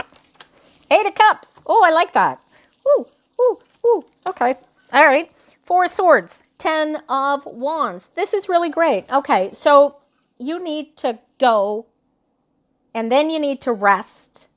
8 of Cups. Oh, I like that. Ooh, ooh, ooh. Okay. All right. 4 of Swords. 10 of Wands. This is really great. Okay. So you need to go and then you need to rest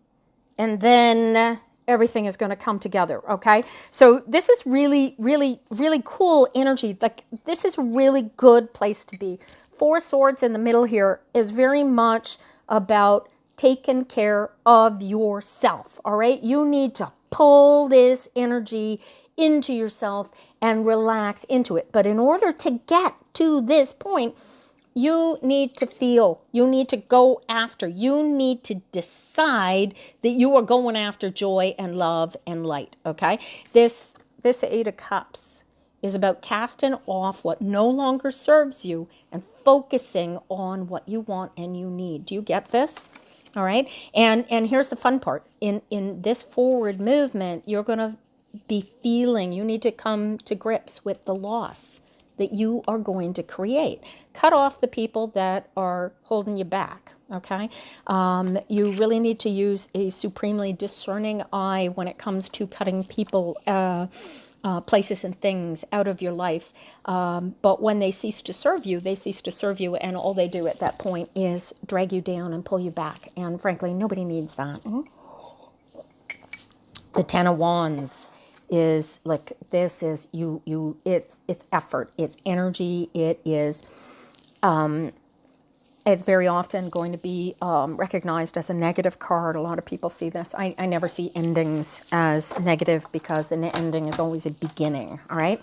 and then everything is going to come together, okay? So this is really, really, really cool energy. Like, this is a really good place to be. 4 Swords in the middle here is very much about taking care of yourself, all right? You need to pull this energy into yourself and relax into it. But in order to get to this point, you need to feel, you need to go after, you need to decide that you are going after joy and love and light, okay? This 8 of Cups is about casting off what no longer serves you and focusing on what you want and you need. Do you get this? All right? And here's the fun part. In this forward movement, you're going to be feeling, you need to come to grips with the loss that you are going to create. Cut off the people that are holding you back, okay? You really need to use a supremely discerning eye when it comes to cutting people, places and things out of your life. But when they cease to serve you, they cease to serve you, and all they do at that point is drag you down and pull you back. And frankly, nobody needs that. The 10 of Wands is like, this is it's effort, it's energy, it is it's very often going to be recognized as a negative card. A lot of people see this. I never see endings as negative because an ending is always a beginning, all right?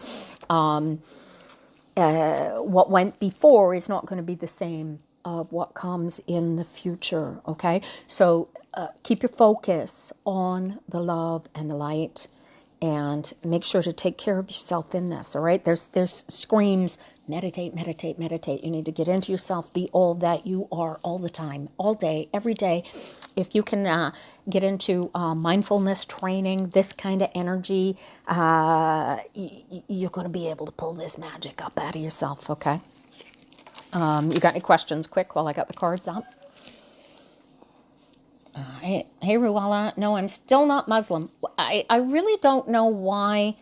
What went before is not going to be the same of what comes in the future, okay? So keep your focus on the love and the light, and make sure to take care of yourself in this, all right? There's screams, meditate, meditate, meditate. You need to get into yourself, be all that you are all the time, all day, every day. If you can get into mindfulness training, this kind of energy, you're going to be able to pull this magic up out of yourself, okay? You got any questions quick while I got the cards up? Hey, Ruwala. No, I'm still not Muslim. I really don't know why.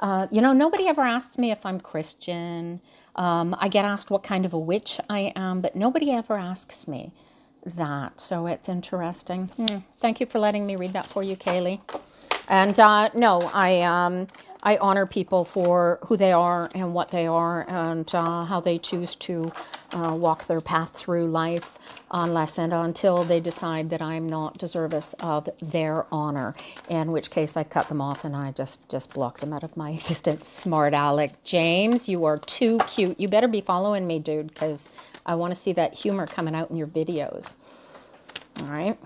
Nobody ever asks me if I'm Christian. I get asked what kind of a witch I am, but nobody ever asks me that. So it's interesting. Thank you for letting me read that for you, Kaylee. And no, I honor people for who they are and what they are and how they choose to walk their path through life unless and until they decide that I'm not deserving of their honor, in which case I cut them off and I just block them out of my existence. Smart Alec. James, you are too cute. You better be following me, dude, because I want to see that humor coming out in your videos. All right.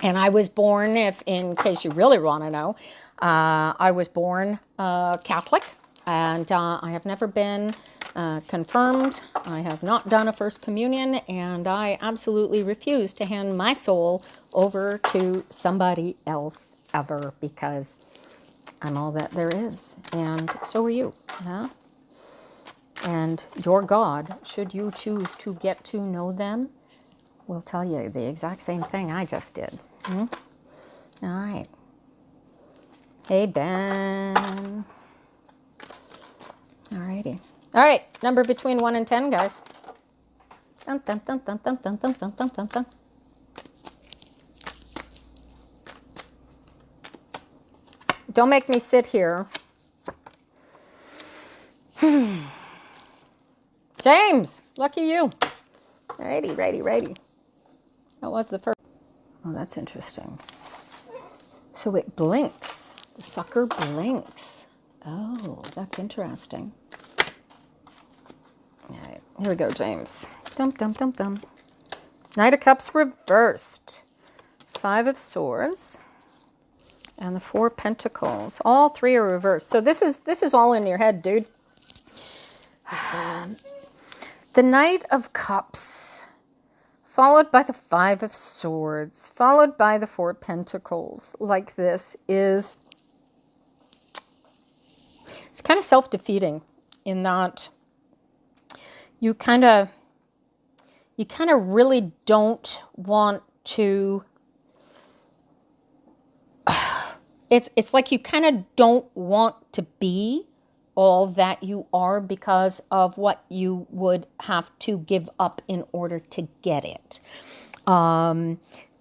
And I was born, if in case you really want to know, I was born Catholic, and I have never been confirmed. I have not done a First Communion, and I absolutely refuse to hand my soul over to somebody else ever, because I'm all that there is, and so are you. Yeah? And your God, should you choose to get to know them, will tell you the exact same thing I just did. All right. Hey, Ben. All righty. All right. Number between 1 and 10, guys. Dun, dun, dun, dun, dun, dun, dun, dun, dun, dun, dun. Don't make me sit here. James, lucky you. Righty. That was the first. Oh, that's interesting. So it blinks. The sucker blinks. Oh, that's interesting. All right, here we go, James. Dum, dum, dum, dum. Knight of Cups reversed. 5 of Swords. And the 4 Pentacles. All 3 are reversed. So this is all in your head, dude. The Knight of Cups, followed by the 5 of Swords, followed by the 4 Pentacles, like this, it's kind of self-defeating in that you kind of really don't want to. It's like you kind of don't want to be all that you are because of what you would have to give up in order to get it.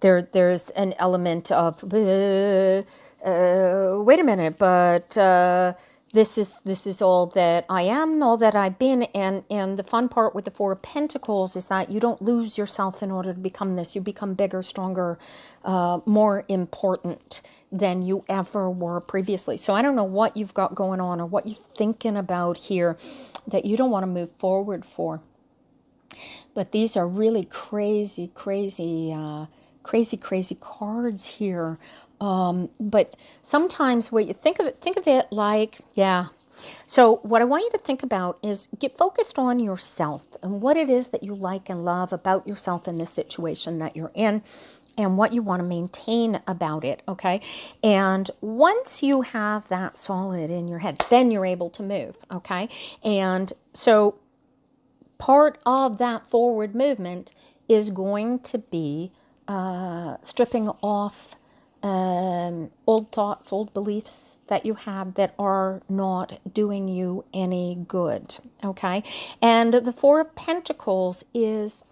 There's an element of wait a minute, but this is all that I am, all that I've been, and the fun part with the 4 of Pentacles is that you don't lose yourself in order to become this. You become bigger, stronger, more important than you ever were previously. So I don't know what you've got going on or what you're thinking about here that you don't want to move forward for. But these are really crazy cards here. But sometimes what you think of it like, yeah. So what I want you to think about is get focused on yourself and what it is that you like and love about yourself in this situation that you're in, and what you want to maintain about it, okay? And once you have that solid in your head, then you're able to move, okay? And so part of that forward movement is going to be stripping off old thoughts, old beliefs that you have that are not doing you any good, okay? And the 4 of Pentacles is...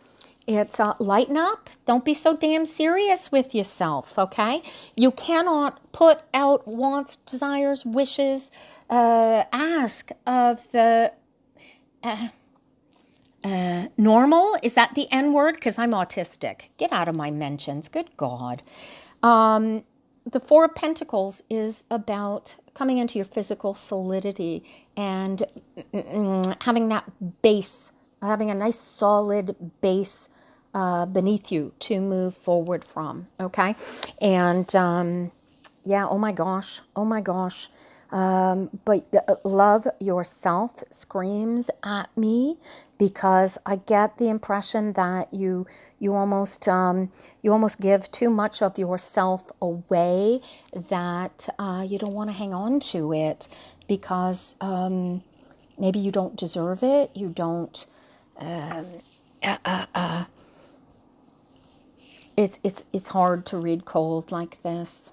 it's lighten up. Don't be so damn serious with yourself, okay? You cannot put out wants, desires, wishes, ask of the normal. Is that the N word? Because I'm autistic. Get out of my mentions. Good God. The 4 of Pentacles is about coming into your physical solidity and having that base, having a nice solid base beneath you to move forward from, okay? And yeah, oh my gosh. But love yourself screams at me, because I get the impression that you almost give too much of yourself away, that you don't want to hang on to it because maybe you don't deserve it. You don't. It's hard to read cold like this.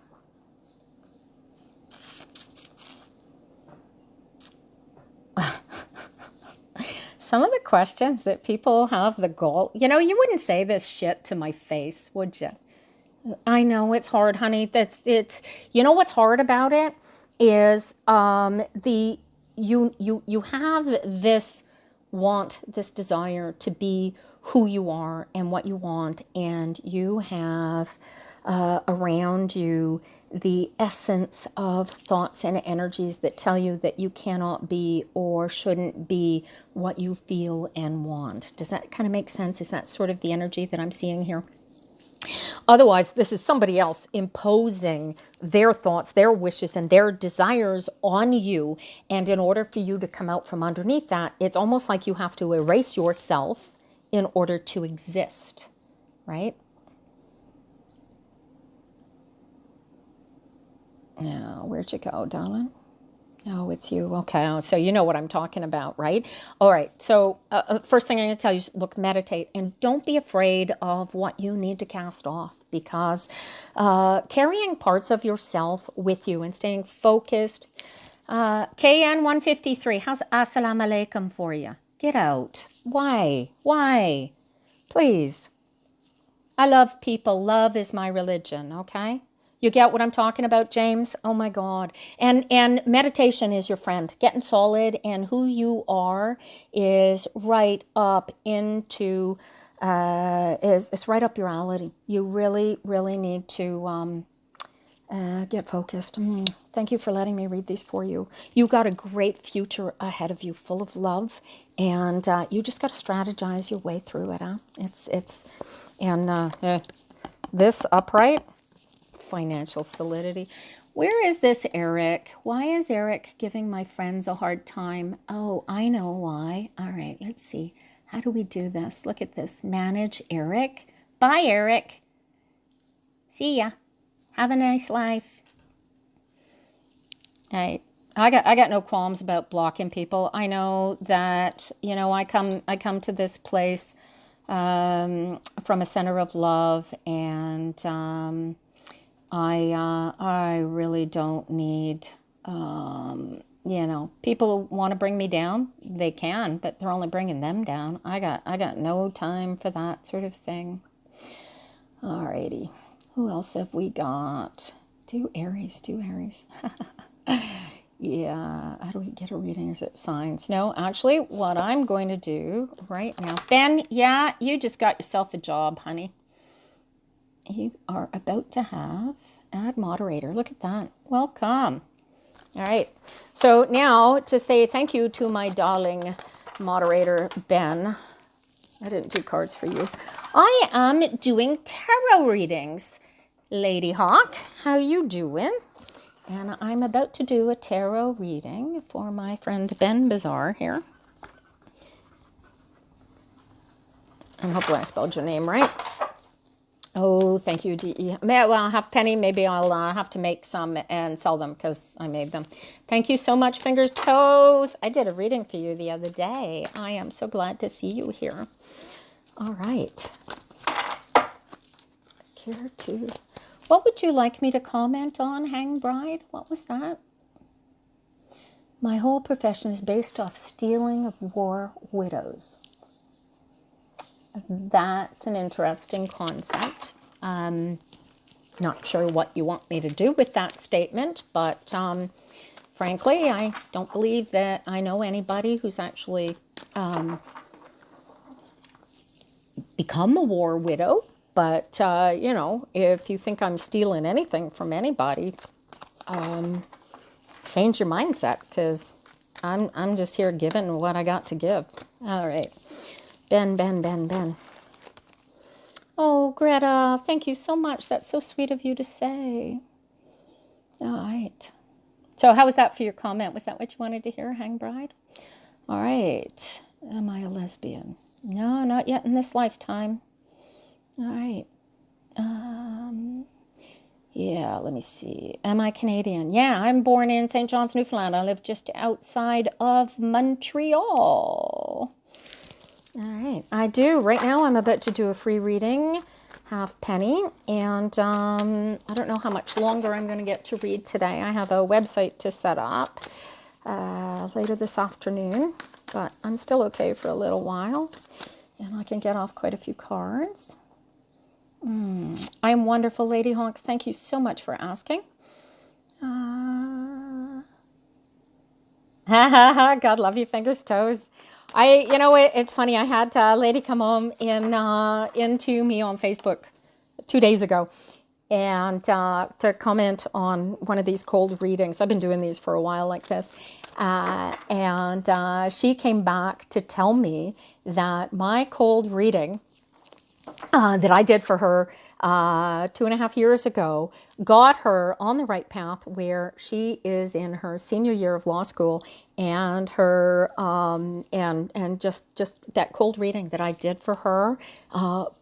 some of the questions that people have the goal, you wouldn't say this shit to my face, would you? I know it's hard, honey. What's hard about it is you have this desire to be who you are and what you want, and you have around you the essence of thoughts and energies that tell you that you cannot be or shouldn't be what you feel and want. Does that kind of make sense? Is that sort of the energy that I'm seeing here? Otherwise, this is somebody else imposing their thoughts, their wishes, and their desires on you. And in order for you to come out from underneath that, it's almost like you have to erase yourself in order to exist, right? Now, where'd you go, darling? Oh, it's you. Okay. So you know what I'm talking about, right? All right. So first thing I'm going to tell you is look, meditate, and don't be afraid of what you need to cast off, because carrying parts of yourself with you and staying focused. KN 153, how's assalamu alaikum for you? Get out. Why? Why? Please. I love people. Love is my religion, okay? You get what I'm talking about, James? Oh my God. And meditation is your friend. Getting solid and who you are is right up into, it's right up your alley. You really, really need to get focused. Thank you for letting me read these for you. You got a great future ahead of you, full of love, and you just got to strategize your way through it, huh? This upright, financial solidity. Where is this Eric? Why is Eric giving my friends a hard time? Oh, I know why. All right, let's see. How do we do this? Look at this. Manage Eric. Bye, Eric. See ya. Have a nice life. All right. I got no qualms about blocking people. I know that, I come to this place from a center of love, and I really don't need, people who want to bring me down, they can, but they're only bringing them down. I got no time for that sort of thing. Alrighty. Who else have we got? Do Aries. Yeah, how do we get a reading? Is it signs? No, actually, what I'm going to do right now, Ben, yeah, you just got yourself a job, honey. You are about to have add moderator. Look at that. Welcome. All right. So now to say thank you to my darling moderator, Ben. I didn't do cards for you. I am doing tarot readings. Lady Hawk, how you doing? And I'm about to do a tarot reading for my friend Ben Bazaar here. And hopefully I spelled your name right. Oh, thank you, DE. Well, I'll have Penny. Maybe I'll have to make some and sell them because I made them. Thank you so much, Fingers Toes. I did a reading for you the other day. I am so glad to see you here. All right. Care to... What would you like me to comment on, Hang Bride? What was that? My whole profession is based off stealing of war widows. That's an interesting concept. Not sure what you want me to do with that statement, but frankly, I don't believe that I know anybody who's actually become a war widow. But, if you think I'm stealing anything from anybody, change your mindset, because I'm just here giving what I got to give. All right. Ben. Oh, Greta, thank you so much. That's so sweet of you to say. All right. So how was that for your comment? Was that what you wanted to hear, Hang Bride? All right. Am I a lesbian? No, not yet in this lifetime. All right. Yeah, let me see. Am I Canadian? Yeah, I'm born in St. John's, Newfoundland. I live just outside of Montreal. All right, I do. Right now, I'm about to do a free reading, half penny, and I don't know how much longer I'm going to get to read today. I have a website to set up later this afternoon. but I'm still okay for a little while, and I can get off quite a few cards. I am wonderful, Lady Hawk. Thank you so much for asking. God love you, fingers, toes. It's funny. I had a lady come home into me on Facebook 2 days ago, and to comment on one of these cold readings. I've been doing these for a while like this. And she came back to tell me that my cold reading that I did for her 2.5 years ago got her on the right path, where she is in her senior year of law school, and her and just that cold reading that I did for her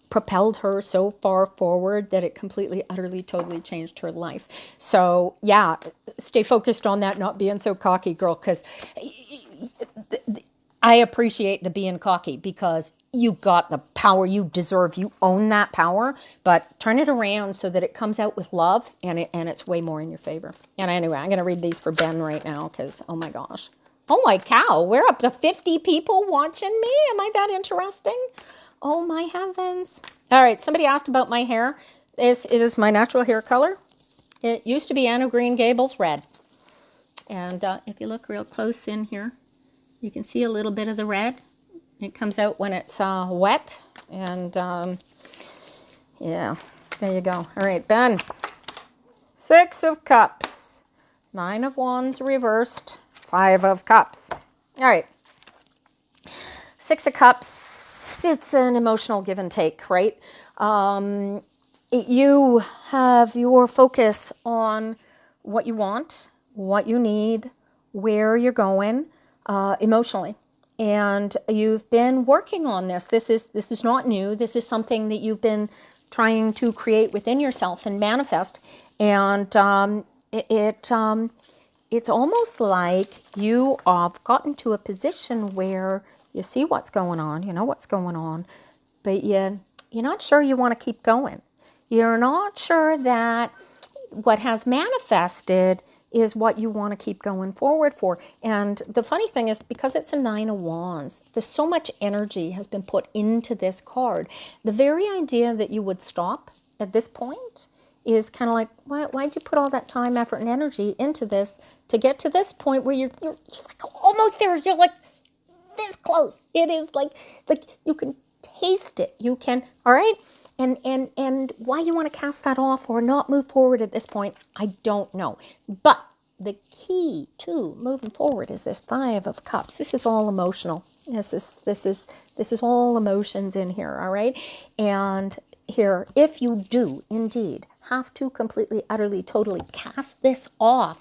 propelled her so far forward that it completely, utterly, totally changed her life. So yeah, stay focused on that, not being so cocky, girl, because I appreciate the being cocky, because you got the power you deserve. You own that power, but turn it around so that it comes out with love, and it's way more in your favor. And anyway, I'm going to read these for Ben right now, because, oh my gosh. Oh my cow, we're up to 50 people watching me. Am I that interesting? Oh my heavens. All right, somebody asked about my hair. This is my natural hair color. It used to be Anne of Green Gables red. And if you look real close in here, you can see a little bit of the red. It comes out when it's wet. And yeah, there you go. All right, Ben. 6 of Cups. 9 of Wands reversed. 5 of Cups. All right. 6 of Cups. It's an emotional give and take, right? You have your focus on what you want, what you need, where you're going emotionally. And you've been working on this. This is not new. This is something that you've been trying to create within yourself and manifest. And it's almost like you have gotten to a position where you see what's going on, you know what's going on, but you're not sure you want to keep going. You're not sure that what has manifested is what you want to keep going forward for. And the funny thing is, because it's a 9 of Wands, there's so much energy has been put into this card. The very idea that you would stop at this point is kind of like, why'd you put all that time, effort, and energy into this to get to this point where you're like almost there? You're like this close. It is like you can taste it. You can, all right? And why you want to cast that off or not move forward at this point, I don't know. But the key to moving forward is this 5 of Cups. This is all emotional. This is all emotions in here, all right? And here, if you do indeed have to completely, utterly, totally cast this off,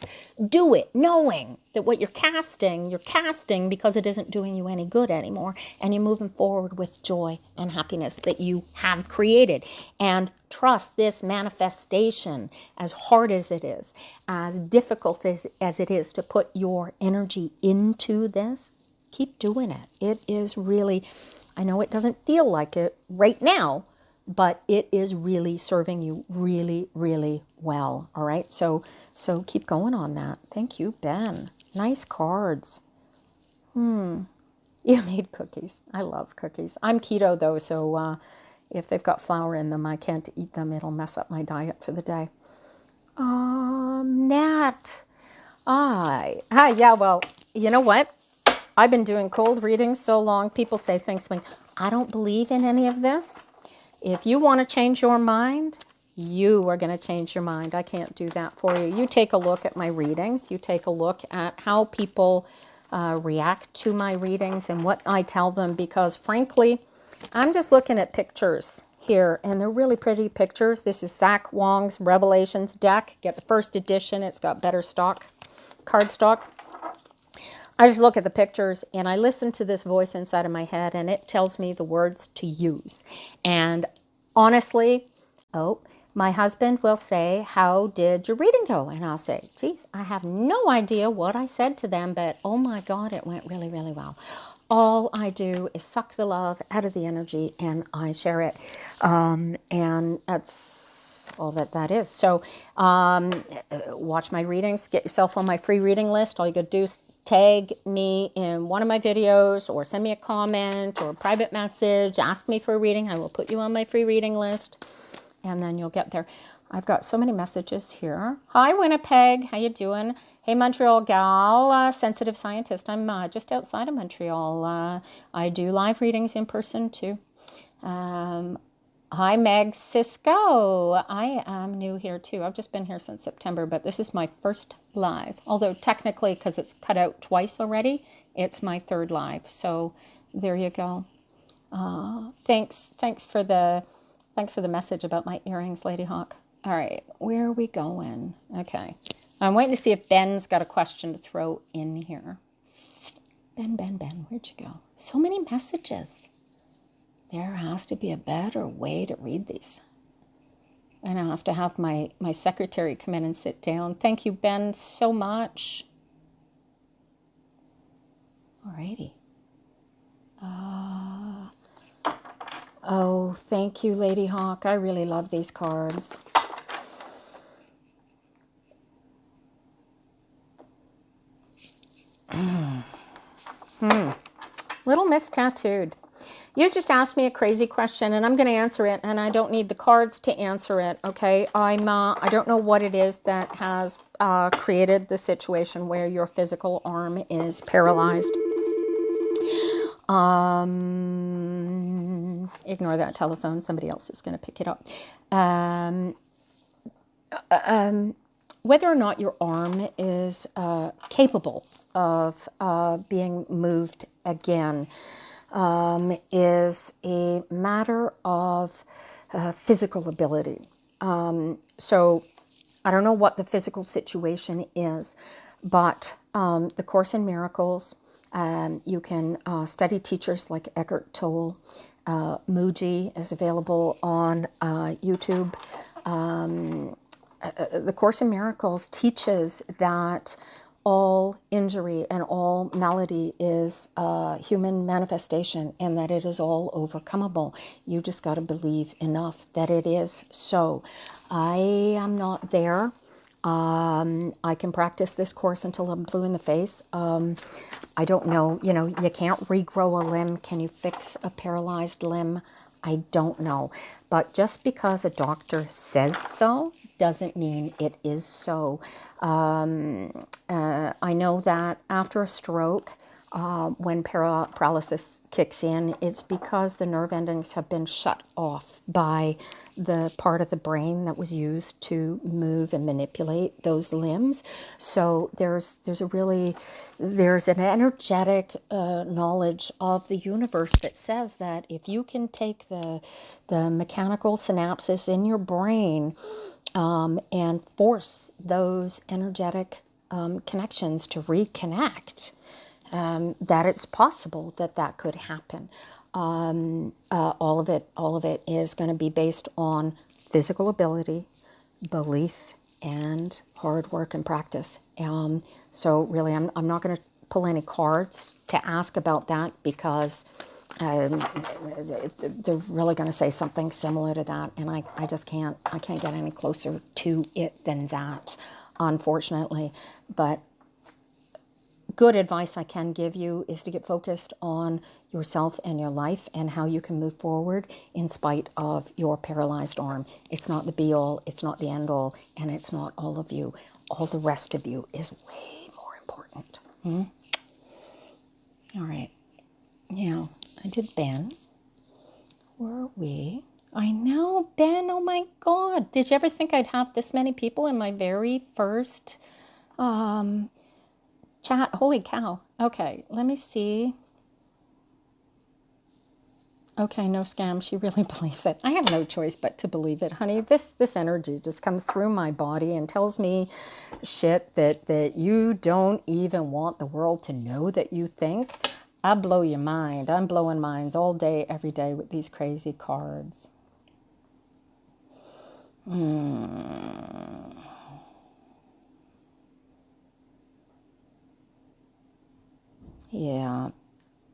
do it knowing that what you're casting because it isn't doing you any good anymore, and you're moving forward with joy and happiness that you have created. And trust this manifestation, as hard as it is, as difficult as it is to put your energy into this, keep doing it. It is really, I know it doesn't feel like it right now, but it is really serving you really, really well. All right. So keep going on that. Thank you, Ben. Nice cards. You made cookies. I love cookies. I'm keto though, so if they've got flour in them, I can't eat them. It'll mess up my diet for the day. Nat. Yeah, well, you know what? I've been doing cold readings so long. People say things like, I don't believe in any of this. If you want to change your mind, you are going to change your mind. I can't do that for you. You take a look at my readings. You take a look at how people react to my readings and what I tell them, because frankly, I'm just looking at pictures here, and they're really pretty pictures. This is Zach Wong's Revelations deck. Get the first edition. It's got better stock, card stock. I just look at the pictures and I listen to this voice inside of my head, and it tells me the words to use. And honestly, my husband will say, how did your reading go? And I'll say, geez, I have no idea what I said to them, but oh my God, it went really, really well. All I do is suck the love out of the energy and I share it. And that's all that is. So watch my readings. Get yourself on my free reading list. All you got to do is tag me in one of my videos or send me a comment or a private message, ask me for a reading. I will put you on my free reading list, and then you'll get there. I've got so many messages here. Hi, Winnipeg. How you doing? Hey, Montreal gal, sensitive scientist. I'm just outside of Montreal. I do live readings in person too. Hi, Meg Cisco. I am new here too. I've just been here since September, but this is my first live. Although technically, because it's cut out twice already, it's my third live. So there you go. Thanks for the message about my earrings, Lady Hawk. All right, where are we going? Okay, I'm waiting to see if Ben's got a question to throw in here. Ben, where'd you go? So many messages. There has to be a better way to read these. And I'll have to have my secretary come in and sit down. Thank you, Ben, so much. Alrighty. Oh, thank you, Lady Hawk. I really love these cards. Little Miss Tattooed. You just asked me a crazy question, and I'm going to answer it, and I don't need the cards to answer it, okay? I don't know what it is that has created the situation where your physical arm is paralyzed. Ignore that telephone. Somebody else is going to pick it up. Whether or not your arm is capable of being moved again is a matter of physical ability. So I don't know what the physical situation is, but the Course in Miracles, you can study teachers like Eckhart Tolle. Muji is available on YouTube. The Course in Miracles teaches that all injury and all malady is human manifestation, and that it is all overcomable. You just got to believe enough that it is so. I am not there. I can practice this course until I'm blue in the face. I don't know, you can't regrow a limb. Can you fix a paralyzed limb? I don't know. But just because a doctor says so doesn't mean it is so. I know that after a stroke, when paralysis kicks in, it's because the nerve endings have been shut off by the part of the brain that was used to move and manipulate those limbs. So there's an energetic knowledge of the universe that says that if you can take the mechanical synapses in your brain and force those energetic connections to reconnect, that it's possible that could happen. All of it is going to be based on physical ability, belief, and hard work and practice. So really, I'm not going to pull any cards to ask about that, because they're really going to say something similar to that, and I just can't get any closer to it than that, unfortunately. But good advice I can give you is to get focused on yourself and your life and how you can move forward in spite of your paralyzed arm. It's not the be-all, it's not the end-all, and it's not all of you. All the rest of you is way more important. All right. Yeah, I did Ben. Where are we? I know, Ben. Oh my God. Did you ever think I'd have this many people in my very first chat? Holy cow. Okay, let me see. Okay, no scam. She really believes it. I have no choice but to believe it, honey. This energy just comes through my body and tells me shit that you don't even want the world to know that you think. I blow your mind. I'm blowing minds all day, every day with these crazy cards. Yeah.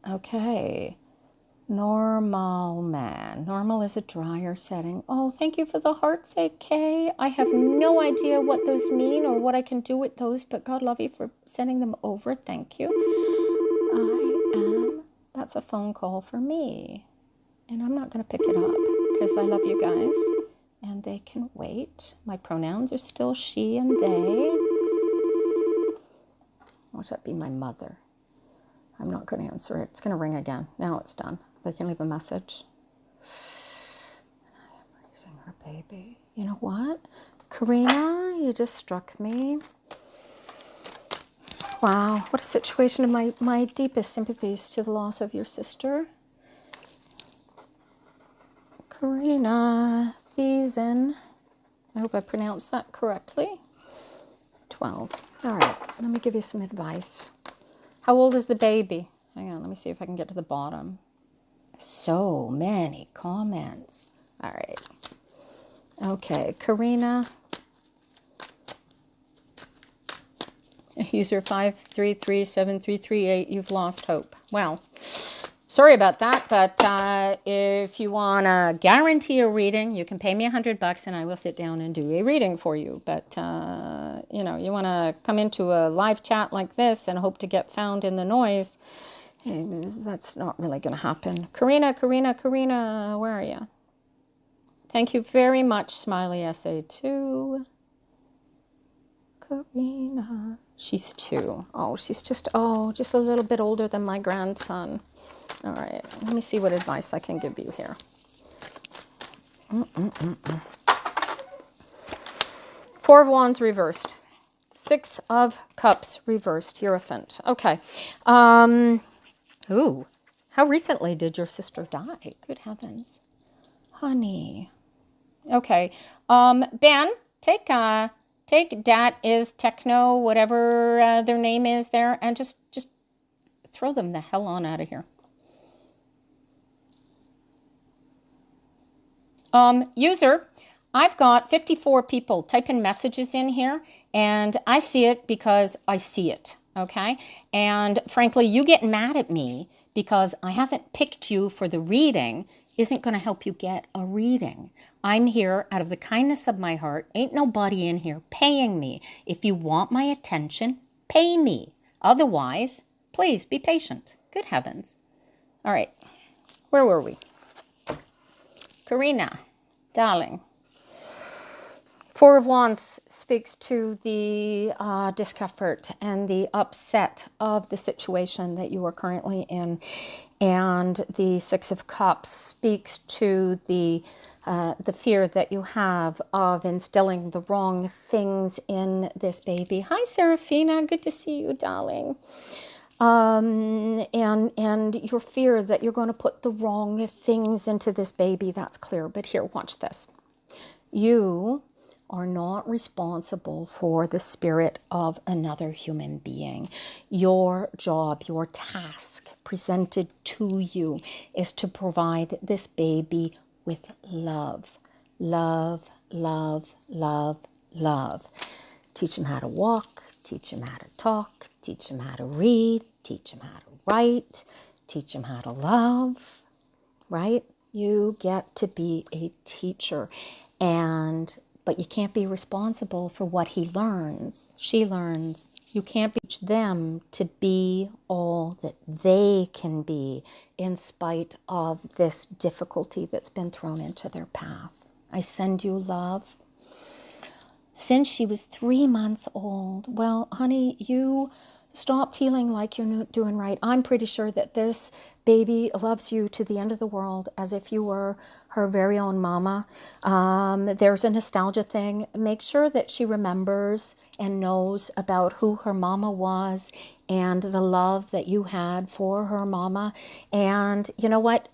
Okay. Normal man. Normal is a drier setting. Oh, thank you for the hearts, AK. I have no idea what those mean or what I can do with those, but God love you for sending them over. Thank you. That's a phone call for me. And I'm not going to pick it up because I love you guys and they can wait. My pronouns are still she and they. Or should that be my mother? I'm not going to answer it. It's going to ring again. Now it's done. They can leave a message. I am raising her baby. You know what? Karina, you just struck me. Wow, what a situation. My deepest sympathies to the loss of your sister. Karina Thiessen. I hope I pronounced that correctly. 12. All right, let me give you some advice. How old is the baby? Hang on, let me see if I can get to the bottom. So many comments. All right. Okay, Karina. User 5337338, you've lost hope. Well, sorry about that, but if you want to guarantee a reading, you can pay me $100 and I will sit down and do a reading for you. But, you know, you want to come into a live chat like this and hope to get found in the noise, that's not really going to happen. Karina, where are you? Thank you very much, Smiley SA2. Karina. She's 2. Oh, she's just a little bit older than my grandson. All right, let me see what advice I can give you here. Four of Wands reversed. 6 of Cups reversed. Hierophant. Okay. Ooh, how recently did your sister die? Good heavens. Honey. Okay. Ben, take Dat is Techno, whatever their name is there, and just throw them the hell on out of here. User, I've got 54 people typing messages in here, and I see it because I see it, okay? And frankly, you get mad at me because I haven't picked you for the reading isn't going to help you get a reading. I'm here out of the kindness of my heart. Ain't nobody in here paying me. If you want my attention, pay me. Otherwise, please be patient. Good heavens. All right, where were we? Karina, darling. 4 of Wands speaks to the discomfort and the upset of the situation that you are currently in. And the 6 of Cups speaks to the fear that you have of instilling the wrong things in this baby. Hi, Serafina. Good to see you, darling. And your fear that you're going to put the wrong things into this baby, that's clear. But here, watch this. You are not responsible for the spirit of another human being. Your job, your task presented to you is to provide this baby with love. Love, love, love, love. Teach him how to walk, teach him how to talk, teach him how to read, teach him how to write, teach him how to love, right? You get to be a teacher, but you can't be responsible for what he learns, she learns. You can't teach them to be all that they can be in spite of this difficulty that's been thrown into their path. I send you love. Since she was 3 months old, well, honey, you stop feeling like you're not doing right. I'm pretty sure that this baby loves you to the end of the world as if you were her very own mama. There's a nostalgia thing. Make sure that she remembers and knows about who her mama was and the love that you had for her mama. And you know what?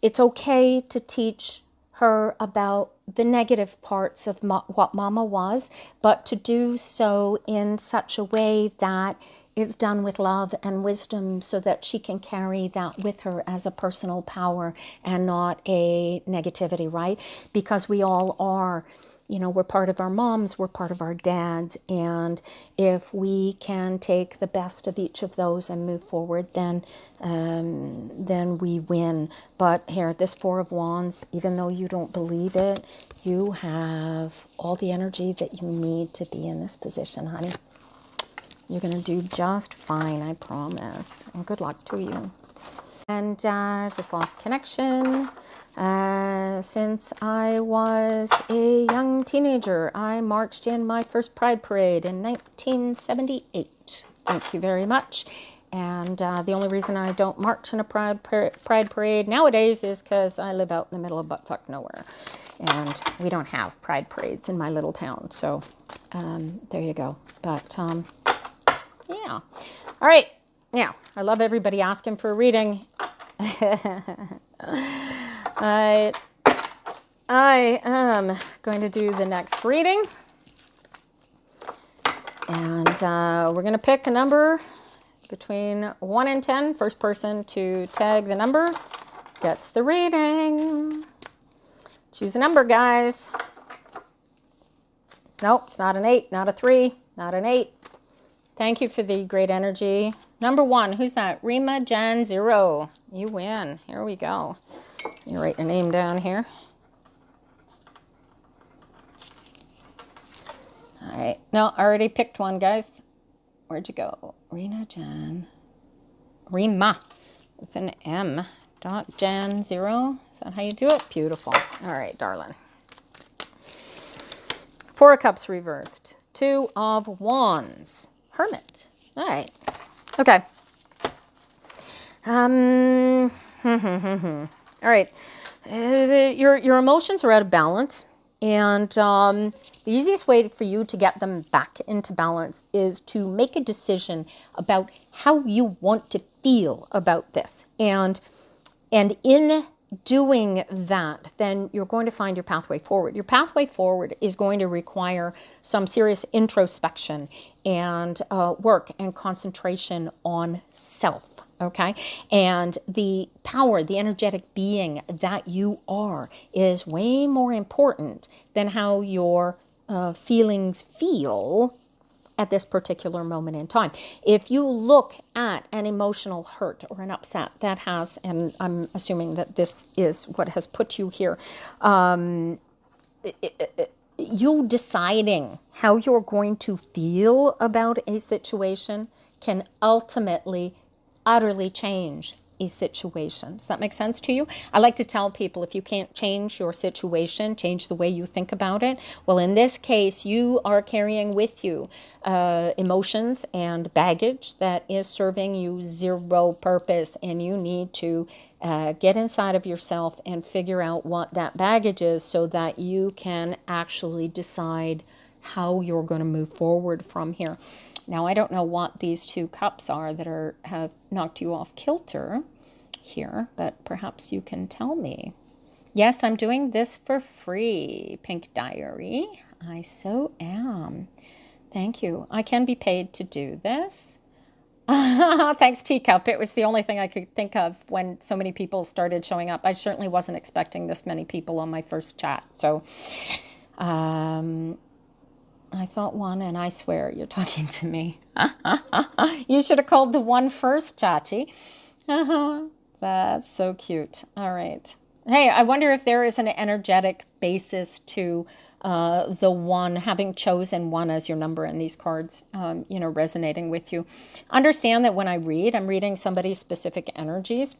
It's okay to teach her about the negative parts of what mama was, but to do so in such a way that it's done with love and wisdom so that she can carry that with her as a personal power and not a negativity, right? Because we all are, we're part of our moms, we're part of our dads. And if we can take the best of each of those and move forward, then we win. But here, this Four of Wands, even though you don't believe it, you have all the energy that you need to be in this position, honey. You're going to do just fine, I promise. And good luck to you. And just lost connection. Since I was a young teenager, I marched in my first Pride Parade in 1978. Thank you very much. And the only reason I don't march in a Pride Parade nowadays is because I live out in the middle of buttfuck nowhere. And we don't have Pride Parades in my little town. So there you go. But yeah. All right. Now, I love everybody asking for a reading. I am going to do the next reading. And we're going to pick a number between 1 and 10. First person to tag the number gets the reading. Choose a number, guys. Nope, it's not an 8, not a 3, not an 8. Thank you for the great energy. Number 1, who's that? Rima Jan 0. You win. Here we go. You write your name down here. All right. No, I already picked one, guys. Where'd you go? Rima Jan. Rima with an M. Dot Jan 0. Is that how you do it? Beautiful. All right, darling. 4 of Cups reversed. 2 of Wands. Hermit. All right. Okay. All right. Your emotions are out of balance, and the easiest way for you to get them back into balance is to make a decision about how you want to feel about this. And in doing that, then you're going to find your pathway forward. Your pathway forward is going to require some serious introspection and work and concentration on self, okay? And the power, the energetic being that you are is way more important than how your feelings feel at this particular moment in time. If you look at an emotional hurt or an upset that has, and I'm assuming that this is what has put you here, you deciding how you're going to feel about a situation can ultimately, utterly change a situation. Does that make sense to you? I like to tell people, if you can't change your situation, change the way you think about it. Well, in this case, you are carrying with you emotions and baggage that is serving you zero purpose, and you need to get inside of yourself and figure out what that baggage is so that you can actually decide how you're going to move forward from here. Now, I don't know what these 2 cups are that have knocked you off kilter here, but perhaps you can tell me. Yes, I'm doing this for free, Pink Diary. I so am. Thank you. I can be paid to do this. Thanks, Teacup. It was the only thing I could think of when so many people started showing up. I certainly wasn't expecting this many people on my first chat. So, I thought 1, and I swear you're talking to me. You should have called the 1 first, Chachi. That's so cute. All right. Hey, I wonder if there is an energetic basis to the 1, having chosen 1 as your number in these cards, resonating with you. Understand that when I read, I'm reading somebody's specific energies.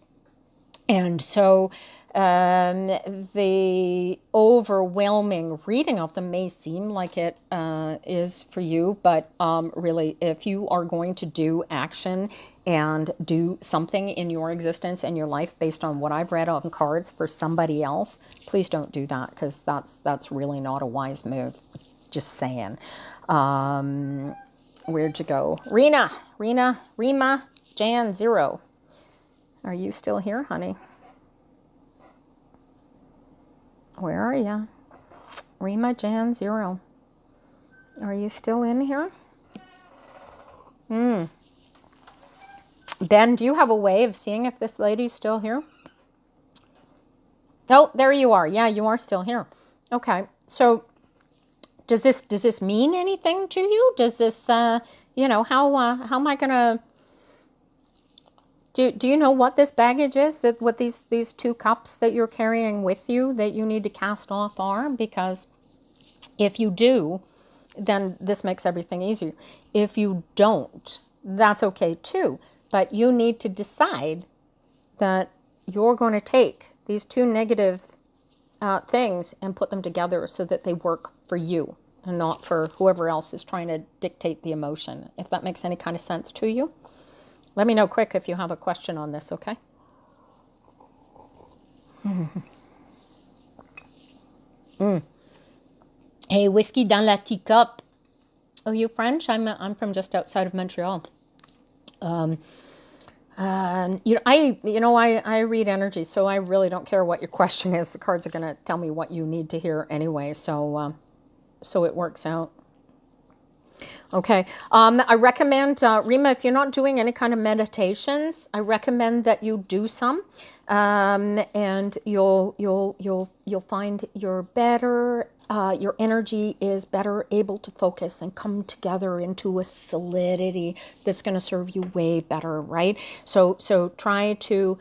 And so the overwhelming reading of them may seem like it is for you, but really, if you are going to do action and do something in your existence and your life based on what I've read on cards for somebody else, please don't do that, because that's really not a wise move. Just saying. Where'd you go? Rima, Jan 0. Are you still here, honey? Where are you? Rima Jan 0. Are you still in here? Ben, do you have a way of seeing if this lady's still here? Oh, there you are. Yeah, you are still here. Okay, so Does this mean anything to you? Does this how am I gonna do you know what this baggage is, that what these two cups that you're carrying with you that you need to cast off are? Because if you do, then this makes everything easier. If you don't, that's okay too. But you need to decide that you're going to take these two negative things and put them together so that they work for you and not for whoever else is trying to dictate the emotion. If that makes any kind of sense to you, let me know quick if you have a question on this, okay? Hey, whiskey dans la teacup. Oh, you French? I'm from just outside of Montreal. I read energy, so I really don't care what your question is. The cards are going to tell me what you need to hear anyway, so it works out. Okay. I recommend, Rima, if you're not doing any kind of meditations, I recommend that you do some, and you'll find you're better. Your energy is better able to focus and come together into a solidity that's going to serve you way better, right? So try to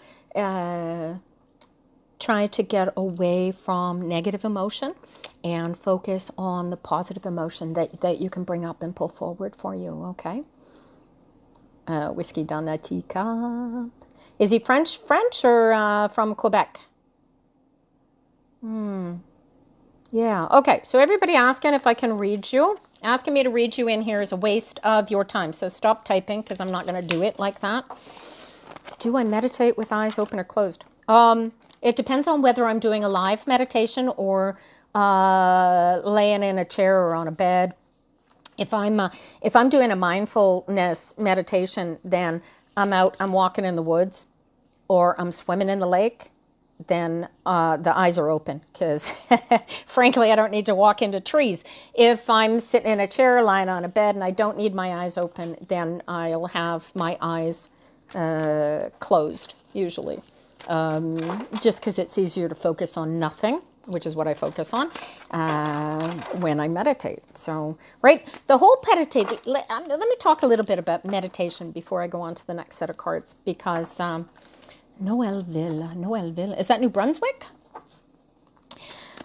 get away from negative emotion and focus on the positive emotion that you can bring up and pull forward for you, okay? Whiskey dans la teacup. Is he French or from Quebec? Yeah, okay. So everybody asking if I can read you. Asking me to read you in here is a waste of your time. So stop typing because I'm not going to do it like that. Do I meditate with eyes open or closed? It depends on whether I'm doing a live meditation or laying in a chair or on a bed. If I'm doing a mindfulness meditation, then I'm walking in the woods, or I'm swimming in the lake. Then the eyes are open because, frankly, I don't need to walk into trees. If I'm sitting in a chair, lying on a bed, and I don't need my eyes open, then I'll have my eyes closed usually. Just because it's easier to focus on nothing, which is what I focus on when I meditate. So, right, the whole meditate. Let me talk a little bit about meditation before I go on to the next set of cards, because Noelville, is that New Brunswick?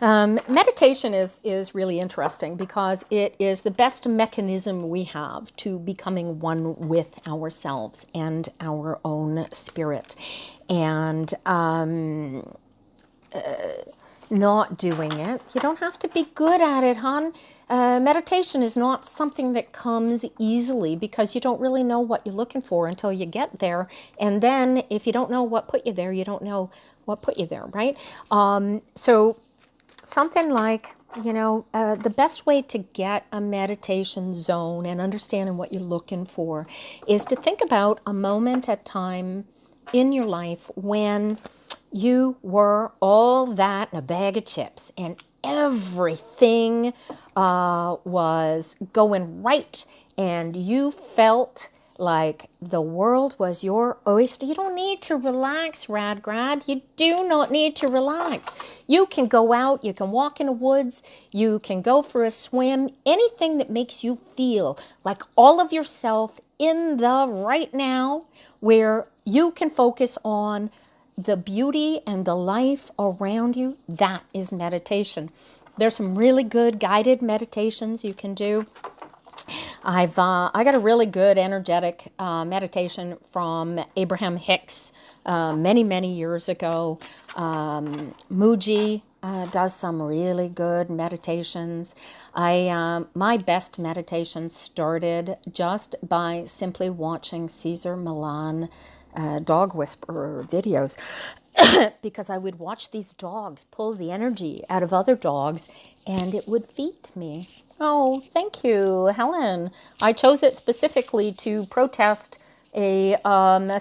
Meditation is really interesting because it is the best mechanism we have to becoming one with ourselves and our own spirit. And not doing it, you don't have to be good at it, hon. Meditation is not something that comes easily because you don't really know what you're looking for until you get there. And then if you don't know what put you there, you don't know what put you there, right? So something like, the best way to get a meditation zone and understanding what you're looking for is to think about a moment at time in your life when you were all that in a bag of chips and everything was going right and you felt like the world was your oyster. You don't need to relax, Radgrad. You do not need to relax. You can go out, you can walk in the woods, you can go for a swim, anything that makes you feel like all of yourself in the right now, where you can focus on the beauty and the life around you. That is meditation. There's some really good guided meditations you can do. I got a really good energetic meditation from Abraham Hicks many years ago. Muji does some really good meditations. My best meditation started just by simply watching Cesar Millan dog whisperer videos, because I would watch these dogs pull the energy out of other dogs and it would feed me. Oh, thank you, Helen. I chose it specifically to protest a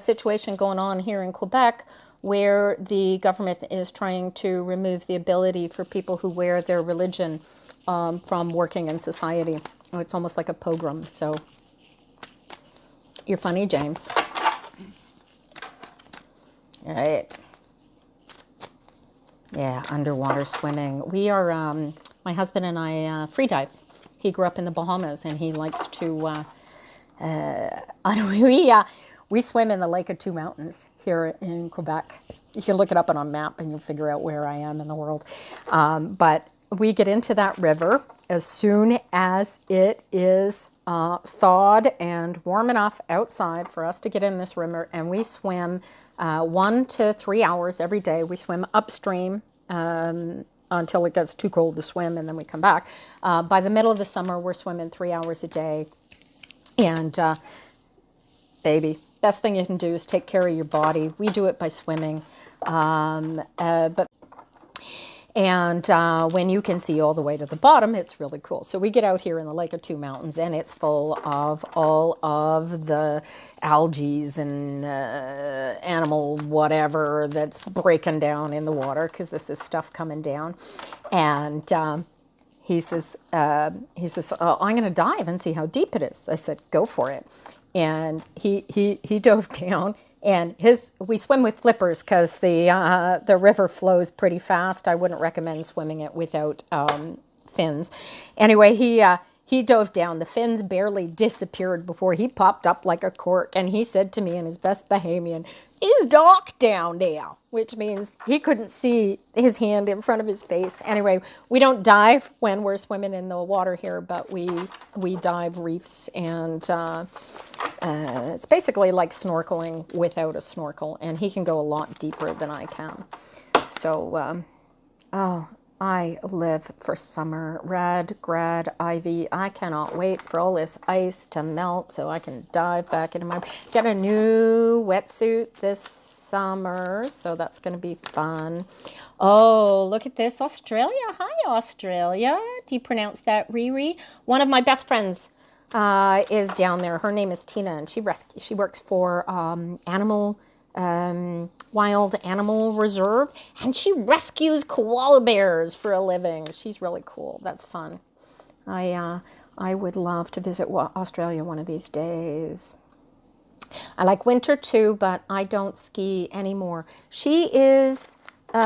situation going on here in Quebec where the government is trying to remove the ability for people who wear their religion from working in society. Oh, it's almost like a pogrom. So you're funny, James. All right. Yeah, underwater swimming. We are, my husband and I free dive. he grew up in the Bahamas, and he likes to, we swim in the Lake of Two Mountains here in Quebec. You can look it up on a map and you'll figure out where I am in the world. But we get into that river as soon as it is thawed and warm enough outside for us to get in this river, and we swim 1 to 3 hours every day. We swim upstream until it gets too cold to swim, and then we come back. By the middle of the summer, we're swimming 3 hours a day. And baby, best thing you can do is take care of your body. We do it by swimming. When you can see all the way to the bottom, it's really cool. So we get out here in the Lake of Two Mountains, and it's full of all of the algae and animal whatever that's breaking down in the water, because this is stuff coming down. And he says, I'm going to dive and see how deep it is. I said, go for it. And he dove down. And we swim with flippers because the river flows pretty fast. I wouldn't recommend swimming it without fins. Anyway, he dove down. The fins barely disappeared before he popped up like a cork. And he said to me in his best Bahamian, "Is Doc down there?" Which means he couldn't see his hand in front of his face. Anyway, we don't dive when we're swimming in the water here, but we dive reefs, and it's basically like snorkeling without a snorkel, and he can go a lot deeper than I can. So, I live for summer. Red, grad, ivy. I cannot wait for all this ice to melt so I can dive back into get a new wetsuit this summer, so that's going to be fun. Oh, look at this, Australia. Hi, Australia. Do you pronounce that Riri? One of my best friends is down there. Her name is Tina, and she works for Wild Animal Reserve, and she rescues koala bears for a living. She's really cool. That's fun. I would love to visit Australia one of these days. I like winter too, but I don't ski anymore. She is, could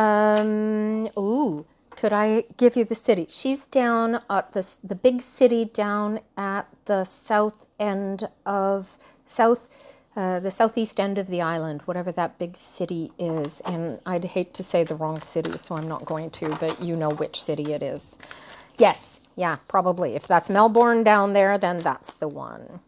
I give you the city? She's down at the big city down at the south end of the southeast end of the island, whatever that big city is. And I'd hate to say the wrong city, so I'm not going to, but you know which city it is. Yes, yeah, probably. If that's Melbourne down there, then that's the one.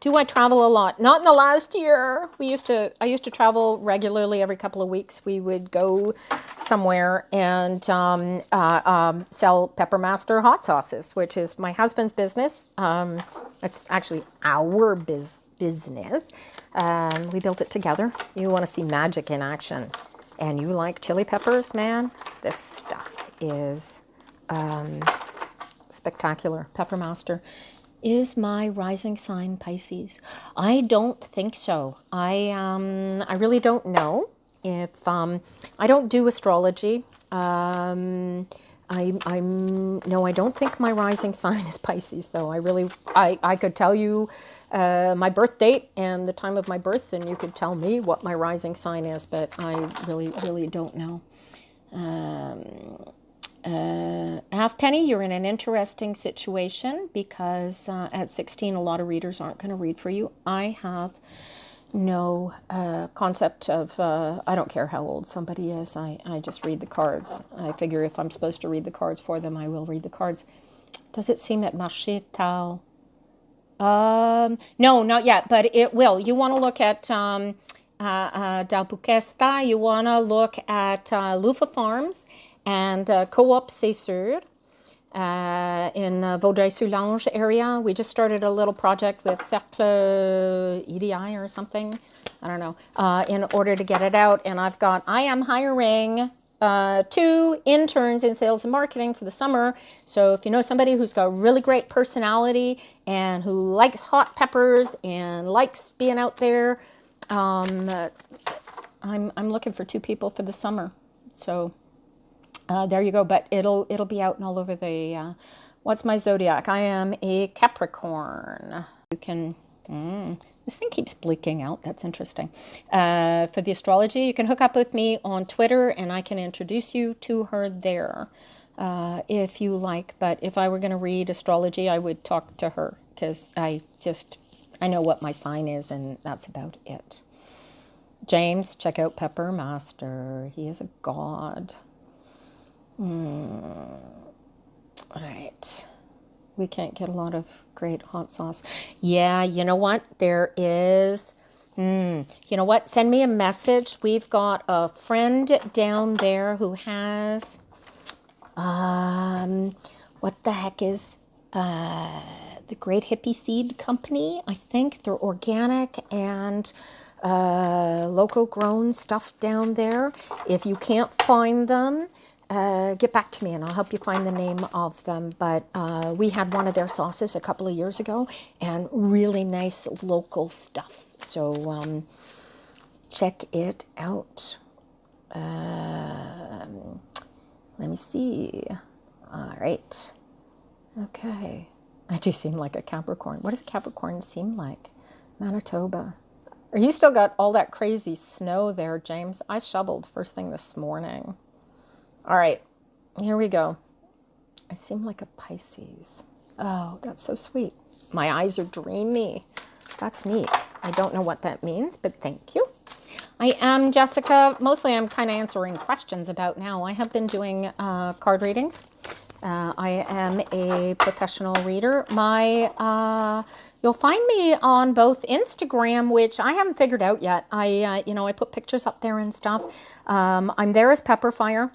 Do I travel a lot? Not in the last year. I used to travel regularly every couple of weeks. We would go somewhere and sell Peppermaster hot sauces, which is my husband's business. It's actually our business. We built it together. You want to see magic in action, and you like chili peppers, man? This stuff is spectacular. Peppermaster. Is my rising sign Pisces? I don't think so. I really don't know. If I don't do astrology. I don't think my rising sign is Pisces, though. I could tell you my birth date and the time of my birth, and you could tell me what my rising sign is, but I really don't know. Halfpenny, you're in an interesting situation because at 16, a lot of readers aren't going to read for you. I have no concept of, I don't care how old somebody is. I just read the cards. I figure if I'm supposed to read the cards for them, I will read the cards. Does it seem at Marché Tal? No, not yet, but it will. You want to look at Dalbuquesta. You want to look at Lufa Farms and Co-op C'est Sûr in Vaudreuil-sur-Lange area. We just started a little project with Cercle EDI or something. I don't know, in order to get it out. And I am hiring 2 interns in sales and marketing for the summer. So if you know somebody who's got a really great personality and who likes hot peppers and likes being out there, I'm looking for 2 people for the summer. So there you go. But it'll be out and all over the. What's my zodiac? I am a Capricorn. You can. This thing keeps blinking out. That's interesting. For the astrology, you can hook up with me on Twitter, and I can introduce you to her there. if you like. But if I were going to read astrology, I would talk to her because I know what my sign is, and that's about it. James, check out Pepper Master. He is a god. All right. We can't get a lot of great hot sauce. Yeah, you know what? There is. You know what? Send me a message. We've got a friend down there who has, what the heck is the Great Hippie Seed Company? I think they're organic and local grown stuff down there. If you can't find them, get back to me and I'll help you find the name of them. But we had one of their sauces a couple of years ago and really nice local stuff. So check it out. Let me see. All right. Okay. I do seem like a Capricorn. What does a Capricorn seem like? Manitoba. Are you still got all that crazy snow there, James? I shoveled first thing this morning. All right. Here we go. I seem like a Pisces. Oh, that's so sweet. My eyes are dreamy. That's neat. I don't know what that means, but thank you. I am Jessica. Mostly I'm kind of answering questions about now. I have been doing card readings. I am a professional reader. You'll find me on both Instagram, which I haven't figured out yet. I put pictures up there and stuff. I'm there as Pepperfire.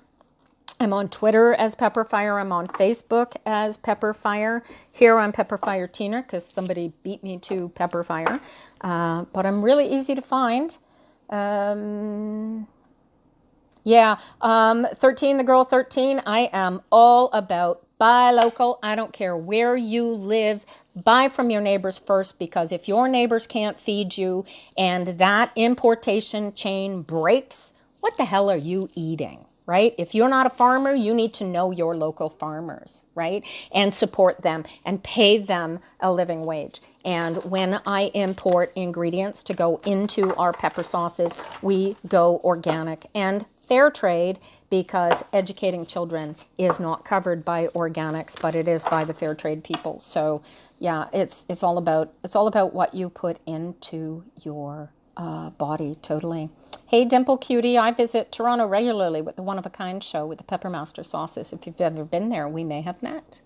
I'm on Twitter as Pepperfire. I'm on Facebook as Pepperfire. Here I'm Pepperfire Tina because somebody beat me to Pepperfire. But I'm really easy to find. 13, the girl 13. I am all about buy local. I don't care where you live. Buy from your neighbors first, because if your neighbors can't feed you and that importation chain breaks, what the hell are you eating? Right? If you're not a farmer, you need to know your local farmers, right? And support them and pay them a living wage. And when I import ingredients to go into our pepper sauces, we go organic and fair trade, because educating children is not covered by organics, but it is by the fair trade people. So yeah, it's all about what you put into your body, totally. Hey, Dimple Cutie, I visit Toronto regularly with the One of a Kind show with the Peppermaster sauces. If you've ever been there, we may have met.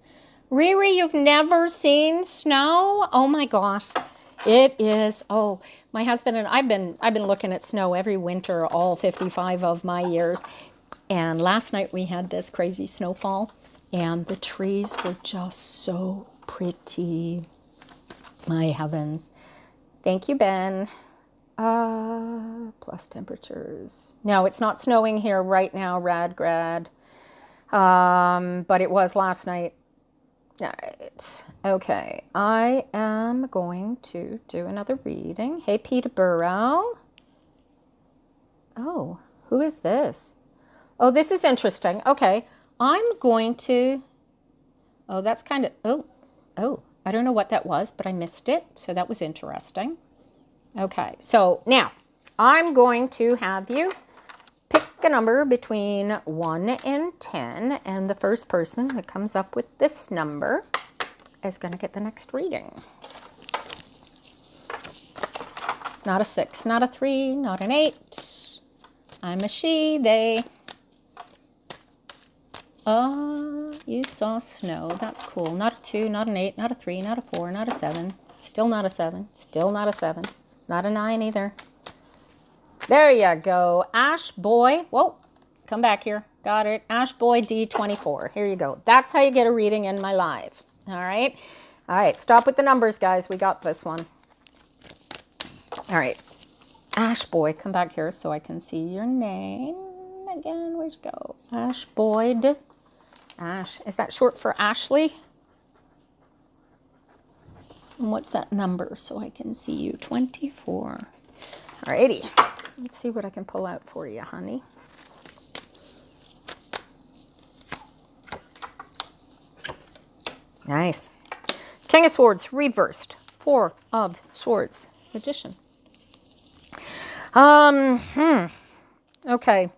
Riri, you've never seen snow? Oh my gosh. It is, my husband and I've been looking at snow every winter, all 55 of my years. And last night we had this crazy snowfall and the trees were just so pretty. My heavens. Thank you, Ben. Plus temperatures. No, it's not snowing here right now, Radgrad. But it was last night. All right. Okay. I am going to do another reading. Hey, Peterborough. Oh, who is this? Oh, this is interesting. Okay. I'm going to... Oh, that's kind of... Oh, I don't know what that was, but I missed it. So that was interesting. Okay, so now I'm going to have you pick a number between 1 and 10, and the first person that comes up with this number is going to get the next reading. Not a 6, not a 3, not an 8. I'm a she, they. Oh, you saw snow. That's cool. Not a 2, not an 8, not a 3, not a 4, not a 7. Still not a 7, still not a 7. Not a 9 either. There you go. Ash Boy. Whoa. Come back here. Got it. Ash Boy D24. Here you go. That's how you get a reading in my live. All right. All right. Stop with the numbers, guys. We got this one. All right. Ash Boy. Come back here so I can see your name again. Where'd you go? Ash Boyd. Ash. Is that short for Ashley? And what's that number so I can see you? 24. Alrighty. Let's see what I can pull out for you, honey. Nice. King of Swords reversed. 4 of Swords. Magician. Okay.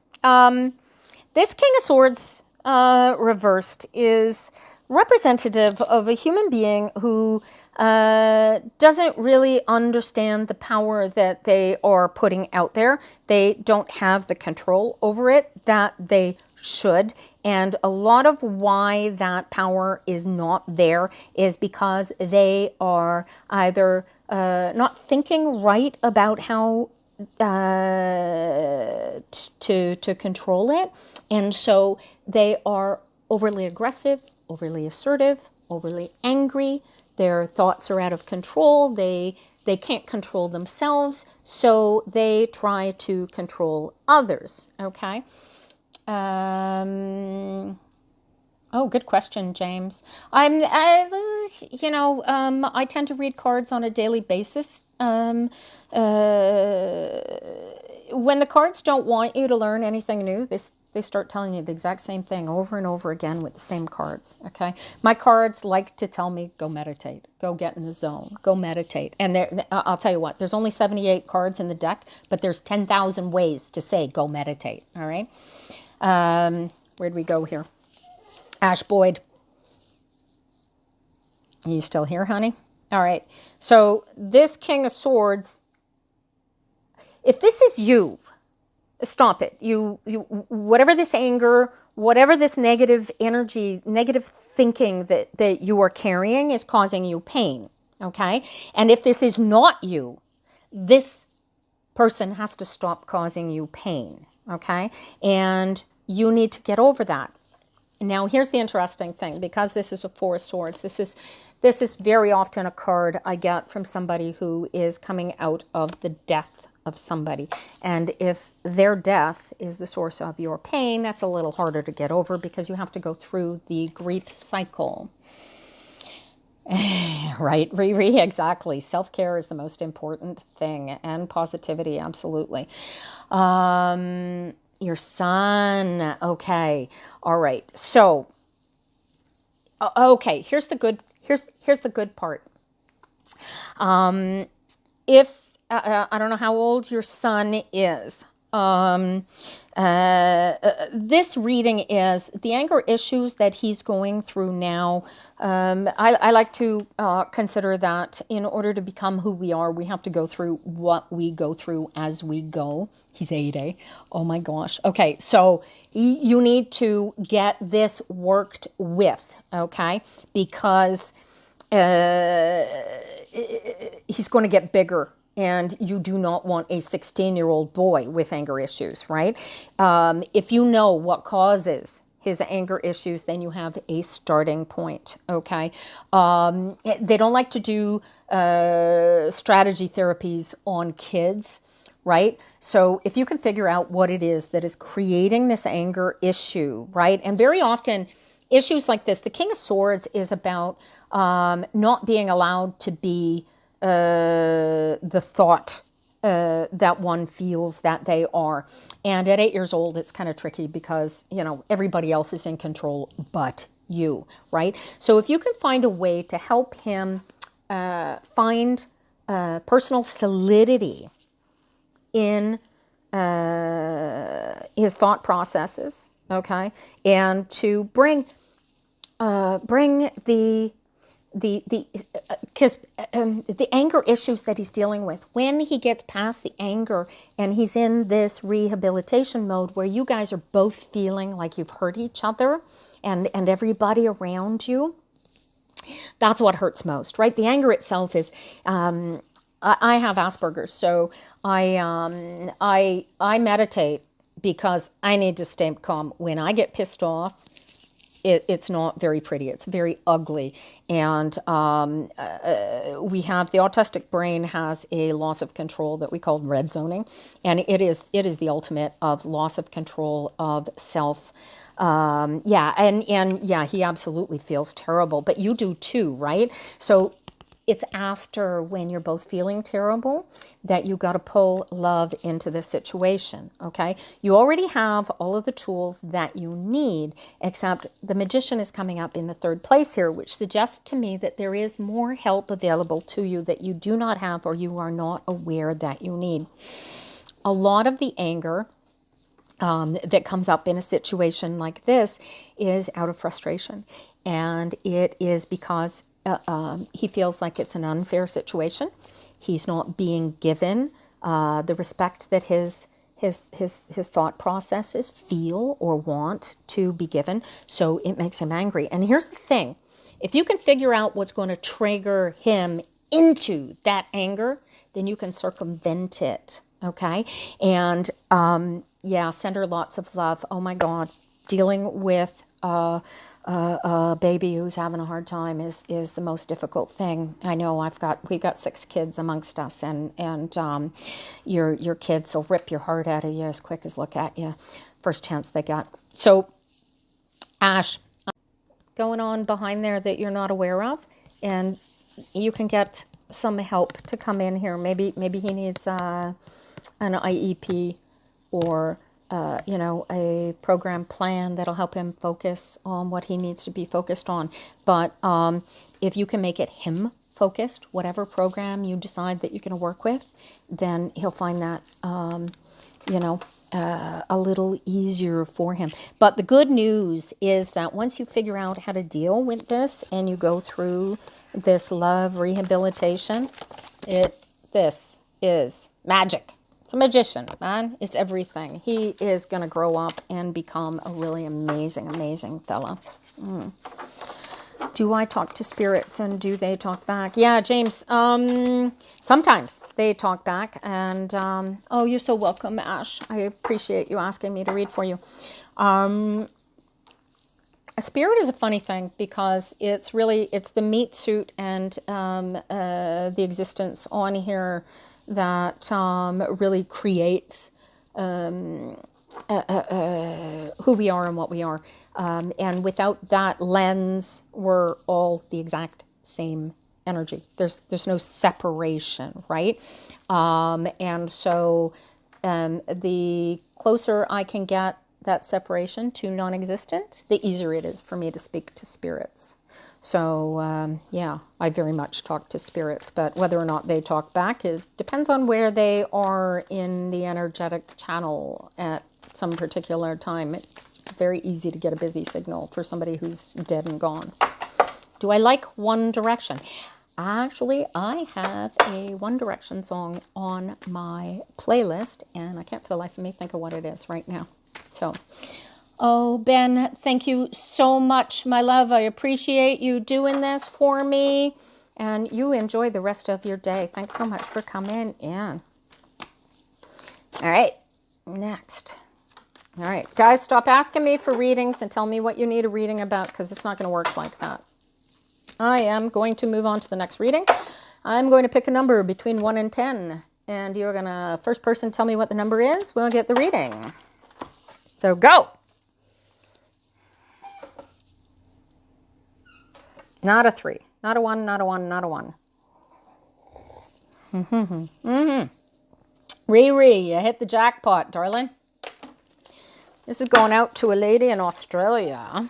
This King of Swords reversed is representative of a human being who doesn't really understand the power that they are putting out there. They don't have the control over it that they should. And a lot of why that power is not there is because they are either not thinking right about how to control it, and so they are overly aggressive, overly assertive, overly angry. Their thoughts are out of control. They can't control themselves, so they try to control others. Okay. Oh, good question, James. I tend to read cards on a daily basis. When the cards don't want you to learn anything new, they start telling you the exact same thing over and over again with the same cards. Okay, my cards like to tell me, go meditate, go get in the zone, go meditate. And I'll tell you what, there's only 78 cards in the deck, but there's 10,000 ways to say go meditate. All right. Where'd we go here? Ash Boyd. Are you still here, honey? All right. So this King of Swords, if this is you, stop it. You whatever this anger, whatever this negative energy, negative thinking that you are carrying is causing you pain. Okay? And if this is not you, this person has to stop causing you pain. Okay? And you need to get over that. Now, here's the interesting thing, because this is a Four of Swords. This is very often a card I get from somebody who is coming out of the death of somebody. And if their death is the source of your pain, that's a little harder to get over because you have to go through the grief cycle. Right, Riri, exactly. Self-care is the most important thing, and positivity, absolutely. Your son. Okay. All right. So, okay. Here's the good part. If I don't know how old your son is. This reading is the anger issues that he's going through now. I like to consider that in order to become who we are, we have to go through what we go through as we go. He's 8, oh my gosh. Okay, so you need to get this worked with, okay? Because he's going to get bigger. And you do not want a 16-year-old boy with anger issues, right? If you know what causes his anger issues, then you have a starting point, okay? They don't like to do strategy therapies on kids, right? So if you can figure out what it is that is creating this anger issue, right? And very often, issues like this, the King of Swords is about not being allowed to be the thought that one feels that they are. And at 8 years old, it's kind of tricky because, everybody else is in control but you, right? So if you can find a way to help him find personal solidity in his thought processes, okay, and to bring because the anger issues that he's dealing with, when he gets past the anger and he's in this rehabilitation mode where you guys are both feeling like you've hurt each other and everybody around you, that's what hurts most, right? The anger itself is, I have Asperger's, so I meditate because I need to stay calm. When I get pissed off, it's not very pretty. It's very ugly. And we have, the autistic brain has a loss of control that we call red zoning. And it is the ultimate of loss of control of self. He absolutely feels terrible, but you do too, right? So it's after, when you're both feeling terrible, that you got to pull love into the situation, okay? You already have all of the tools that you need, except the Magician is coming up in the 3rd place here, which suggests to me that there is more help available to you that you do not have or you are not aware that you need. A lot of the anger that comes up in a situation like this is out of frustration. And it is because he feels like it's an unfair situation. He's not being given the respect that his thought processes feel or want to be given. So it makes him angry. And here's the thing. If you can figure out what's going to trigger him into that anger, then you can circumvent it. Okay? And yeah, send her lots of love. Oh my God. Dealing with a baby who's having a hard time is the most difficult thing. I know we've got 6 kids amongst us, and your kids will rip your heart out of you as quick as look at you first chance they got. So Ash, going on behind there that you're not aware of, and you can get some help to come in here. Maybe he needs an IEP or a program plan that'll help him focus on what he needs to be focused on. But if you can make it him focused, whatever program you decide that you're going to work with, then he'll find that a little easier for him. But the good news is that once you figure out how to deal with this and you go through this love rehabilitation, this is magic. It's a magician, man. It's everything. He is going to grow up and become a really amazing, amazing fella. Do I talk to spirits and do they talk back? Yeah, James. Sometimes they talk back. And, oh, you're so welcome, Ash. I appreciate you asking me to read for you. A spirit is a funny thing because it's the meat suit and the existence on here that really creates who we are and what we are. And without that lens, we're all the exact same energy. There's no separation, right? And so the closer I can get that separation to non-existent, the easier it is for me to speak to spirits. So, yeah, I very much talk to spirits, but whether or not they talk back depends on where they are in the energetic channel at some particular time. It's very easy to get a busy signal for somebody who's dead and gone. Do I like One Direction? Actually, I have a One Direction song on my playlist, and I can't for the life of me think of what it is right now. So... oh, Ben, thank you so much, my love. I appreciate you doing this for me. And you enjoy the rest of your day. Thanks so much for coming in. All right, next. All right, guys, stop asking me for readings and tell me what you need a reading about, because it's not going to work like that. I am going to move on to the next reading. I'm going to pick a number between 1 and 10. And you're going to, first person, tell me what the number is. We'll get the reading. So go. Not a 3, not a 1, not a 1, not a 1. Riri, you hit the jackpot, darling. This is going out to a lady in Australia.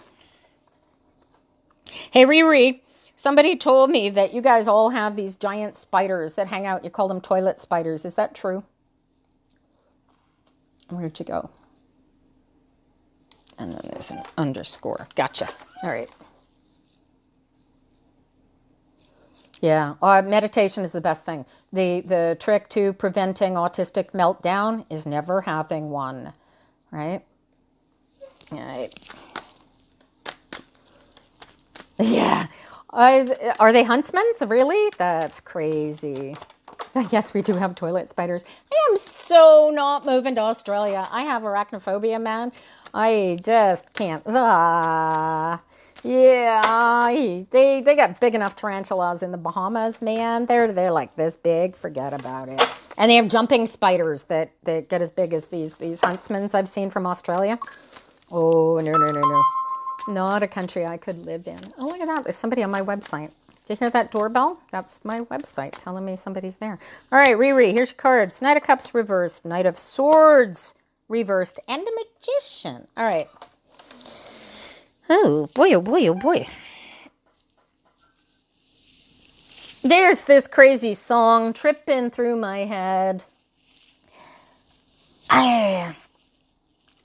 Hey, Riri, somebody told me that you guys all have these giant spiders that hang out. You call them toilet spiders. Is that true? Where'd you go? And then there's an underscore. Gotcha. All right. Yeah, meditation is the best thing. The trick to preventing autistic meltdown is never having one, right? All right. Yeah. Are they huntsmen's? Really? That's crazy. Yes, we do have toilet spiders. I am so not moving to Australia. I have arachnophobia, man. I just can't. Yeah, they got big enough tarantulas in the Bahamas, man. They're like this big. Forget about it. And they have jumping spiders that get as big as these huntsmans I've seen from Australia. Oh, no. Not a country I could live in. Oh, look at that. There's somebody on my website. Did you hear that doorbell? That's my website telling me somebody's there. All right, Riri, here's your cards. Knight of Cups reversed, Knight of Swords reversed, and a Magician. All right. Oh, boy, oh, boy, oh, boy. There's this crazy song tripping through my head.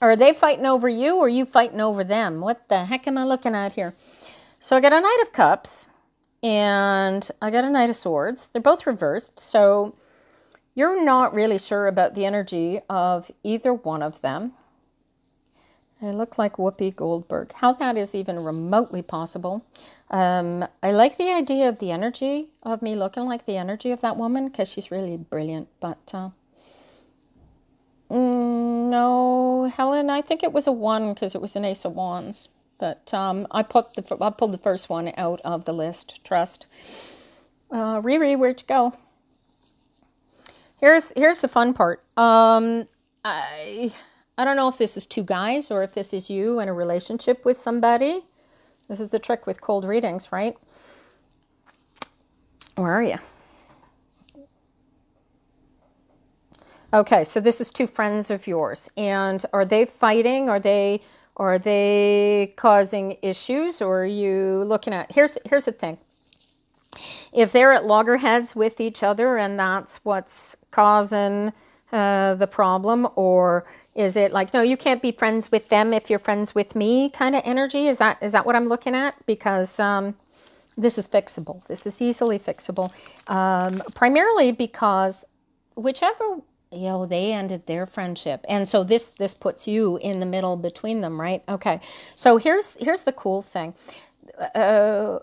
Are they fighting over you or are you fighting over them? What the heck am I looking at here? So I got a Knight of Cups and I got a Knight of Swords. They're both reversed. So you're not really sure about the energy of either one of them. I look like Whoopi Goldberg. How that is even remotely possible. I like the idea of the energy of me looking like the energy of that woman because she's really brilliant. But no, Helen, I think it was a 1 because it was an Ace of Wands. But I pulled the first one out of the list. Trust. Riri, where'd you go? Here's the fun part. I don't know if this is 2 guys or if this is you in a relationship with somebody. This is the trick with cold readings, right? Where are you? Okay, so this is 2 friends of yours. And are they fighting? Are they causing issues? Or are you looking at... Here's the thing. If they're at loggerheads with each other and that's what's causing the problem, or is it like, no, you can't be friends with them if you're friends with me kind of energy? Is that what I'm looking at? Because this is fixable. This is easily fixable. Primarily because whichever, they ended their friendship. And so this puts you in the middle between them, right? Okay. So here's the cool thing. The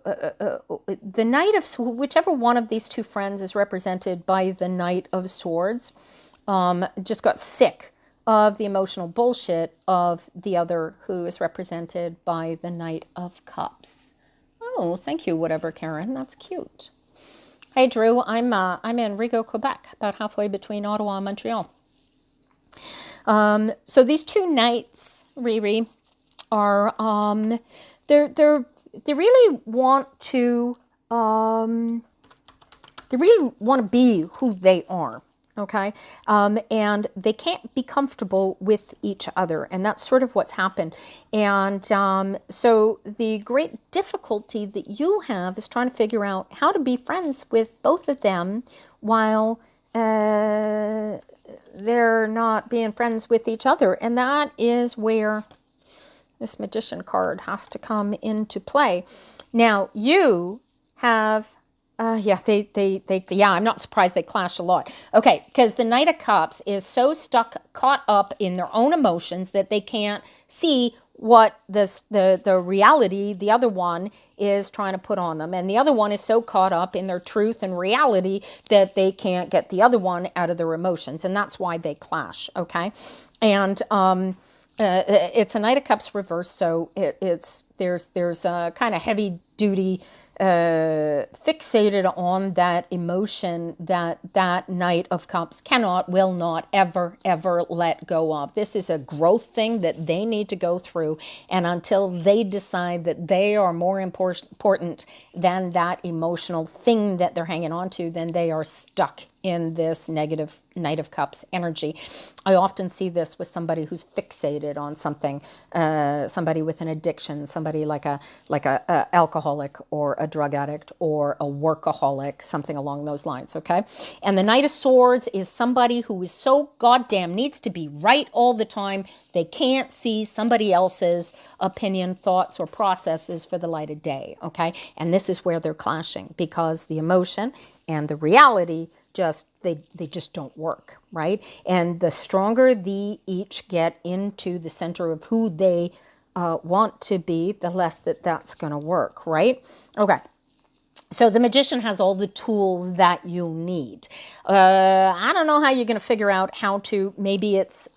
Knight of Swords, whichever one of these 2 friends is represented by the Knight of Swords, just got sick of the emotional bullshit of the other who is represented by the Knight of Cups. Oh, thank you, whatever, Karen. That's cute. Hey, Drew. I'm in Rigaud, Quebec, about halfway between Ottawa and Montreal. So these 2 knights, Riri, are they really want to be who they are. Okay. And they can't be comfortable with each other. And that's sort of what's happened. And so the great difficulty that you have is trying to figure out how to be friends with both of them while they're not being friends with each other. And that is where this Magician card has to come into play. Now, you have... I'm not surprised they clash a lot. Okay, because the Knight of Cups is so caught up in their own emotions that they can't see what the reality the other one is trying to put on them. And the other one is so caught up in their truth and reality that they can't get the other one out of their emotions. And that's why they clash, okay? And it's a Knight of Cups reverse, so there's a kind of heavy duty fixated on that emotion that Knight of Cups will not ever let go of. This is a growth thing that they need to go through, and until they decide that they are more important than that emotional thing that they're hanging on to, then they are stuck in this negative Knight of Cups energy. I often see this with somebody who's fixated on something, somebody with an addiction, somebody like a alcoholic or a drug addict or a workaholic, something along those lines, okay? And the Knight of Swords is somebody who is so goddamn needs to be right all the time, they can't see somebody else's opinion, thoughts, or processes for the light of day, okay? And this is where they're clashing because the emotion and the reality they just don't work, right? And the stronger they each get into the center of who they want to be, the less that's going to work, right? Okay. So the Magician has all the tools that you need. I don't know how you're going to figure out how to, maybe it's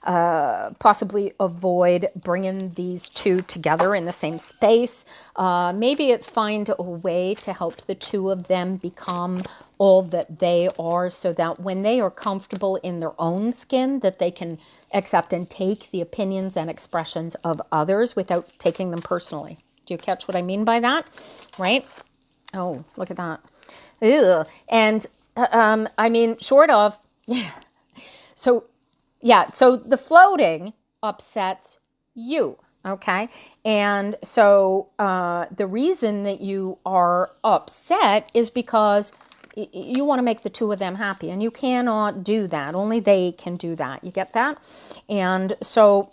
possibly avoid bringing these 2 together in the same space. Maybe it's find a way to help the 2 of them become all that they are so that when they are comfortable in their own skin, that they can accept and take the opinions and expressions of others without taking them personally. Do you catch what I mean by that? Right? Oh, look at that. Ew. And I mean, short of, yeah. So the floating upsets you, okay? And so the reason that you are upset is because you want to make the two of them happy, and you cannot do that. Only they can do that. You get that? And so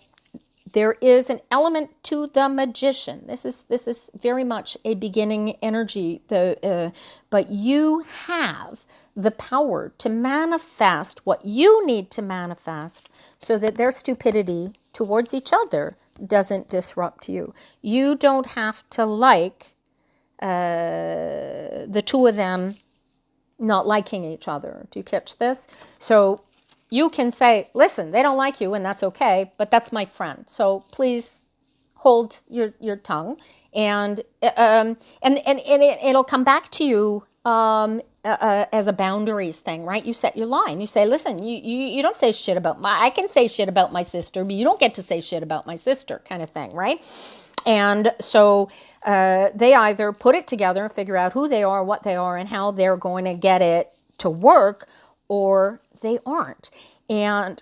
there is an element to the magician. This is very much a beginning energy. But you have the power to manifest what you need to manifest so that their stupidity towards each other doesn't disrupt you. You don't have to like the two of them not liking each other. Do you catch this? So you can say, listen, they don't like you, and that's okay, but that's my friend. So please hold your tongue, and it'll come back to you as a boundaries thing, right? You set your line. You say, listen, you don't say shit about I can say shit about my sister, but you don't get to say shit about my sister, kind of thing, right? And so they either put it together and figure out who they are, what they are, and how they're going to get it to work, or they aren't. And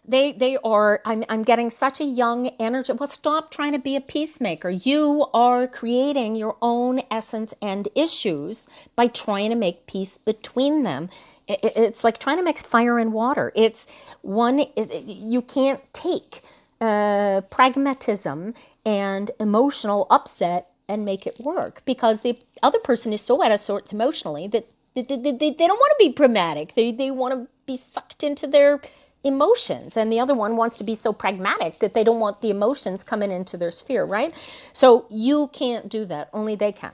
they are, I'm getting such a young energy. Well, stop trying to be a peacemaker. You are creating your own essence and issues by trying to make peace between them. It's like trying to mix fire and water. It's one, you can't take pragmatism and emotional upset and make it work, because the other person is so out of sorts emotionally that they don't want to be pragmatic. They want to be sucked into their emotions, and the other one wants to be so pragmatic that they don't want the emotions coming into their sphere, right? So you can't do that. Only they can.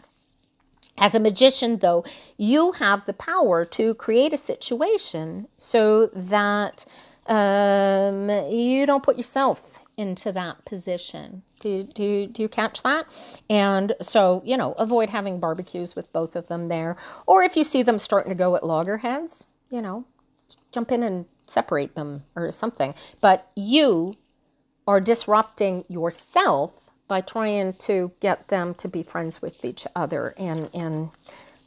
As a magician, though, you have the power to create a situation so that you don't put yourself into that position. Do you catch that? And so, avoid having barbecues with both of them there. Or if you see them starting to go at loggerheads, jump in and separate them or something. But you are disrupting yourself by trying to get them to be friends with each other. And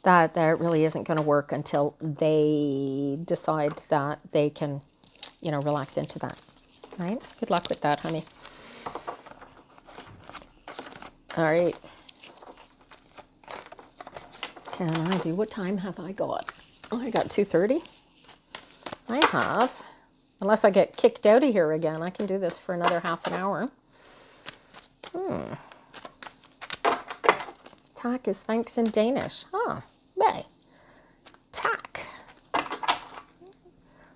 that really isn't going to work until they decide that they can, relax into that. Right? Good luck with that, honey. All right. Can I do, what time have I got? Oh, I got 2:30. I have. Unless I get kicked out of here again, I can do this for another half an hour. Tak is thanks in Danish. Right. Tak.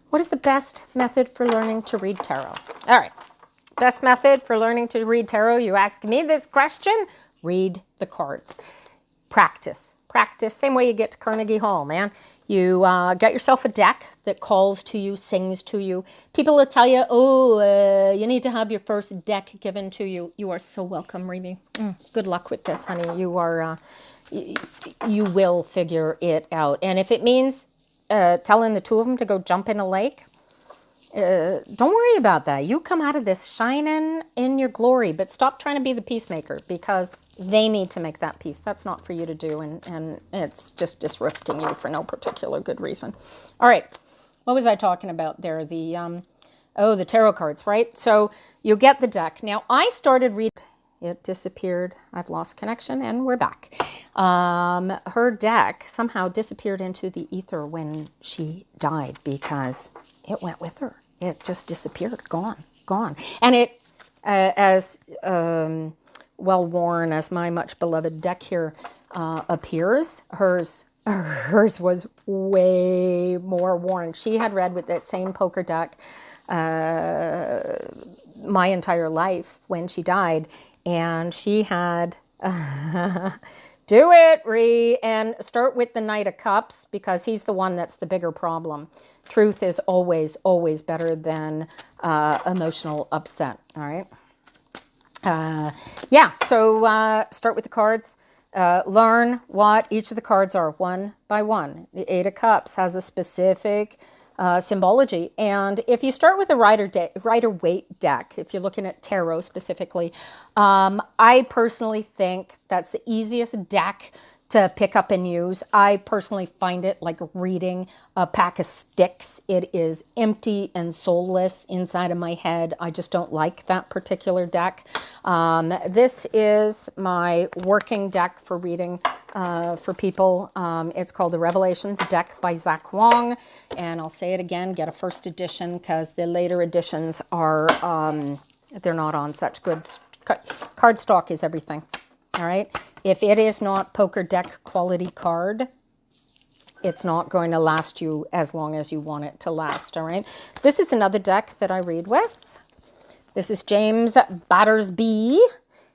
What is the best method for learning to read tarot? All right. Best method for learning to read tarot. You ask me this question. Read the cards. Practice. Same way you get to Carnegie Hall, man. You get yourself a deck that calls to you, sings to you. People will tell you, you need to have your first deck given to you. You are so welcome, Remy. Good luck with this, honey. You are, you will figure it out. And if it means telling the two of them to go jump in a lake, don't worry about that. You come out of this shining in your glory, but stop trying to be the peacemaker, because they need to make that peace. That's not for you to do, and it's just disrupting you for no particular good reason. All right, what was I talking about there? The tarot cards, right? So you get the deck. Now, I started reading. It disappeared. I've lost connection, and we're back. Her deck somehow disappeared into the ether when she died, because it went with her. It just disappeared, gone. And it, as well worn as my much beloved deck here appears, hers was way more worn. She had read with that same poker deck my entire life when she died, and she had do it, Ree, and start with the Knight of Cups, because he's the one that's the bigger problem. Truth is always, always better than emotional upset, all right? So start with the cards. Learn what each of the cards are one by one. The Eight of Cups has a specific symbology. And if you start with a Rider-Waite deck, if you're looking at tarot specifically, I personally think that's the easiest deck to pick up and use. I personally find it like reading a pack of sticks. It is empty and soulless inside of my head. I just don't like that particular deck. This is my working deck for reading for people. It's called the Revelations deck by Zach Wong. And I'll say it again, get a first edition because the later editions are, they're not on such good. Card stock is everything. All right. If it is not poker deck quality card, it's not going to last you as long as you want it to last. All right. This is another deck that I read with. This is James Battersby.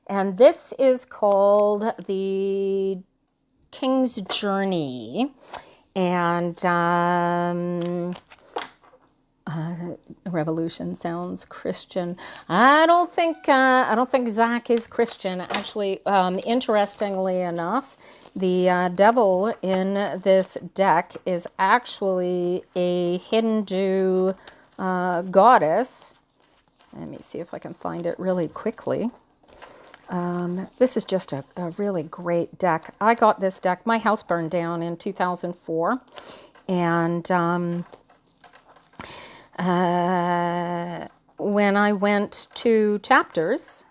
And this is called the King's Journey. And Revolution sounds Christian. I don't think Zach is Christian. Actually, interestingly enough, the devil in this deck is actually a Hindu goddess. Let me see if I can find it really quickly. This is just a really great deck. I got this deck. My house burned down in 2004. And when I went to Chapters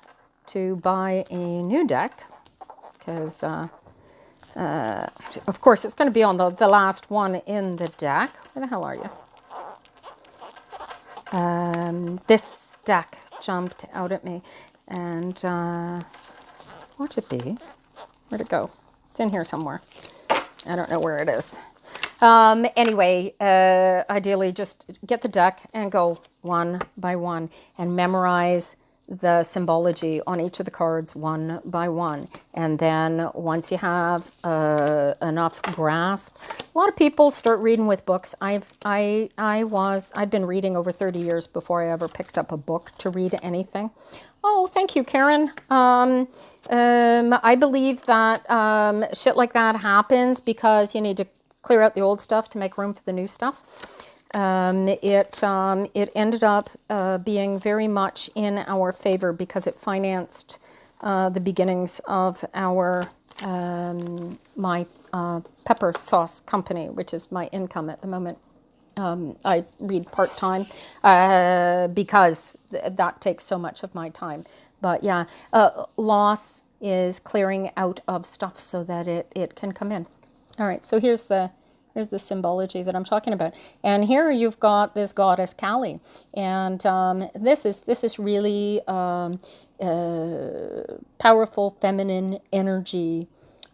to buy a new deck, because of course it's going to be on the last one in the deck. Where the hell are you? This deck jumped out at me. And what'd it be? Where'd it go? It's in here somewhere. I don't know where it is. Anyway, ideally just get the deck and go one by one and memorize the symbology on each of the cards one by one. And then once you have enough grasp, a lot of people start reading with books. I've been reading over 30 years before I ever picked up a book to read anything. Oh, thank you, Karen. I believe that shit like that happens because you need to clear out the old stuff to make room for the new stuff. It ended up being very much in our favor because it financed the beginnings of our my pepper sauce company, which is my income at the moment. I read part-time because that takes so much of my time. But yeah, loss is clearing out of stuff so that it can come in. All right, so here's the symbology that I'm talking about. And here you've got this goddess Kali. And this is really powerful feminine energy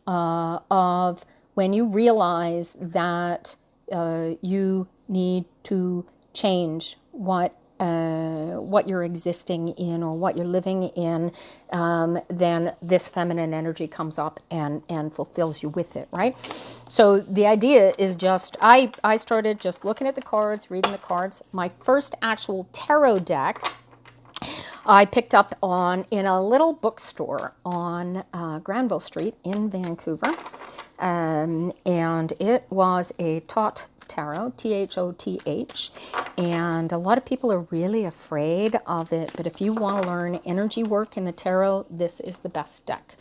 of when you realize that you need to change what you're existing in or what you're living in, then this feminine energy comes up and fulfills you with it, right? So the idea is just, I started just looking at the cards, reading the cards. My first actual tarot deck I picked up in a little bookstore on Granville Street in Vancouver. And it was a Thoth Tarot, Thoth, and a lot of people are really afraid of it, but if you want to learn energy work in the tarot, this is the best deck.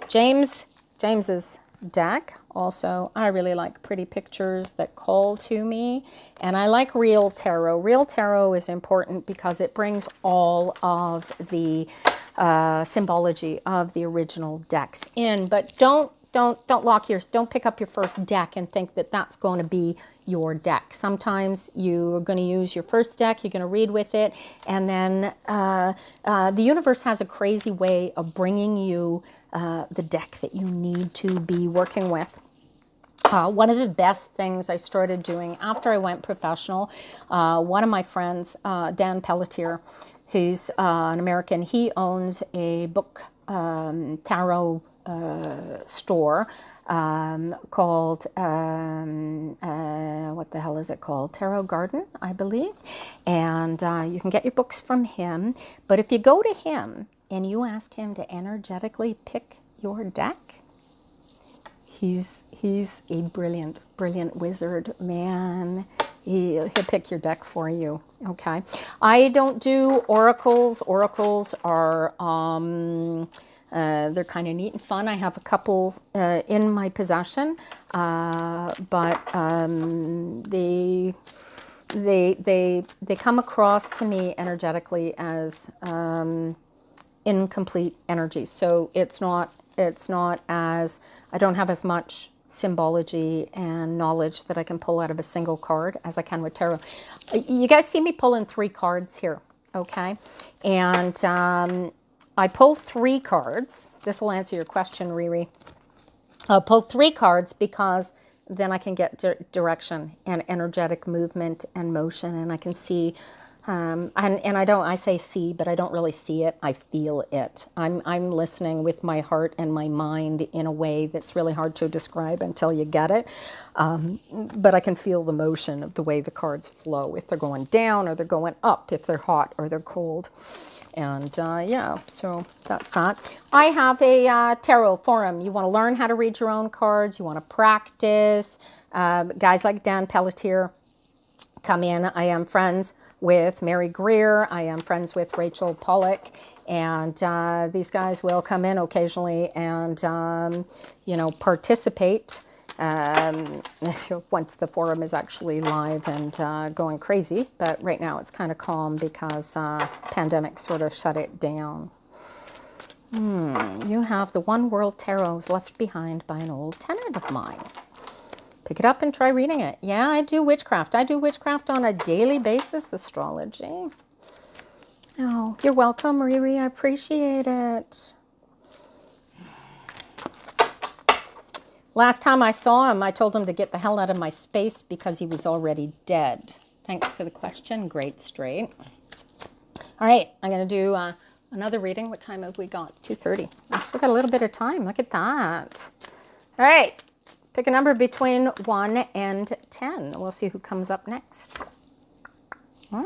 James's deck also, I really like pretty pictures that call to me, and I like real tarot. Real tarot is important because it brings all of the symbology of the original decks in, but don't pick up your first deck and think that that's going to be your deck. Sometimes you're going to use your first deck, you're going to read with it, and then the universe has a crazy way of bringing you the deck that you need to be working with. One of the best things I started doing after I went professional, one of my friends, Dan Pelletier, who's an American, he owns a book tarot store called what the hell is it called? Tarot Garden, I believe. And you can get your books from him. But if you go to him and you ask him to energetically pick your deck, he's a brilliant wizard, man. He'll pick your deck for you. Okay. I don't do oracles. Oracles are they're kind of neat and fun. I have a couple in my possession, but they come across to me energetically as incomplete energy. So it's not It's not as, I don't have as much symbology and knowledge that I can pull out of a single card as I can with tarot. You guys see me pulling 3 cards here, okay? And I pull 3 cards. This will answer your question, Riri. I'll pull 3 cards because then I can get direction and energetic movement and motion, and I can see. And I say see, but I don't really see it. I feel it. I'm listening with my heart and my mind in a way that's really hard to describe until you get it. But I can feel the motion of the way the cards flow, if they're going down or they're going up, if they're hot or they're cold. And yeah, so that's that. I have a tarot forum. You want to learn how to read your own cards. You want to practice. Guys like Dan Pelletier come in. I am friends with Mary Greer. I am friends with Rachel Pollack. And these guys will come in occasionally and, participate once the forum is actually live and going crazy. But right now it's kind of calm because pandemic sort of shut it down. You have the One World Tarots left behind by an old tenant of mine. Pick it up and try reading it. Yeah, I do witchcraft. I do witchcraft on a daily basis, astrology. Oh, you're welcome, Riri. I appreciate it. Last time I saw him, I told him to get the hell out of my space because he was already dead. Thanks for the question. Great straight. All right, I'm going to do another reading. What time have we got? 2:30. I still got a little bit of time. Look at that. All right. Pick a number between 1 and 10. We'll see who comes up next. Do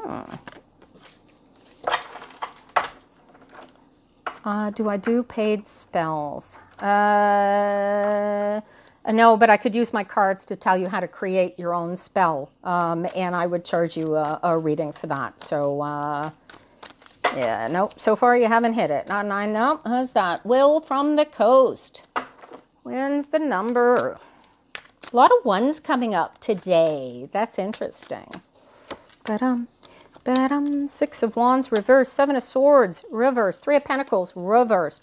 I do paid spells? No, but I could use my cards to tell you how to create your own spell. And I would charge you a reading for that. So, yeah, nope. So far you haven't hit it. Not 9, no. Who's that? Will from the coast. When's the number? A lot of 1s coming up today. That's interesting. But 6 of Wands, reverse. 7 of Swords, reverse. 3 of Pentacles, reverse.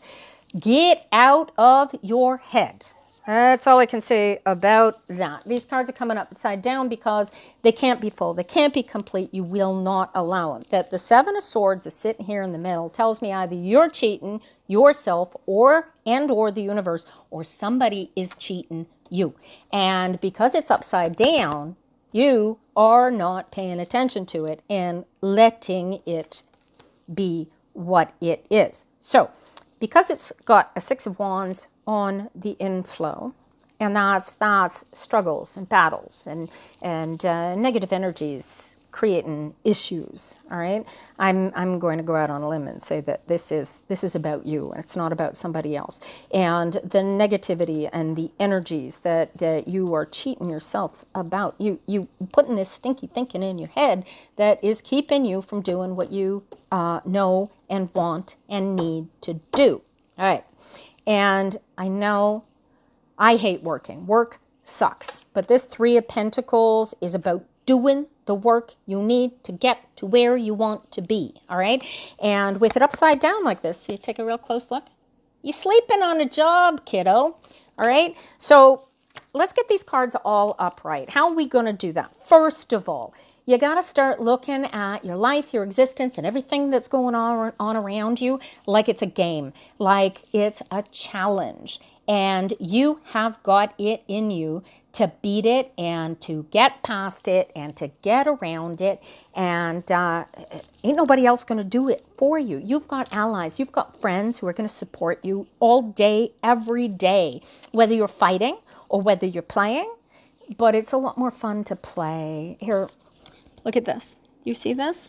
Get out of your head. That's all I can say about that. These cards are coming upside down because they can't be full. They can't be complete. You will not allow them. That the 7 of Swords is sitting here in the middle tells me either you're cheating yourself or the universe, or somebody is cheating you. And because it's upside down, you are not paying attention to it and letting it be what it is. So, because it's got a 6 of Wands on the inflow, and that's struggles and battles and negative energies creating issues. All right, I'm going to go out on a limb and say that this is about you, and it's not about somebody else. And the negativity and the energies that you are cheating yourself about, you putting this stinky thinking in your head that is keeping you from doing what you know and want and need to do. All right, and I know I hate working. Work sucks, but this 3 of Pentacles is about doing the work you need to get to where you want to be, all right? And with it upside down like this, so you take a real close look. You're sleeping on a job, kiddo, all right? So let's get these cards all upright. How are we going to do that? First of all, you got to start looking at your life, your existence, and everything that's going on around you like it's a game, like it's a challenge. And you have got it in you to beat it and to get past it and to get around it. And ain't nobody else going to do it for you. You've got allies. You've got friends who are going to support you all day, every day, whether you're fighting or whether you're playing. But it's a lot more fun to play. Here, look at this. You see this?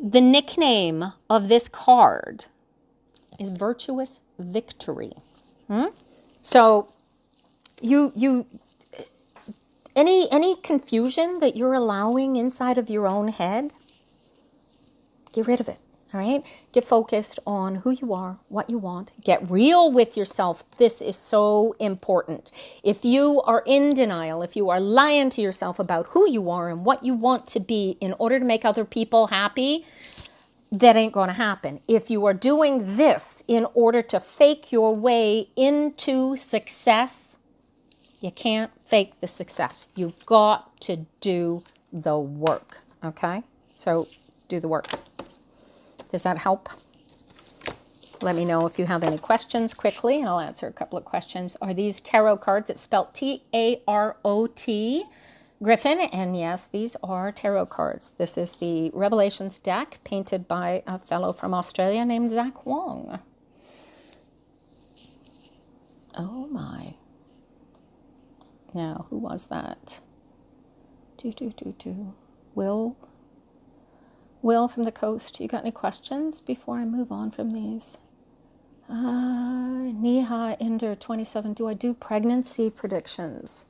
The nickname of this card is Virtuous Victory. So any confusion that you're allowing inside of your own head, get rid of it. All right? Get focused on who you are, what you want. Get real with yourself. This is so important. If you are in denial, if you are lying to yourself about who you are and what you want to be in order to make other people happy, that ain't going to happen. If you are doing this in order to fake your way into success, you can't fake the success. You've got to do the work, okay? So do the work. Does that help? Let me know if you have any questions quickly, and I'll answer a couple of questions. Are these tarot cards? It's spelled T-A-R-O-T, Griffin, and yes, these are tarot cards. This is the Revelations deck painted by a fellow from Australia named Zach Wong. Oh my. Now, who was that? Will from the coast. You got any questions before I move on from these? Neha Inder 27. Do I do pregnancy predictions?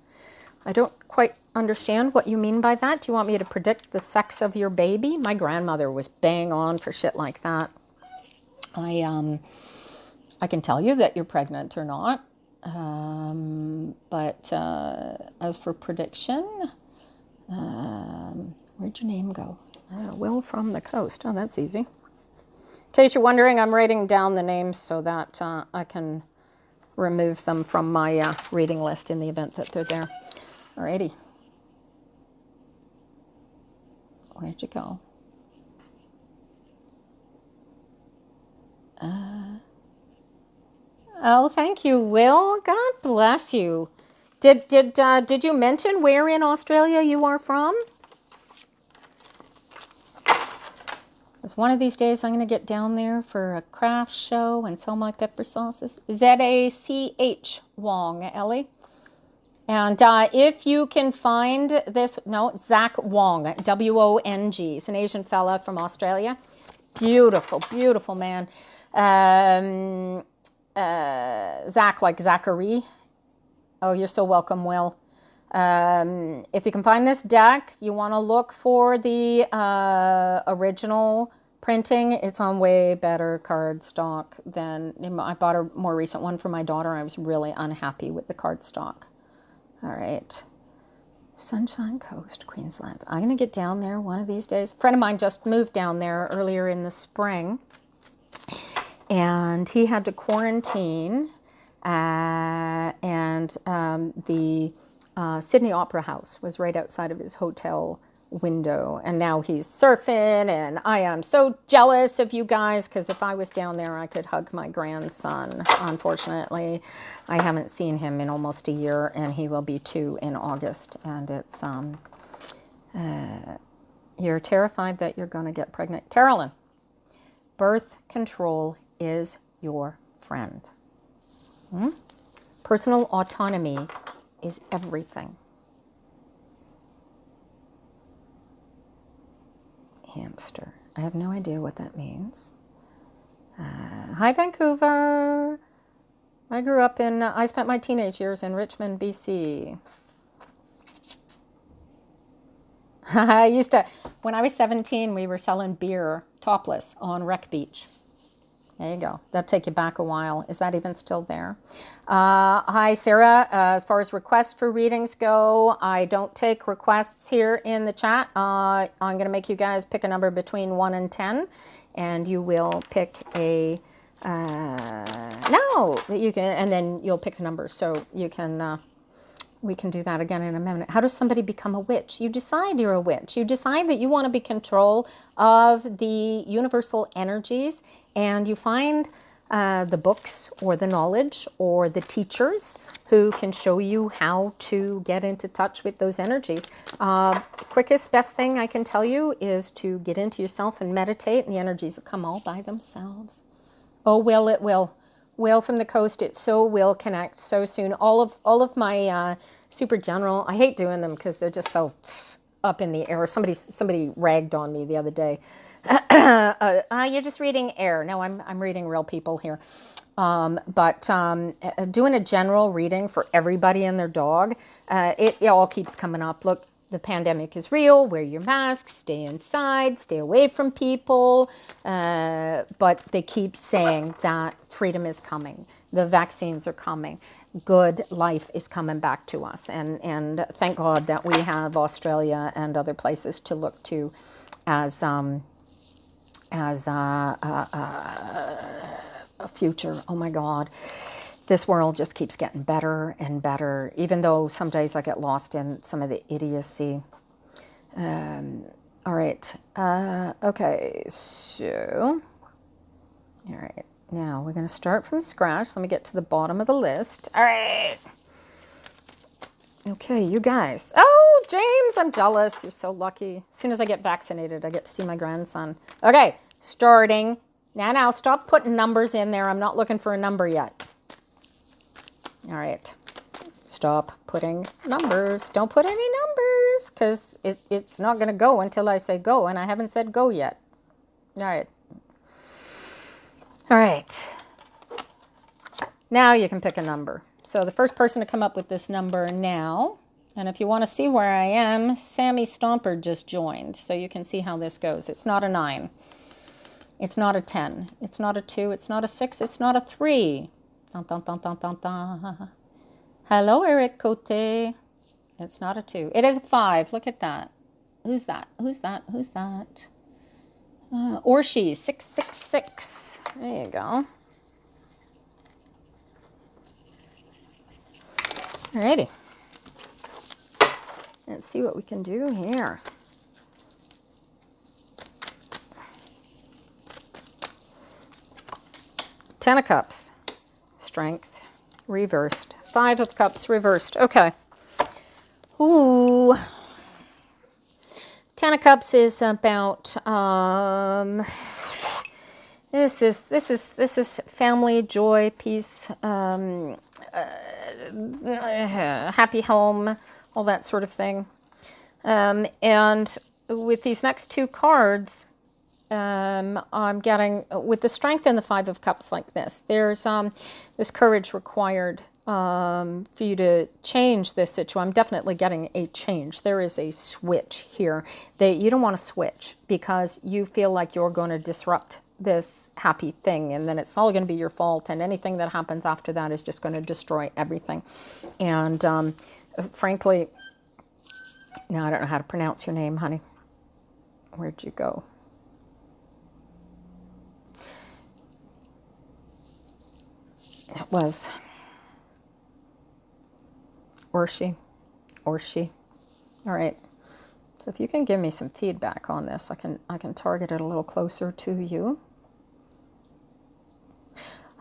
I don't quite understand what you mean by that. Do you want me to predict the sex of your baby? My grandmother was bang on for shit like that. I can tell you that you're pregnant or not. But as for prediction, where'd your name go? Will from the coast. Oh, that's easy. In case you're wondering, I'm writing down the names so that I can remove them from my reading list in the event that they're there. Alrighty. Where'd you go? Oh, thank you, Will. God bless you. Did you mention where in Australia you are from? Because one of these days I'm going to get down there for a craft show and sell my pepper sauces. Z-A-C-H Wong, Ellie. And if you can find this, no, Zach Wong, W-O-N-G. He's an Asian fella from Australia. Beautiful, beautiful man. Zach, like Zachary. Oh, you're so welcome, Will. If you can find this deck, you want to look for the original printing. It's on way better cardstock than I bought a more recent one for my daughter. I was really unhappy with the cardstock. All right. Sunshine Coast, Queensland. I'm going to get down there one of these days. A friend of mine just moved down there earlier in the spring, and he had to quarantine, and the Sydney Opera House was right outside of his hotel window, and now he's surfing, and I am so jealous of you guys, because if I was down there I could hug my grandson. Unfortunately, I haven't seen him in almost a year, and he will be 2 in August, and it's you're terrified that you're going to get pregnant. Carolyn, birth control is your friend. Personal autonomy is everything. Hamster. I have no idea what that means. Hi, Vancouver. I spent my teenage years in Richmond, BC. When I was 17, we were selling beer topless on Wreck Beach. There you go. That'll take you back a while. Is that even still there? Hi, Sarah. As far as requests for readings go, I don't take requests here in the chat. I'm going to make you guys pick a number between 1 and 10, and you will pick a... no, you can, and then you'll pick the number, so you can... we can do that again in a minute. How does somebody become a witch? You decide you're a witch. You decide that you want to be in control of the universal energies, and you find the books or the knowledge or the teachers who can show you how to get into touch with those energies. Quickest, best thing I can tell you is to get into yourself and meditate, and the energies will come all by themselves. Oh, well, it will. Will from the coast, it so will connect so soon. All of my super general, I hate doing them because they're just so up in the air. Somebody ragged on me the other day. You're just reading air. No, I'm reading real people here. But doing a general reading for everybody and their dog, it all keeps coming up. Look, the pandemic is real. Wear your masks. Stay inside. Stay away from people. But they keep saying that freedom is coming. The vaccines are coming. Good life is coming back to us. And thank God that we have Australia and other places to look to as as a future. Oh my God. This world just keeps getting better and better, even though some days I get lost in some of the idiocy. All right. Okay. So, all right. Now we're going to start from scratch. Let me get to the bottom of the list. All right. Okay, you guys. Oh, James, I'm jealous. You're so lucky. As soon as I get vaccinated, I get to see my grandson. Okay, starting. Now, stop putting numbers in there. I'm not looking for a number yet. All right. Stop putting numbers. Don't put any numbers because it's not going to go until I say go, and I haven't said go yet. All right. All right. Now you can pick a number. So the first person to come up with this number now, and if you want to see where I am, Sammy Stomper just joined, so you can see how this goes. It's not a 9. It's not a 10. It's not a 2. It's not a 6. It's not a 3. Dun, dun, dun, dun, dun, dun. Hello, Eric Cote. It's not a 2. It is a 5. Look at that. Who's that? Who's that? Who's that? Orshi, 666. There you go. Alrighty. Let's see what we can do here. Ten of Cups. Strength. Reversed. 5 of Cups. Reversed. Okay. Ooh. 10 of Cups is about this is family, joy, peace, happy home, all that sort of thing. And with these next 2 cards, I'm getting, with the Strength and the 5 of Cups like this, there's courage required for you to change this situation. I'm definitely getting a change. There is a switch here that you don't want to switch because you feel like you're going to disrupt this happy thing, and then it's all going to be your fault, and anything that happens after that is just going to destroy everything. And frankly, now I don't know how to pronounce your name, honey. Where'd you go? It was Orshi. All right. So if you can give me some feedback on this, I can target it a little closer to you.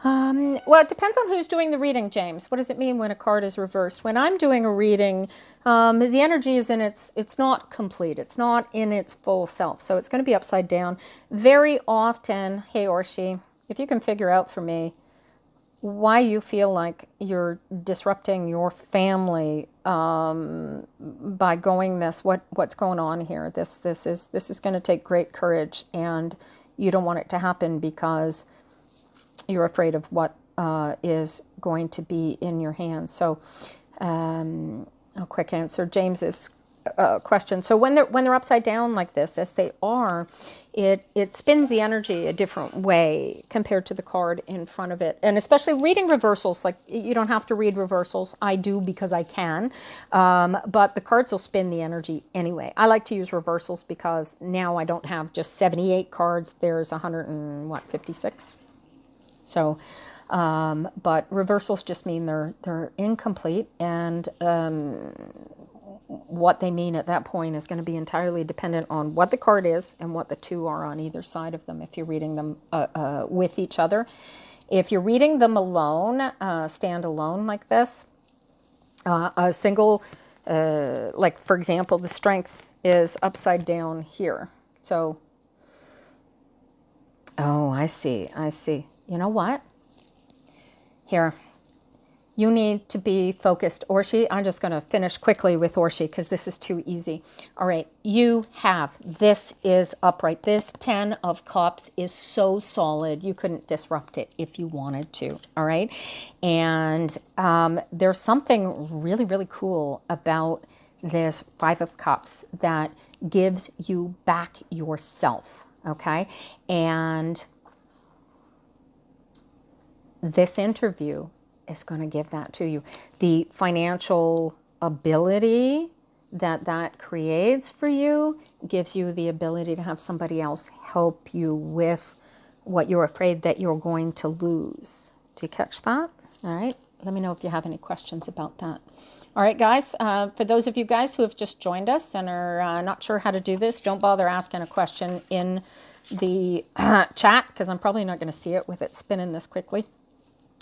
Well, it depends on who's doing the reading, James. What does it mean when a card is reversed? When I'm doing a reading, the energy is it's not complete. It's not in its full self. So it's going to be upside down. Very often, hey, Orshi, if you can figure out for me why you feel like you're disrupting your family by going this, what's going on here? This is going to take great courage, and you don't want it to happen because you're afraid of what is going to be in your hands. So, a quick answer, James's question. So when they're upside down like this, as they are, it spins the energy a different way compared to the card in front of it. And especially reading reversals, like you don't have to read reversals. I do because I can, but the cards will spin the energy anyway. I like to use reversals because now I don't have just 78 cards. There's 156. So, but reversals just mean they're incomplete, and what they mean at that point is going to be entirely dependent on what the card is and what the 2 are on either side of them if you're reading them with each other. If you're reading them alone, stand alone like this, a single, like for example, the Strength is upside down here. So, oh, I see. You know what? Here. You need to be focused. Orshi, I'm just going to finish quickly with Orshi because this is too easy. All right, this is upright. This 10 of Cups is so solid, you couldn't disrupt it if you wanted to, all right? And there's something really, really cool about this 5 of Cups that gives you back yourself, okay? And this interview is going to give that to you. The financial ability that creates for you gives you the ability to have somebody else help you with what you're afraid that you're going to lose. Do you catch that? All right. Let me know if you have any questions about that. All right, guys. For those of you guys who have just joined us and are not sure how to do this, don't bother asking a question in the chat, because I'm probably not going to see it with it spinning this quickly.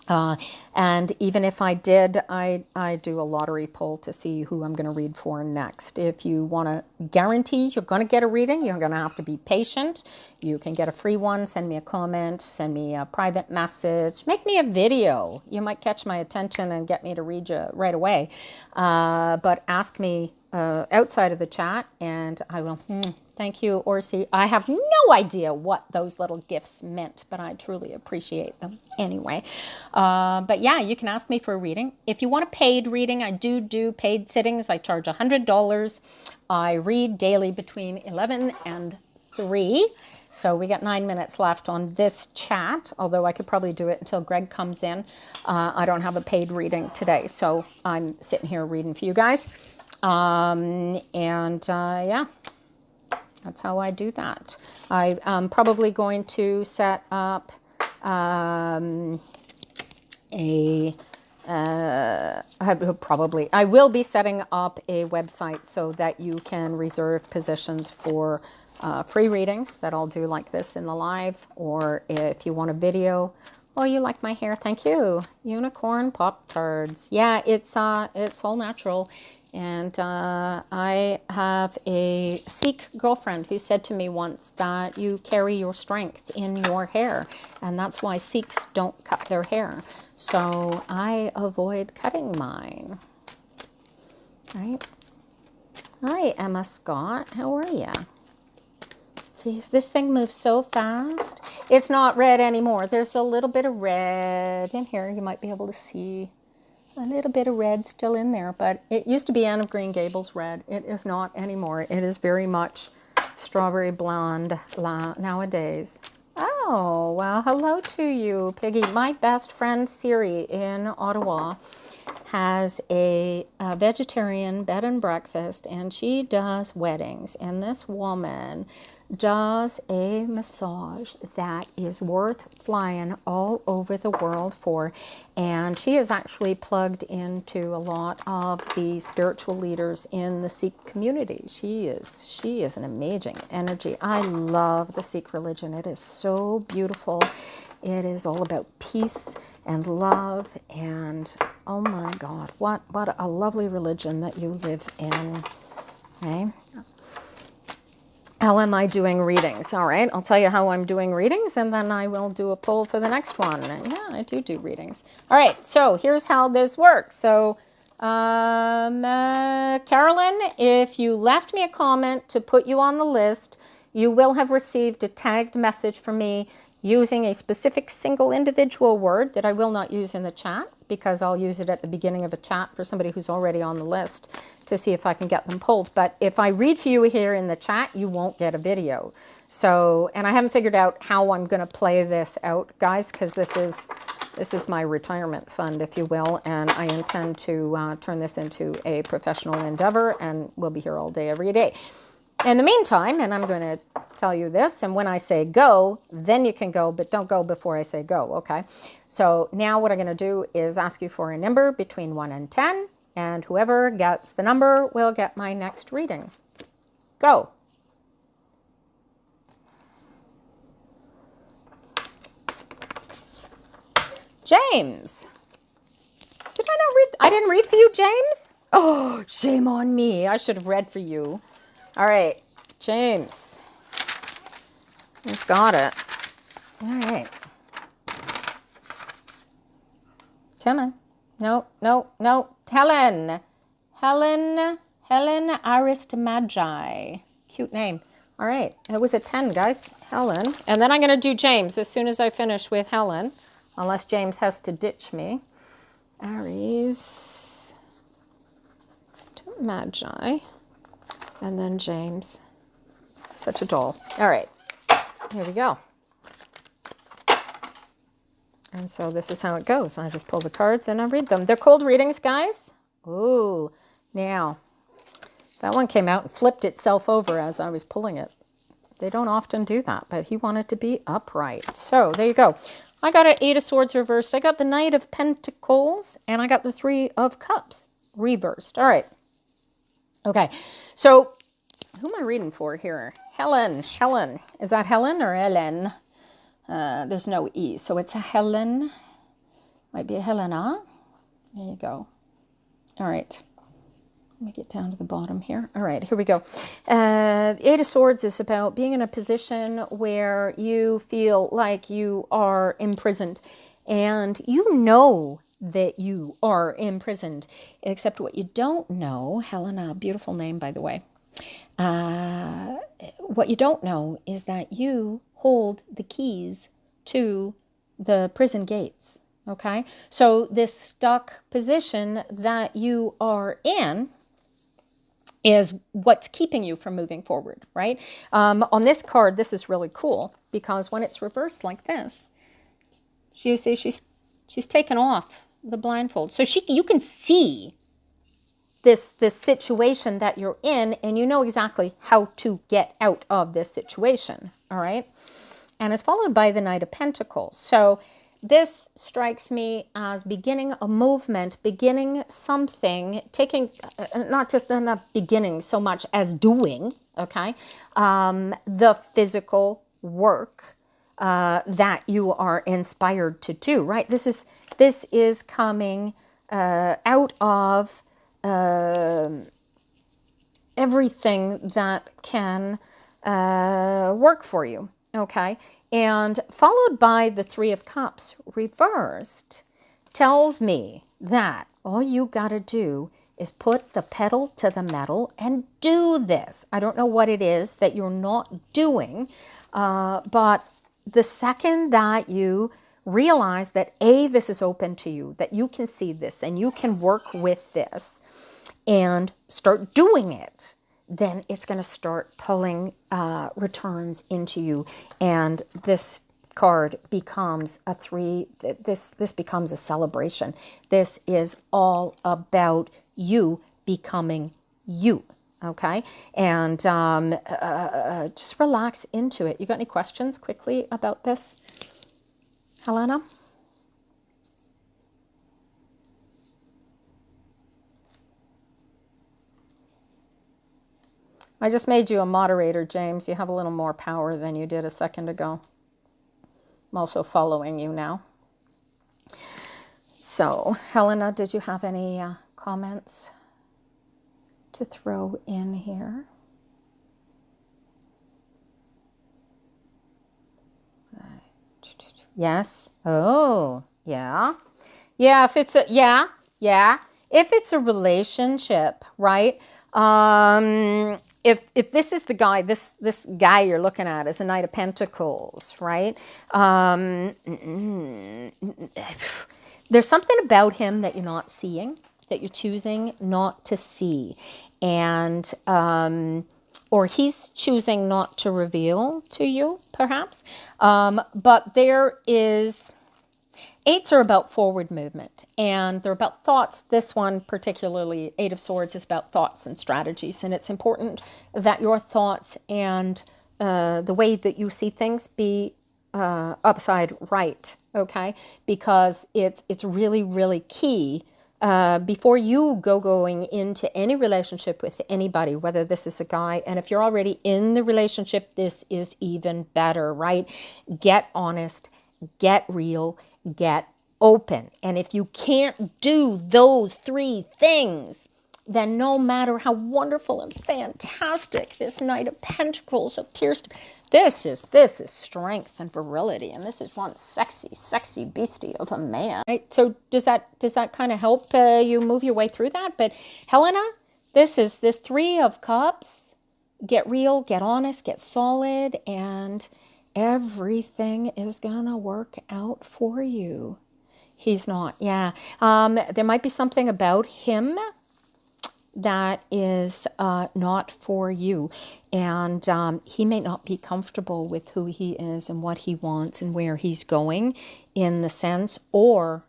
And even if I did, I do a lottery poll to see who I'm going to read for next. If you want to guarantee you're going to get a reading, you're going to have to be patient. You can get a free one. Send me a comment, send me a private message, make me a video. You might catch my attention and get me to read you right away. But ask me outside of the chat, and I will. Thank you, Orsi. I have no idea what those little gifts meant, but I truly appreciate them anyway. But yeah, you can ask me for a reading. If you want a paid reading, I do paid sittings. I charge $100. I read daily between 11 and 3. So we got 9 minutes left on this chat, although I could probably do it until Greg comes in. I don't have a paid reading today, so I'm sitting here reading for you guys. Yeah. That's how I do that. I'm probably going to set up I will be setting up a website so that you can reserve positions for free readings that I'll do like this in the live, or if you want a video. Oh, you like my hair? Thank you. Unicorn Pop-Tarts. Yeah, it's all natural. And I have a Sikh girlfriend who said to me once that you carry your strength in your hair, and that's why Sikhs don't cut their hair. So I avoid cutting mine. Right? Hi, Emma Scott. How are you? See, this thing moves so fast. It's not red anymore. There's a little bit of red in here. You might be able to see a little bit of red still in there, but it used to be Anne of Green Gables red. It is not anymore. It is very much strawberry blonde nowadays. Oh, well, hello to you, Piggy. My best friend, Siri, in Ottawa, has a vegetarian bed and breakfast, and she does weddings. And this woman does a massage that is worth flying all over the world for. And she is actually plugged into a lot of the spiritual leaders in the Sikh community. She is an amazing energy. I love the Sikh religion. It is so beautiful. It is all about peace and love, and oh my God, what a lovely religion that you live in. Okay. How am I doing readings? All right, I'll tell you how I'm doing readings, and then I will do a poll for the next one. Yeah, I do readings. All right, so here's how this works. So, Carolyn, if you left me a comment to put you on the list, you will have received a tagged message from me using a specific single individual word that I will not use in the chat, because I'll use it at the beginning of a chat for somebody who's already on the list to see if I can get them pulled. But if I read for you here in the chat, you won't get a video. So, and I haven't figured out how I'm going to play this out, guys, because this is my retirement fund, if you will, and I intend to turn this into a professional endeavor, and we'll be here all day, every day. In the meantime, and I'm going to tell you this, and when I say go, then you can go, but don't go before I say go, okay? So now what I'm going to do is ask you for a number between 1 and 10, and whoever gets the number will get my next reading. Go. James. Did I not read? I didn't read for you, James? Oh, shame on me. I should have read for you. All right, James. He's got it. All right. Come on. No. Helen Arist Magi. Cute name. All right. It was a 10, guys. Helen. And then I'm going to do James as soon as I finish with Helen, unless James has to ditch me. Aries Magi. And then James. Such a doll. All right. Here we go. And so this is how it goes. I just pull the cards and I read them. They're cold readings, guys. Ooh. Now, That one came out and flipped itself over as I was pulling it. They don't often do that, but he wanted to be upright. So there you go. I got an 8 of Swords reversed. I got the Knight of Pentacles, and I got the 3 of Cups reversed. All right. Okay. So who am I reading for here? Helen. Helen. Is that Helen or Ellen? There's no E. So it's a Helen. Might be a Helena. There you go. All right. Let me get down to the bottom here. All right, here we go. The 8 of Swords is about being in a position where you feel like you are imprisoned. And you know that you are imprisoned. Except what you don't know, Helena, beautiful name, by the way. What you don't know is that you hold the keys to the prison gates. Okay? So this stuck position that you are in is what's keeping you from moving forward, right? On this card, this is really cool because when it's reversed like this, you see she's taken off the blindfold. So you can see this situation that you're in, and you know exactly how to get out of this situation, all right? And it's followed by the Knight of Pentacles. So this strikes me as beginning a movement, beginning something, taking, not beginning so much as doing, okay, the physical work that you are inspired to do, right? This is coming out of everything that can work for you. Okay, and followed by the 3 of Cups reversed tells me that all you got to do is put the pedal to the metal and do this. I don't know what it is that you're not doing, but the second that you realize that this is open to you, that you can see this and you can work with this and start doing it, then it's going to start pulling returns into you. And this card becomes a 3. This becomes a celebration. This is all about you becoming you. Okay? And just relax into it. You got any questions quickly about this, Helena? I just made you a moderator, James. You have a little more power than you did a second ago. I'm also following you now. So, Helena, did you have any comments to throw in here? Yes. Oh, yeah. Yeah, if it's if it's a relationship, right? If this is the guy, this guy you're looking at is a Knight of Pentacles, right? There's something about him that you're not seeing, that you're choosing not to see, and or he's choosing not to reveal to you, perhaps. But there is. 8s are about forward movement, and they're about thoughts. This one particularly, 8 of Swords, is about thoughts and strategies, and it's important that your thoughts and the way that you see things be upside right, okay? Because it's really, really key before you going into any relationship with anybody, whether this is a guy, and if you're already in the relationship, this is even better, right? Get honest, get real, get open. And if you can't do those 3 things, then no matter how wonderful and fantastic this Knight of Pentacles appears to be, this is strength and virility, and this is one sexy beastie of a man. Right? So does that kind of help you move your way through that? But Helena, this 3 of Cups. Get real, get honest, get solid, and everything is gonna work out for you. He's not, yeah. There might be something about him that is not for you, and he may not be comfortable with who he is and what he wants and where he's going, in the sense, or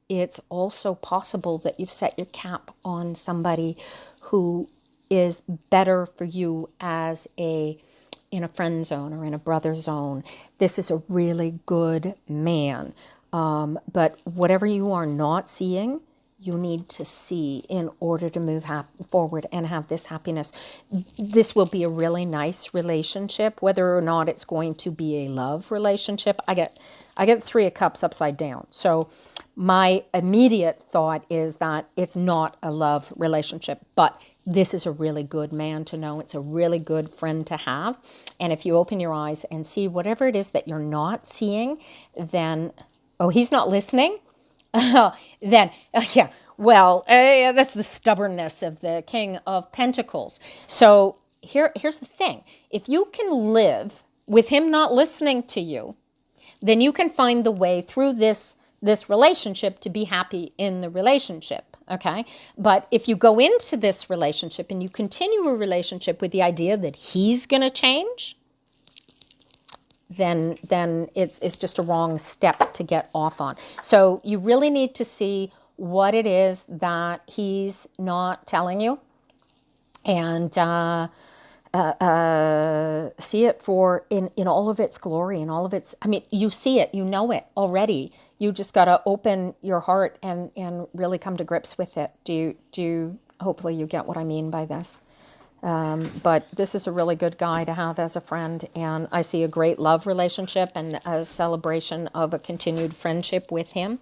it's also possible that you've set your cap on somebody who is better for you as in a friend zone or in a brother zone. This is a really good man. But whatever you are not seeing, you need to see in order to move forward and have this happiness. This will be a really nice relationship, whether or not it's going to be a love relationship. I get 3 of Cups upside down. So my immediate thought is that it's not a love relationship, but this is a really good man to know. It's a really good friend to have. And if you open your eyes and see whatever it is that you're not seeing, then, oh, he's not listening? Then, yeah, well, that's the stubbornness of the King of Pentacles. So here's the thing. If you can live with him not listening to you, then you can find the way through this relationship to be happy in the relationship. Okay. But if you go into this relationship and you continue a relationship with the idea that he's going to change, then it's just a wrong step to get off on. So you really need to see what it is that he's not telling you, and see it for in all of its glory, in all of its, I mean, you see it, you know it already. You just got to open your heart and really come to grips with it. Do you, hopefully you get what I mean by this. But this is a really good guy to have as a friend, and I see a great love relationship and a celebration of a continued friendship with him.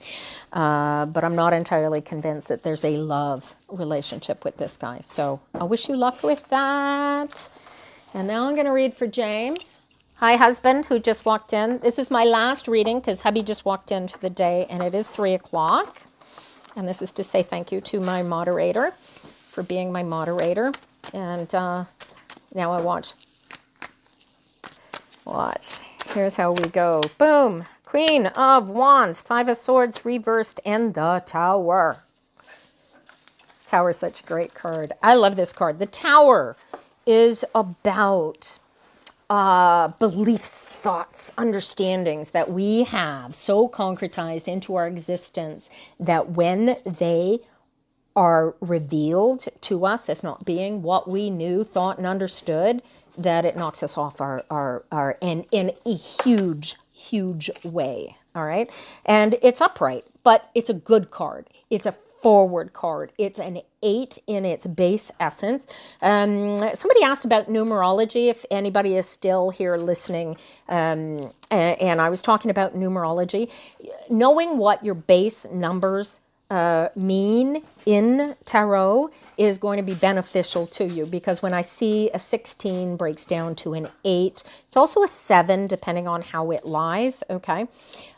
But I'm not entirely convinced that there's a love relationship with this guy. So I wish you luck with that. And now I'm going to read for James. Hi, husband, who just walked in. This is my last reading because hubby just walked in for the day, and it is 3 o'clock. And this is to say thank you to my moderator for being my moderator. And now I watch. Here's how we go. Boom. Queen of Wands, 5 of Swords reversed, and the Tower. Tower is such a great card. I love this card. The Tower is about beliefs, thoughts, understandings that we have so concretized into our existence that when they are revealed to us as not being what we knew, thought, and understood, that it knocks us off our in a huge way. All right. And it's upright, but it's a good card. It's a forward card. It's an 8 in its base essence. Somebody asked about numerology, if anybody is still here listening. And I was talking about numerology. Knowing what your base numbers mean in tarot is going to be beneficial to you, because when I see a 16 breaks down to an 8, it's also a 7 depending on how it lies, okay?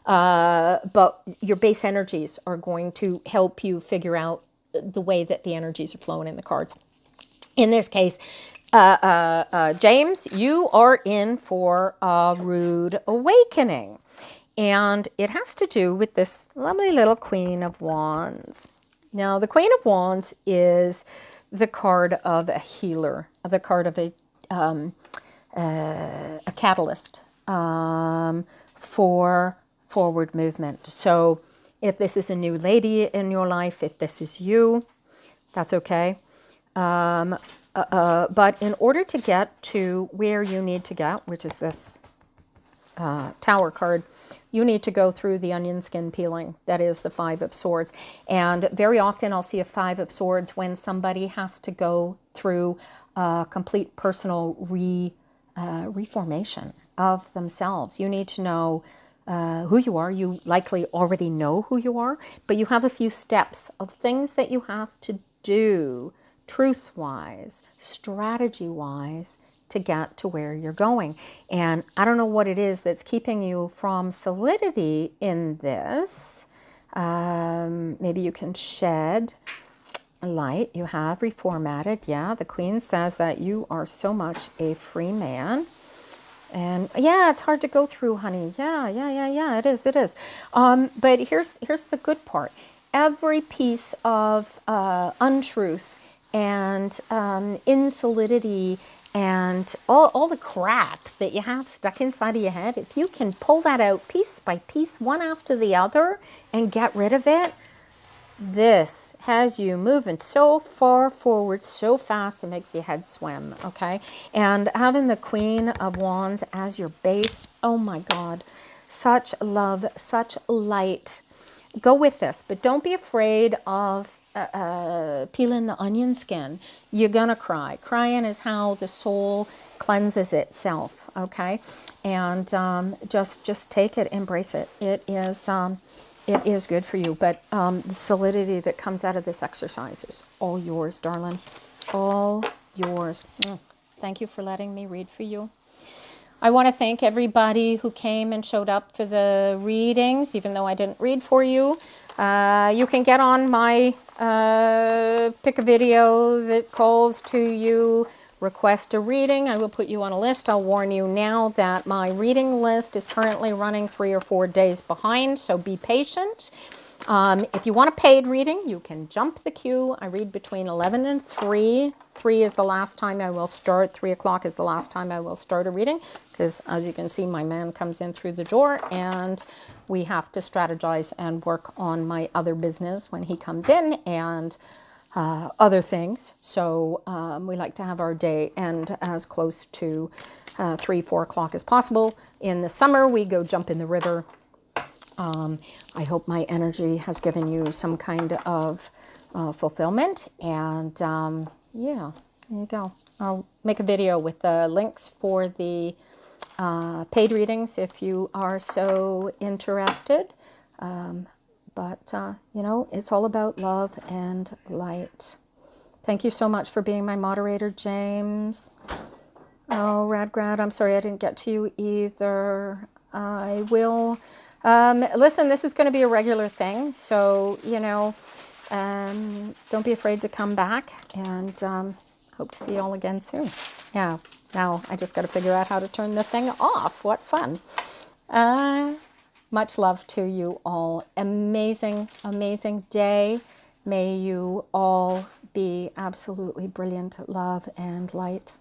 But your base energies are going to help you figure out the way that the energies are flowing in the cards. In this case, James, you are in for a rude awakening. And it has to do with this lovely little Queen of Wands. Now, the Queen of Wands is the card of a healer, the card of a catalyst for forward movement. So if this is a new lady in your life, if this is you, that's okay. But in order to get to where you need to get, which is this Tower card, you need to go through the onion skin peeling. That is the 5 of Swords. And very often I'll see a 5 of Swords when somebody has to go through a complete personal reformation of themselves. You need to know who you are. You likely already know who you are, but you have a few steps of things that you have to do truth-wise, strategy-wise, to get to where you're going. And I don't know what it is that's keeping you from solidity in this. Maybe you can shed light. You have reformatted. Yeah, the Queen says that you are so much a free man. And yeah, it's hard to go through, honey. Yeah, it is. But here's the good part. Every piece of untruth and insolidity and all the crap that you have stuck inside of your head, if you can pull that out piece by piece, one after the other, and get rid of it, this has you moving so far forward, so fast, it makes your head swim, okay? And having the Queen of Wands as your base, oh my God, such love, such light. Go with this, but don't be afraid of peeling the onion skin. You're gonna cry. Crying is how the soul cleanses itself, okay? And just take it, embrace it. It is good for you, but the solidity that comes out of this exercise is all yours, darling. All yours. Thank you for letting me read for you. I want to thank everybody who came and showed up for the readings, even though I didn't read for you. You can get on my, pick a video that calls to you, request a reading. I will put you on a list. I'll warn you now that my reading list is currently running 3 or 4 days behind, so be patient. If you want a paid reading, you can jump the queue. I read between 11 and 3. 3 is the last time I will start. 3 o'clock is the last time I will start a reading because, as you can see, my man comes in through the door and we have to strategize and work on my other business when he comes in and other things. So we like to have our day end as close to 3, 4 o'clock as possible. In the summer, we go jump in the river. I hope my energy has given you some kind of fulfillment. And yeah, there you go. I'll make a video with the links for the paid readings if you are so interested. But you know, it's all about love and light. Thank you so much for being my moderator, James. Oh, Radgrad, I'm sorry I didn't get to you either. I will... listen, this is going to be a regular thing, so, you know, don't be afraid to come back, and hope to see you all again soon. Yeah, now I just got to figure out how to turn the thing off. What fun. Much love to you all. Amazing, amazing day. May you all be absolutely brilliant, love and light.